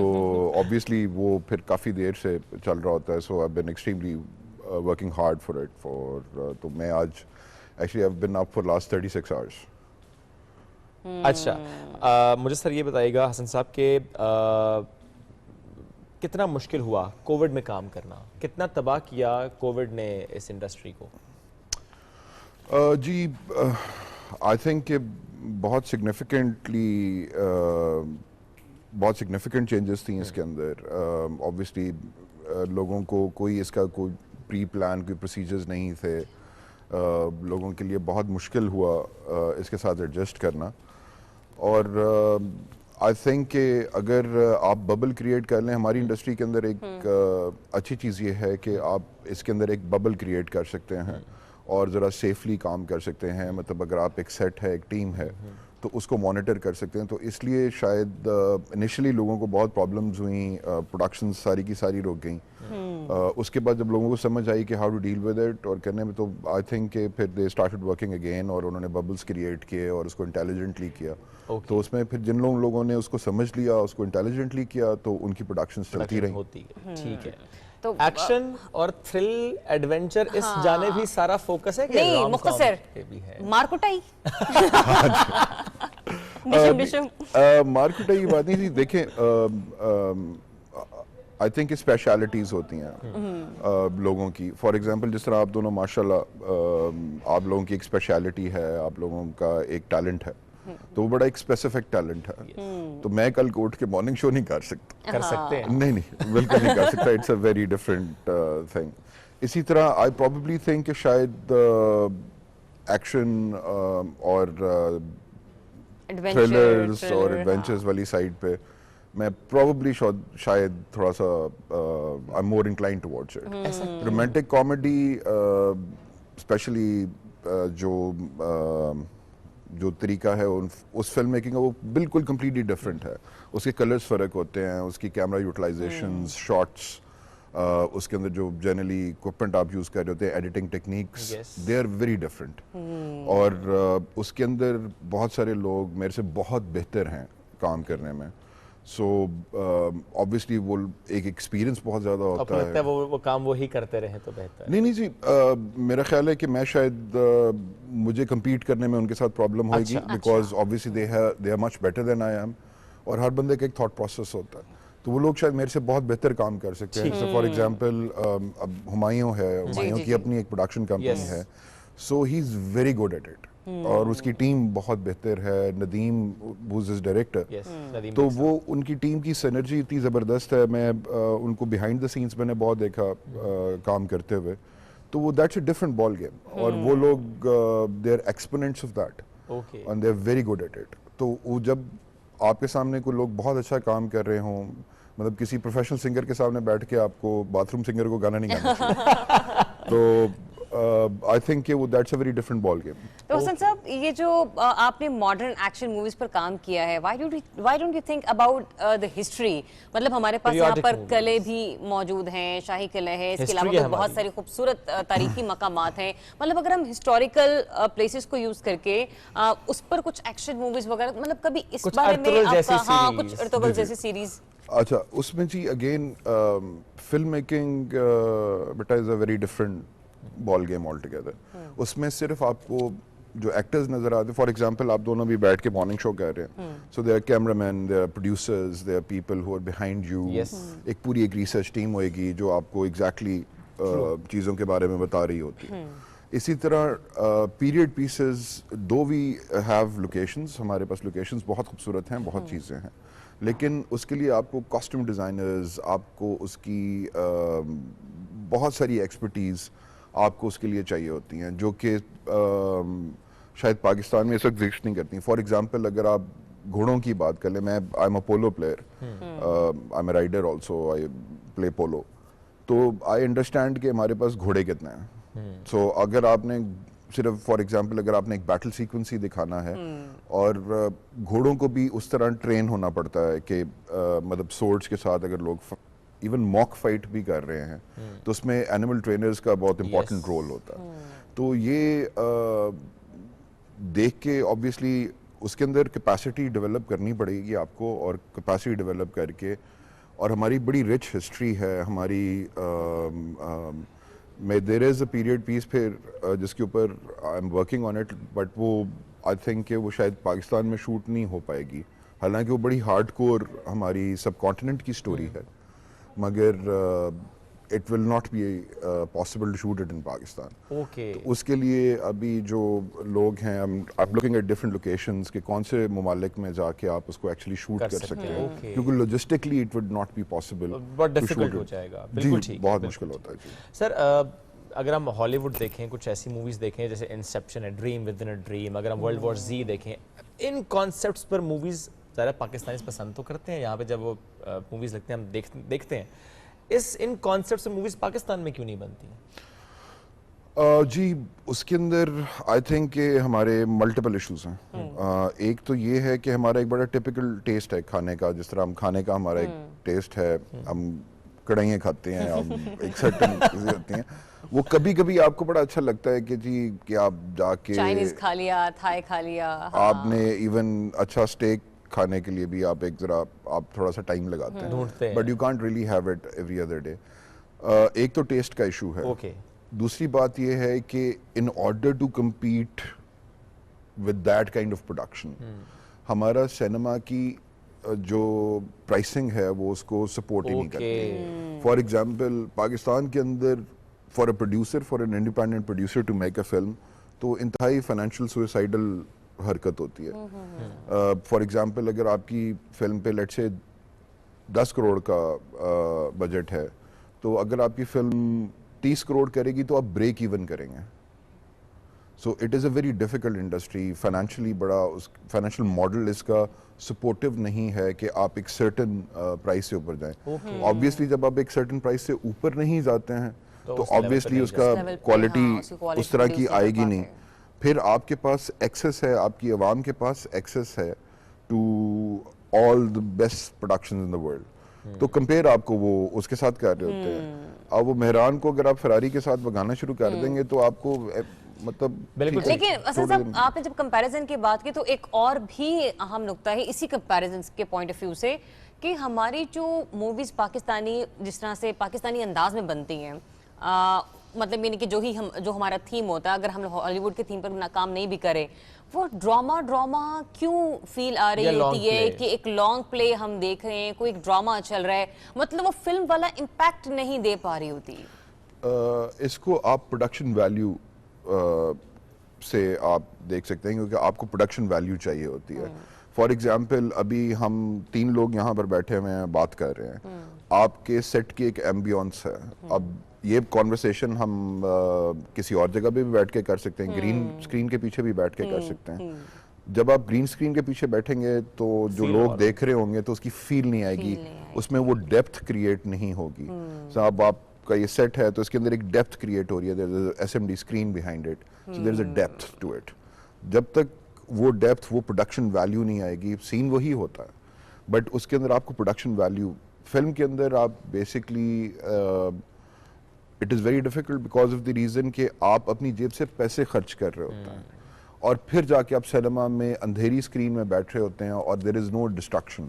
ऑब्वियसली वो फिर काफ़ी देर से चल रहा होता है। So I been extremely working hard for it तो मैं आज actually I been up for last 36 hours. अच्छा, मुझे सर ये बताइएगा हसन साहब के कितना मुश्किल हुआ कोविड में काम करना, कितना तबाह किया कोविड ने इस इंडस्ट्री को? जी आई थिंक कि बहुत सिग्निफिकेंट चेंजेस थी इसके अंदर। ऑब्वियसली लोगों को कोई इसका कोई प्री प्लान, कोई प्रोसीजर्स नहीं थे। लोगों के लिए बहुत मुश्किल हुआ इसके साथ एडजस्ट करना। और आई थिंक कि अगर आप बबल क्रिएट कर लें, हमारी इंडस्ट्री के अंदर एक अच्छी चीज़ ये है कि आप इसके अंदर एक बबल क्रिएट कर सकते हैं और ज़रा सेफली काम कर सकते हैं। मतलब अगर आप एक सेट है, एक टीम है, तो उसको मॉनिटर कर सकते हैं। तो इसलिए शायद इनिशियली लोगों को बहुत प्रॉब्लम्स हुई, प्रोडक्शन सारी की सारी रुक गई। उसके बाद जब लोगों को समझ आई कि how to deal with it और करने में, तो आई थिंक कि फिर दे स्टार्टेड वर्किंग अगेन और उन्होंने बबल्स क्रिएट किए और उसको इंटेलिजेंटली किया। तो उसमें फिर जिन लोगों ने उसको समझ लिया, उसको इंटेलिजेंटली किया, तो उनकी प्रोडक्शन चलती रही। ठीक है, तो एक्शन और थ्रिल एडवेंचर इस जाने भी सारा फोकस है कि नहीं मुख्तसर मारकुटाई मारकुटाई की बात नहीं थी। देखें, आई थिंक स्पेशलिटीज़ होती हैं लोगों की। फॉर एग्जांपल जिस तरह आप दोनों माशाल्लाह, आप लोगों की एक स्पेशलिटी है, आप लोगों का एक टैलेंट है, तो वो बड़ा एक स्पेसिफिक टैलेंट है। तो मैं कल को उठ के मॉर्निंग शो नहीं कर सकता। कर सकते हैं? नहीं, बिल्कुल नहीं कर सकता। It's a very different thing. इसी तरह आई प्रोबेबली थिंक कि शायद एक्शन और थ्रिलर्स और एडवेंचर्स वाली साइड पे मैं प्रोबेबली शायद थोड़ा सा I am more inclined towards it. Romantic comedy specially जो तरीका है उस फिल्म मेकिंग का, वो बिल्कुल कम्प्लीटली डिफरेंट है। उसके कलर्स फ़र्क होते हैं, उसकी कैमरा यूटिलाइजेशंस, शॉट्स, उसके अंदर जो जनरली इक्विपमेंट आप यूज़ कर रहे होते हैं, editing techniques, they are very different. और उसके अंदर बहुत सारे लोग मेरे से बहुत बेहतर हैं काम करने में। सो ऑब्वियसली वो एक एक्सपीरियंस बहुत ज़्यादा होता है। लगता है वो काम वो ही करते रहे तो बेहतर है। नहीं जी, मेरा ख्याल है कि मैं शायद मुझे compete करने में उनके साथ प्रॉब्लम होगी, because obviously they are much better than I am. और हर बंदे का एक थॉट प्रोसेस होता है, तो वो लोग शायद मेरे से बहुत बेहतर काम कर सकते हैं। जैसे फॉर एग्जांपल अब हुमायूं है, हुमायूं की अपनी एक प्रोडक्शन कंपनी है, so he is very good at it. और उसकी टीम बहुत बेहतर है। नदीम हु इज डायरेक्टर, तो वो उनकी टीम की सिनर्जी इतनी ज़बरदस्त है। मैं उनको बिहाइंड द सीन्स मैंने बहुत देखा काम करते हुए, तो वो that's a different ball game. और वो लोग they are exponents of that and they are very good at it. तो वो जब आपके सामने कोई लोग बहुत अच्छा काम कर रहे हों, मतलब किसी प्रोफेशनल सिंगर के सामने बैठ के आपको बाथरूम सिंगर को गाना नहीं गाना चाहिए। तो आई थिंक कि वो that's a very different ball game. तो हसन साहब, ये जो आपने मॉडर्न एक्शन मूवीज पर काम किया है, why don't you think about the history? मतलब हमारे पास यहाँ पर किले भी मौजूद हैं, शाही किले है, इसके अलावा बहुत सारी खूबसूरत तारीखी मकामात हैं। मतलब अगर हम हिस्टोरिकल प्लेसेस को यूज करके उस पर कुछ एक्शन मूवीज वगैरह, मतलब कभी इस बारे में आपका कुछ अर्तुगरुल जैसी सीरीज? अच्छा, उसमें जी अगेन फिल्म मेकिंग बेटा is a very different ball game all together. उसमें सिर्फ आपको जो एक्टर्स नजर आते हैं, फॉर एग्जांपल आप दोनों भी बैठ के मॉर्निंग शो कर रहे हैं, so they are cameraman, they are producers, they are people who are behind you. एक पूरी एक रिसर्च टीम होएगी जो आपको एग्जैक्टली चीज़ों के बारे में बता रही होती है। इसी तरह पीरियड पीसेस, दो वी हैव लोकेशंस, हमारे पास लोकेशंस बहुत खूबसूरत हैं, बहुत चीज़ें हैं, लेकिन उसके लिए आपको कॉस्ट्यूम डिज़ाइनर्स, आपको उसकी बहुत सारी एक्सपर्टीज़ आपको उसके लिए चाहिए होती हैं, जो कि शायद पाकिस्तान में इस वक्त एग्जिस्ट नहीं करती। फॉर एग्जांपल अगर आप घोड़ों की बात कर ले, मैं I am a polo player, I am a rider also, I play polo, तो आई अंडरस्टैंड कि हमारे पास घोड़े कितने हैं। सो अगर आपने सिर्फ फॉर एग्जांपल अगर आपने एक बैटल सीक्वेंस ही दिखाना है और घोड़ों को भी उस तरह ट्रेन होना पड़ता है कि मतलब सोर्ड्स के साथ अगर लोग इवन मॉक फाइट भी कर रहे हैं तो उसमें एनिमल ट्रेनर्स का बहुत इंपॉर्टेंट रोल होता है। तो ये देख के ऑब्वियसली उसके अंदर कैपेसिटी डेवलप करनी पड़ेगी आपको, और कैपेसिटी डेवलप करके, और हमारी बड़ी रिच हिस्ट्री है हमारी में there is a period piece फिर जिसके ऊपर I am working on it, but वो आई थिंक कि वो शायद पाकिस्तान में शूट नहीं हो पाएगी, हालांकि वो बड़ी हार्डकोर हमारी सब कॉन्टिनेंट की स्टोरी है, मगर it will not be possible to shoot it in Pakistan. Okay, तो उसके लिए अभी जो लोग हैं, I am looking at different locations कि कौन से ममालिक में जाके आप उसको एक्चुअली शूट कर सकते हैं, क्योंकि logistically it would not be possible, बहुत डिफिकल्ट हो जाएगा। बिल्कुल ठीक, बहुत मुश्किल होता है जी। सर अगर हम हॉलीवुड देखें, कुछ ऐसी मूवीज़ देखें जैसे इंसेप्शन है, dream with in a dream, अगर हम वर्ल्ड वॉर Z देखें, इन कॉन्सेप्ट्स पर मूवीज़ ज़्यादा पाकिस्तानी पसंद तो करते हैं, यहाँ पे जब वो मूवीज़ लगते हैं हम देखते हैं, इन कॉन्सेप्ट से मूवीज़ पाकिस्तान में क्यों नहीं बनती हैं? जी उसके अंदर आई थिंक कि हमारे मल्टीपल इश्यूज हैं। एक तो ये है कि हमारा एक बड़ा टिपिकल टेस्ट है खाने का, जिस तरह हम खाने का हमारा एक टेस्ट है, हम कढ़ाइयाँ खाते हैं, हम एक सर्टन चीज़ें होती हैं, वो कभी कभी आपको बड़ा अच्छा लगता है कि जी कि आप जाके चाइनीज खा लिया, थाई खा लिया, आपने इवन अच्छा स्टेक खाने के लिए भी आप एक जरा आप थोड़ा सा टाइम लगाते हैं, but you can't really have it every other day. एक तो टेस्ट का इशू है। दूसरी बात ये है कि in order to compete with that kind of production, हमारा सिनेमा की जो प्राइसिंग है वो उसको सपोर्ट ही नहीं करती। फॉर एग्जांपल पाकिस्तान के अंदर for a producer, for an independent producer to make a film, तो इंतहाई फाइनेंशियल सुसाइडल हरकत होती है। फॉर एग्जांपल अगर आपकी फिल्म पे लेट्स से 10 करोड़ का बजट है, तो अगर आपकी फिल्म 30 करोड़ करेगी तो आप ब्रेक इवन करेंगे। So it is a very difficult industry, financially बड़ा फाइनेंशियल मॉडल इसका सपोर्टिव नहीं है कि आप एक सर्टन प्राइस से ऊपर जाएं। ऑब्वियसली जब आप एक सर्टन प्राइस से ऊपर नहीं जाते हैं तो ऑब्वियसली उसका क्वालिटी उस तरह की आएगी नहीं। फिर आपके पास एक्सेस है, आपकी आवाम के पास एक्सेस है to all the best productions in the world, तो कंपेयर आपको वो उसके साथ कर रहे होते हैं। अब वो मेहरान को अगर आप फरारी के साथ भगाना शुरू कर देंगे तो आपको मतलब बिल्कुल। लेकिन असद साहब आपने जब कंपैरिजन की बात की तो एक और भी अहम नुक्ता है इसी कंपैरिजन के पॉइंट ऑफ व्यू से कि हमारी जो मूवीज पाकिस्तानी जिस तरह से पाकिस्तानी अंदाज में बनती हैं, मतलब यानी कि जो हमारा थीम होता है, अगर हम हॉलीवुड के थीम पर नाकाम नहीं भी करें, वो ड्रामा क्यों फील आ रही होती है कि एक लॉन्ग प्ले हम देख रहे हैं, कोई एक ड्रामा चल रहा है, मतलब वो फिल्म वाला इम्पैक्ट नहीं दे पा रही होती। इसको आप प्रोडक्शन वैल्यू से आप देख सकते हैं, क्योंकि आपको प्रोडक्शन वैल्यू चाहिए होती है। फॉर एग्जाम्पल अभी हम 3 लोग यहाँ पर बैठे हुए हैं, बात कर रहे हैं, आपके सेट की एक एम्बियंस है। अब ये कॉन्वर्सेशन हम किसी और जगह पे भी बैठ के कर सकते हैं, ग्रीन स्क्रीन के पीछे भी बैठ के कर सकते हैं। जब आप ग्रीन स्क्रीन के पीछे बैठेंगे तो जो लोग देख रहे होंगे तो उसकी फील नहीं आएगी, उसमें वो डेप्थ क्रिएट नहीं होगी। अब आपका ये सेट है तो इसके अंदर एक डेप्थ क्रिएट हो रही है, there is SMD screen behind it, so there is a depth to it. जब तक वो डेप्थ, वो प्रोडक्शन वैल्यू नहीं आएगी, सीन वही होता है बट उसके अंदर आपको प्रोडक्शन वैल्यू, फिल्म के अंदर आप basically it is very difficult because of the reason कि आप अपनी जेब से पैसे खर्च कर रहे होते हैं और फिर जाके आप सिनेमा में अंधेरी स्क्रीन में बैठ रहे होते हैं और देयर इज़ नो डिस्ट्रैक्शन,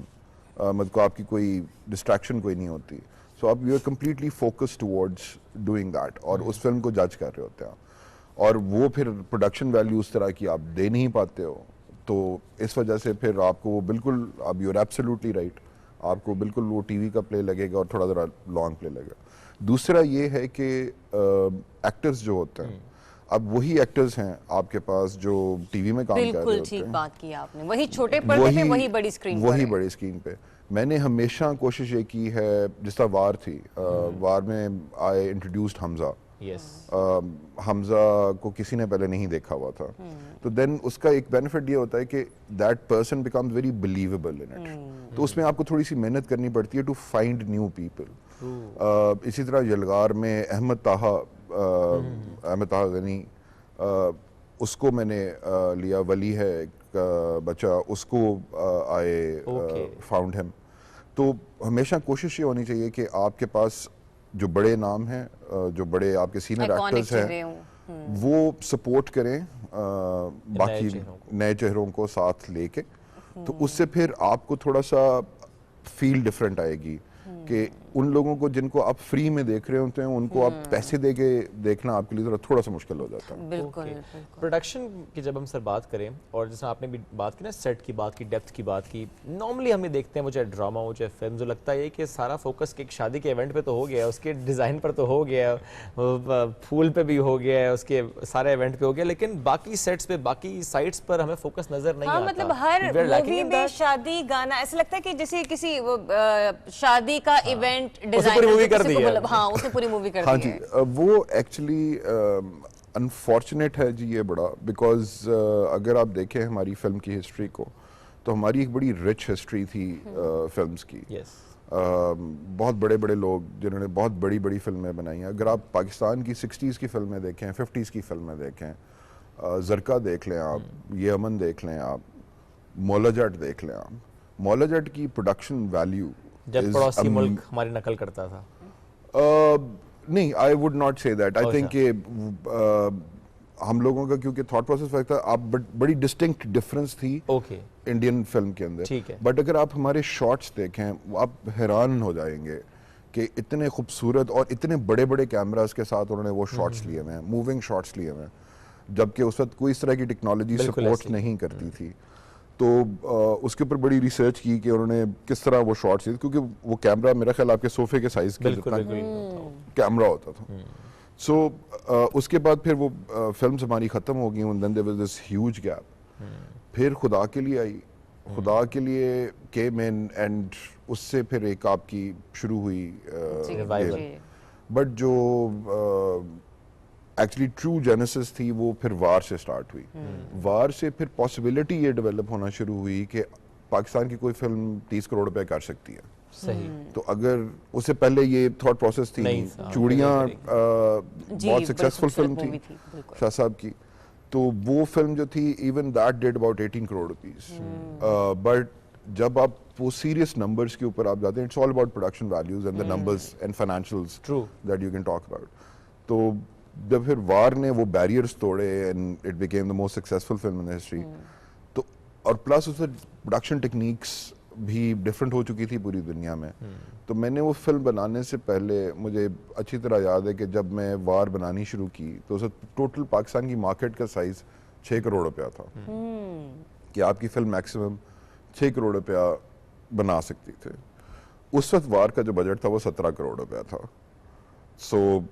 मतलब आपकी कोई डिस्ट्रैक्शन कोई नहीं होती। सो आप you are completely focused towards doing that और उस फिल्म को जज कर रहे होते हैं, और वो फिर प्रोडक्शन वैल्यू उस तरह की आप दे नहीं पाते हो, तो इस वजह से फिर आपको वो बिल्कुल, अब यू आर एब्सोल्युटली राइट, आपको बिल्कुल वो टीवी का प्ले लगेगा और थोड़ा ज़रा लॉन्ग प्ले लगेगा। दूसरा ये है कि एक्टर्स जो होते हैं, अब वही एक्टर्स हैं आपके पास जो टीवी में काम कर रहे होते हैं। बिल्कुल ठीक बात की आपने, वही छोटे पर्दे पे, वही बड़ी स्क्रीन, वही बड़ी स्क्रीन पे। मैंने हमेशा कोशिश ये की है, जिस तरह वार थी, वार में आई इंट्रोड्यूस्ड हमजा हमजा को किसी ने पहले नहीं देखा हुआ था, तो देन उसका एक बेनिफिट ये होता है कि that person becomes very believable in it. तो उसमें आपको थोड़ी सी मेहनत करनी पड़ती है टू फाइंड न्यू पीपल। इसी तरह यलगार में अहमद ताहा गनी, उसको मैंने लिया, वली है एक बच्चा, उसको आए फाउंड हिम। तो हमेशा कोशिश ये होनी चाहिए कि आपके पास जो बड़े नाम हैं, जो बड़े आपके सीनियर एक्टर्स हैं, वो सपोर्ट करें बाकी नए चेहरों को साथ लेके, तो उससे फिर आपको थोड़ा सा फील डिफरेंट आएगी कि उन लोगों को जिनको आप फ्री में देख रहे होते हैं, उनको आप पैसे दे के देखना आपके लिए थोड़ा सा मुश्किल हो जाता है। बिल्कुल। प्रोडक्शन की जब हम सर बात करें, और जैसे आपने भी बात की ना, सेट की बात की, डेप्थ की बात की, नॉर्मली हमें देखते हैं वो चाहे ड्रामा हो चाहे फिल्म, जो लगता है कि सारा फोकस एक शादी के इवेंट पे तो हो गया है, उसके डिज़ाइन पर तो हो गया है, फूल पे भी हो गया है, उसके सारे इवेंट पे हो गया, लेकिन बाकी सेट्स पे, बाकी साइट्स पर हमें फोकस नजर नहीं आता। मतलब हर मूवी में शादी गाना ऐसा लगता है कि जैसे किसी शादी का इवेंट पूरी मूवी कर दी है। हाँ, उसने पूरी मूवी कर दी है। हाँ जी, वो एक्चुअली अनफॉर्चुनेट है जी ये बड़ा, बिकॉज अगर आप देखें हमारी फिल्म की हिस्ट्री को, तो हमारी एक बड़ी रिच हिस्ट्री थी फिल्म्स की। बहुत बड़े बड़े लोग जिन्होंने बहुत बड़ी बड़ी फिल्में बनाई हैं। अगर आप पाकिस्तान की 60s की फिल्में देखें, 50s की फिल्में देखें, ज़रका देख लें आप, ये अमन देख लें आप, मौला जट देख लें आप, मौला जट की प्रोडक्शन वैल्यू जब पड़ोसी मुल्क हमारी नकल करता था, नहीं, I would not say that. I think कि हम लोगों का क्योंकि थॉट प्रोसेस था, आप बड़ी डिस्टिंक्ट डिफरेंस थी इंडियन फिल्म के अंदर। बट अगर आप हमारे शॉट्स देखें, आप हैरान हो जाएंगे कि इतने खूबसूरत और इतने बड़े बड़े कैमरास के साथ उन्होंने वो शॉट्स लिए हुए हैं, मूविंग शॉट्स लिए हुए हैं, जबकि उस वक्त कोई इस तरह की टेक्नोलॉजी सपोर्ट नहीं करती थी। तो उसके ऊपर बड़ी रिसर्च की कि उन्होंने किस तरह वो शॉट्स लिए, क्योंकि वो कैमरा मेरा ख्याल आपके सोफे के साइज के जितना कैमरा होता था। सो उसके बाद फिर वो फिल्म्स हमारी ख़त्म हो गई, then there was this huge gap. फिर खुदा के लिए आई, खुदा के लिए केम इन, एंड उससे फिर एक आपकी शुरू हुई। बट जो एक्चुअली ट्रू जेनेसिस थी वो फिर वार से स्टार्ट हुई। वार से फिर पॉसिबिलिटी ये डेवलप होना शुरू हुई कि पाकिस्तान की कोई फिल्म 30 करोड़ रुपए कर सकती है। सही। तो अगर उससे पहले ये थॉट प्रोसेस थी, चूड़ियाँ बहुत सक्सेसफुल फिल्म थी शाह साहब की, तो वो फिल्म जो थी even that did about 18 crore rupees. But जब आप वो सीरियस नंबर्स के ऊपर आप जाते हैं, it's all about production values and the numbers and financials that you can talk about. तो जब फिर वार ने वो बैरियर्स तोड़े and it became the most successful film in history, तो और प्लस उसमें प्रोडक्शन टेक्निक्स भी डिफरेंट हो चुकी थी पूरी दुनिया में। तो मैंने वो फिल्म बनाने से पहले, मुझे अच्छी तरह याद है कि जब मैं वार बनानी शुरू की तो उस टोटल पाकिस्तान की मार्केट का साइज 6 करोड़ रुपया था, कि आपकी फिल्म मैक्सिमम 6 करोड़ रुपया बना सकती थे। उस वक्त वार का जो बजट था वो 17 करोड़ रुपया था। So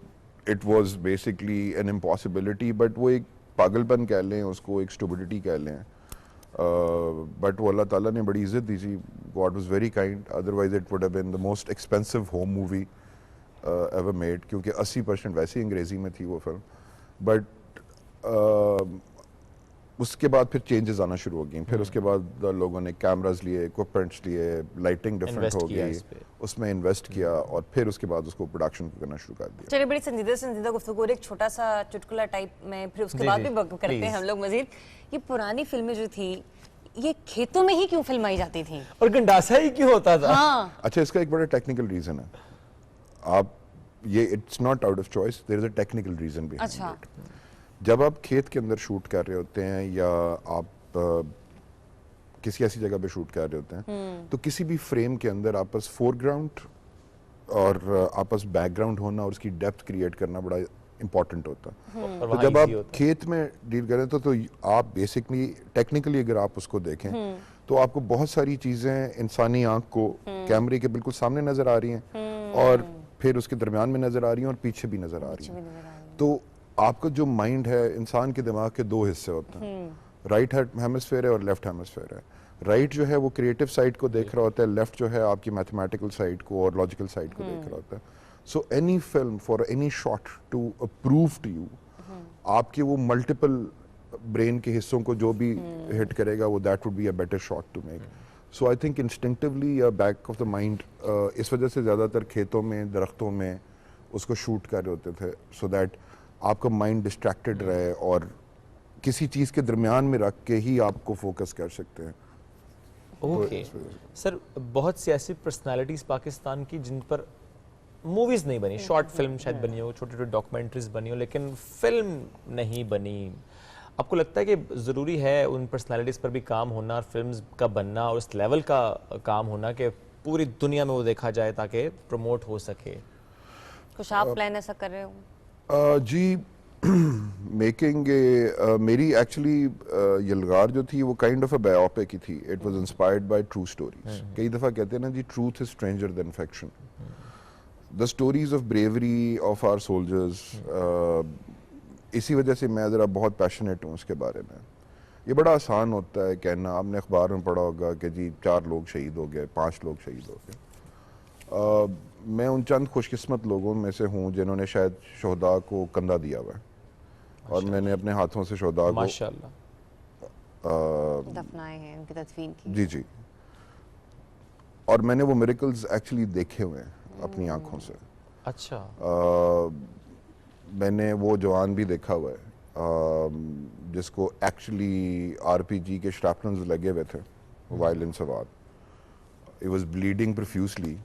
it was basically an impossibility, but वो एक पागलपन कह लें उसको, एक स्टुपिडिटी कह लें, बट वो अल्लाह ताला ने बड़ी इज्जत दी थी। God was very kind, otherwise it would have been the most expensive home movie ever made, क्योंकि 80% वैसे ही अंग्रेजी में थी वो फिल्म। बट उसके बाद फिर चेंजेस आना शुरू हो गई। फिर उसके बाद लोगों ने कैमरास लिए, इक्विपमेंट्स लिए, लाइटिंग डिफरेंट हो गई, उसमें इन्वेस्ट किया, और फिर उसके बाद उसको प्रोडक्शन करना शुरू कर दिया। चलिए, बड़ी संजीदा गुफ्तगू, एक छोटा सा चुटकुला टाइप में, फिर उसके बाद भी करते हैं हम लोग मजीद। ये पुरानी फिल्में जो थी, ये खेतों में ही क्यों फिल्माई जाती थी और गंडासा ही क्यों होता था? हाँ। अच्छा, इसका एक बड़ा टेक्निकल रीजन है। आप ये it's not out of choice, there is a technical reason behind it. जब आप खेत के अंदर शूट कर रहे होते हैं या आप किसी ऐसी जगह पे शूट कर रहे होते हैं, तो किसी भी फ्रेम के अंदर आपस फोरग्राउंड और आपस बैकग्राउंड होना और उसकी डेप्थ क्रिएट करना बड़ा इंपॉर्टेंट होता है। तो जब आप खेत में डील करें तो आप बेसिकली टेक्निकली अगर आप उसको देखें तो आपको बहुत सारी चीज़ें इंसानी आंख को कैमरे के बिल्कुल सामने नज़र आ रही हैं, और फिर उसके दरमियान में नज़र आ रही हैं, और पीछे भी नज़र आ रही हैं। तो आपका जो माइंड है, इंसान के दिमाग के 2 हिस्से होते हैं, राइट हेमिस्फीयर है और लेफ्ट हेमिस्फीयर है। राइट जो है वो क्रिएटिव साइड को देख रहा होता है, लेफ्ट जो है आपकी मैथमेटिकल साइड को और लॉजिकल साइड को देख रहा होता है। So any film for any shot to prove to you, आपके वो मल्टीपल ब्रेन के हिस्सों को जो भी हिट करेगा वो that would be a better shot to make. So I think instinctively या बैक ऑफ द माइंड इस वजह से ज़्यादातर खेतों में, दरख्तों में उसको शूट कर रहे होते थे, सो दैट आपका माइंड डिस्ट्रैक्टेड रहे और किसी चीज़ के दरमियान में रख के ही आपको फोकस कर सकते हैं. ओके सर, बहुत सी ऐसी पर्सनालिटीज़ पाकिस्तान की जिन पर मूवीज़ नहीं बनी, शॉर्ट फिल्म शायद बनी हो, छोटे छोटे डॉक्यूमेंट्रीज बनी हो, लेकिन फिल्म नहीं बनी. आपको लगता है कि ज़रूरी है उन पर्सनालिटीज़ पर भी काम होना और फिल्म्स का बनना और उस लेवल का काम होना कि पूरी दुनिया में वो देखा जाए ताकि प्रमोट हो सके? कुछ आप प्लान ऐसा कर रहे हो? जी मेकिंग मेरी एक्चुअली यलगार जो थी वो काइंड ऑफ अ बायोपिक ही थी. It was inspired by true stories. कई दफ़ा कहते हैं ना जी, truth is stranger than fiction. The stories of bravery of our soldiers, इसी वजह से मैं ज़रा बहुत पैशनेट हूँ उसके बारे में. ये बड़ा आसान होता है कहना, आपने अखबार में पढ़ा होगा कि जी 4 लोग शहीद हो गए, 5 लोग शहीद हो गए. मैं उन चंद खुशकिस्मत लोगों में से हूँ जिन्होंने शायद शहदा को कंधा दिया हुआ है और मैंने अपने हाथों से शहदा को माशाअल्लाह दफनाए हैं, उनकी तदफीन की. जी जी, और मैंने वो मिरेकल्स एक्चुअली देखे हुए हैं अपनी आंखों से. अच्छा. मैंने वो जवान भी देखा हुआ है जिसको एक्चुअली आरपीजी के श्रैपनल्स लगे हुए थे वाइल इन सवार. इट वाज ब्लीडिंग प्रोफ्यूसली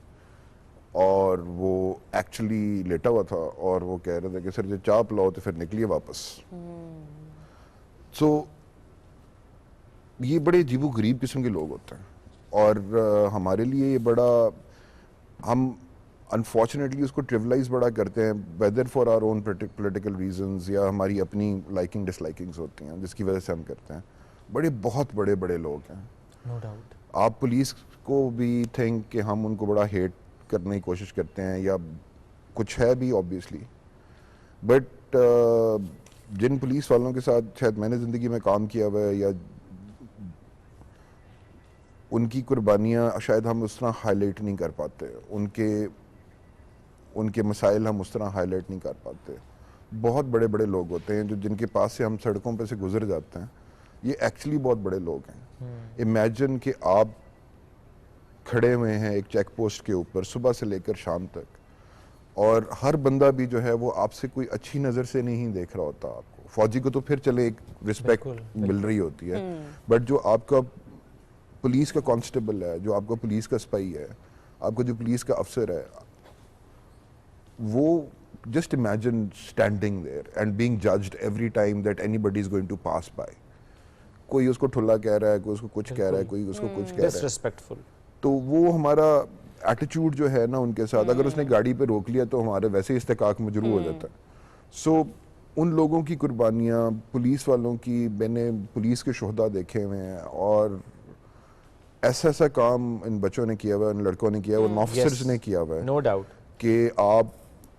और वो एक्चुअली लेटा हुआ था और वो कह रहे थे कि सर जो चाय पिलाओ तो फिर निकलिए वापस. सो ये बड़े अजीबो गरीब किस्म के लोग होते हैं और हमारे लिए ये बड़ा, हम अनफॉर्चुनेटली उसको ट्रिवलाइज बड़ा करते हैं, whether for our own political reasons या हमारी अपनी लाइकिंग डिसलाइकिंग्स होती हैं जिसकी वजह से हम करते हैं. बहुत बड़े बड़े लोग हैं, नो डाउट. आप पुलिस को भी थिंक कि हम उनको बड़ा हेट करने की कोशिश करते हैं या कुछ है भी ऑब्वियसली, बट जिन पुलिस वालों के साथ शायद मैंने ज़िंदगी में काम किया हुआ है या उनकी कुर्बानियाँ शायद हम उस तरह हाईलाइट नहीं कर पाते, उनके मसाइल हम उस तरह हाईलाइट नहीं कर पाते. बहुत बड़े बड़े लोग होते हैं जो जिनके पास से हम सड़कों पे से गुजर जाते हैं, ये एक्चुअली बहुत बड़े लोग हैं. इमेजिन कि आप खड़े हुए हैं एक चेक पोस्ट के ऊपर सुबह से लेकर शाम तक और हर बंदा भी जो है वो आपसे कोई अच्छी नज़र से नहीं देख रहा होता आपको. फौजी को तो फिर चले एक रिस्पेक्ट मिल रही होती है, बट जो आपका पुलिस का कांस्टेबल है, जो आपका पुलिस का स्पाई है, आपका जो पुलिस का अफसर है, वो just imagine standing there and being judged every time that anybody is going to pass by. कोई उसको ठुल्ला कह रहा है, कोई उसको कुछ कह रहा है, कोई उसको कुछ कह रहा है. Disrespectful. तो वो हमारा एटीट्यूड जो है ना उनके साथ, अगर उसने गाड़ी पे रोक लिया तो हमारे वैसे ही इस्तेकाक मजरू हो जाता है. सो उन लोगों की कुर्बानियाँ, पुलिस वालों की, मैंने पुलिस के शोहदा देखे हुए हैं और ऐसा काम इन बच्चों ने किया हुआ है, इन लड़कों ने किया हुआ है, ऑफिसर्स ने किया हुआ है. नो डाउट कि आप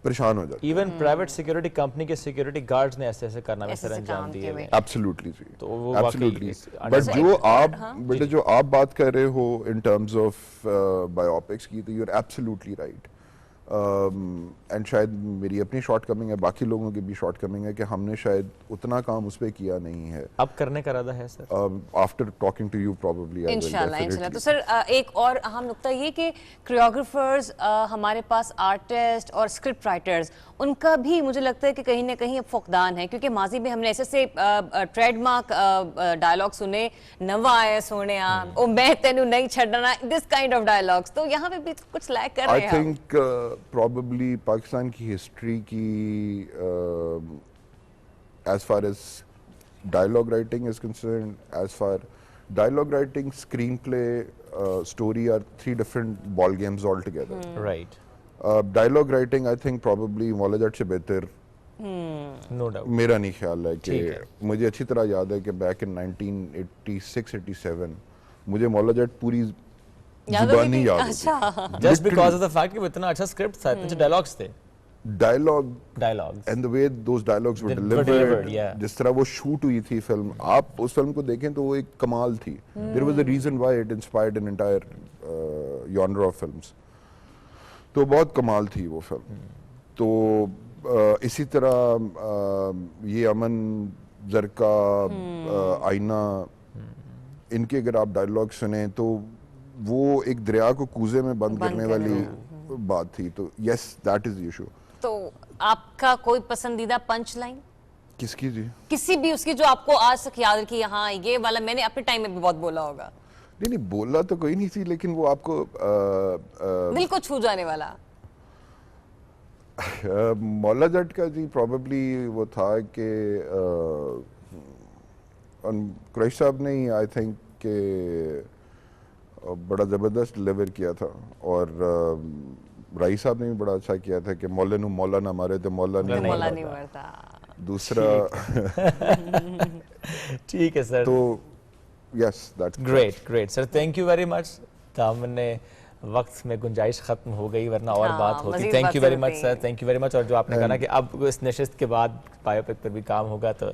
परेशान हो जाते. इवन प्राइवेट सिक्योरिटी कंपनी के सिक्योरिटी गार्ड्स ने ऐसे कारनामे सर अंजाम दिए हैं. एब्सोल्युटली जी, तो वो एब्सोल्युटली. बट जो आप बेटे जो आप बात कर रहे हो इन टर्म्स ऑफ बायोपिक्स की, तो you are absolutely right. And शायद मेरी अपनी शॉर्टकमिंग है, बाकी लोगों की भी शॉर्टकमिंग है कि हमने शायद उतना काम उस पर किया नहीं है. अब करने का इरादा है sir? After talking to you probably इंशाल्लाह. तो सर एक और अहम नुक्ता ये कि कोरियोग्राफर्स, हमारे पास आर्टिस्ट और स्क्रिप्ट राइटर्स, उनका भी मुझे लगता है कि कहीं ना कहीं अब फुकदान है, क्योंकि माजी में हमने ऐसे ट्रेडमार्क डायलॉग सुने, नवा आया सोने ओ मैं तेनू नहीं छड़ना, दिस काइंड ऑफ डायलॉग्स. तो यहाँ पे भी कुछ लैक कर रहे हैं. आई थिंक probably पाकिस्तान की हिस्ट्री की as far as dialogue writing is concerned, as far dialogue writing, screenplay, story are 3 different ball games altogether. Right. Dialogue writing I think probably Maula Jatt से बेहतर no doubt मेरा नहीं ख्याल है कि मुझे अच्छी तरह याद है कि back in 1986-87 मुझे मौला जट पूरी जुबानी याद होती. Just because of the fact कि वो इतना अच्छा स्क्रिप्ट था, इतने डायलॉग्स थे. Dialogues and the way those dialogues were delivered, जिस तरह वो शूट हुई थी फिल्म, आप उस फिल्म को देखें तो वो एक कमाल थी. There was a reason why it inspired an entire genre of films. तो बहुत कमाल थी वो फिल्म। तो इसी तरह ये अमन जरका, आईना, इनके अगर आप डायलॉग सुने तो वो एक दरिया को कूजे में बंद करने वाली बात थी। तो यस, दैट इज इशू। तो आपका कोई पसंदीदा पंच लाइन किसकी जी? किसी भी उसकी जो आपको आज तक याद रखी, हाँ ये वाला मैंने अपने टाइम में भी बहुत बोला होगा? नहीं, बोला तो कोई नहीं थी, लेकिन वो आपको दिल को छू जाने वाला। मौला जट का जी प्रॉबेबली वो था कि कुरैश साहब ने आई थिंक के बड़ा ज़बरदस्त डिलीवर किया था, और राई साहब ने भी बड़ा अच्छा किया था कि मौला नू मौला ना मारे तो मौला नहीं मरता। दूसरा ठीक है सर। तो yes, that's great sir, thank you very much. हमने वक्त में गुंजाइश खत्म हो गई, वरना और बात होती। Thank you very much sir, thank you very much. और जो आपने कहा ना कि अब इस नशिस्त के बाद बायोपिक पर भी काम होगा, तो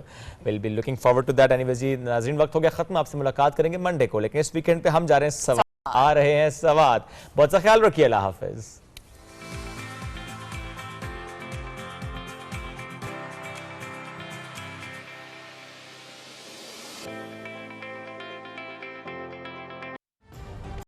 will be looking forward to that. Anyways जी नाज़रीन, वक्त हो गया खत्म, आपसे मुलाकात करेंगे मंडे को, लेकिन इस वीकेंड पे हम जा रहे हैं सवात, आ रहे हैं सवात। बहुत सा ख्याल रखिए, अल्लाह हाफिज।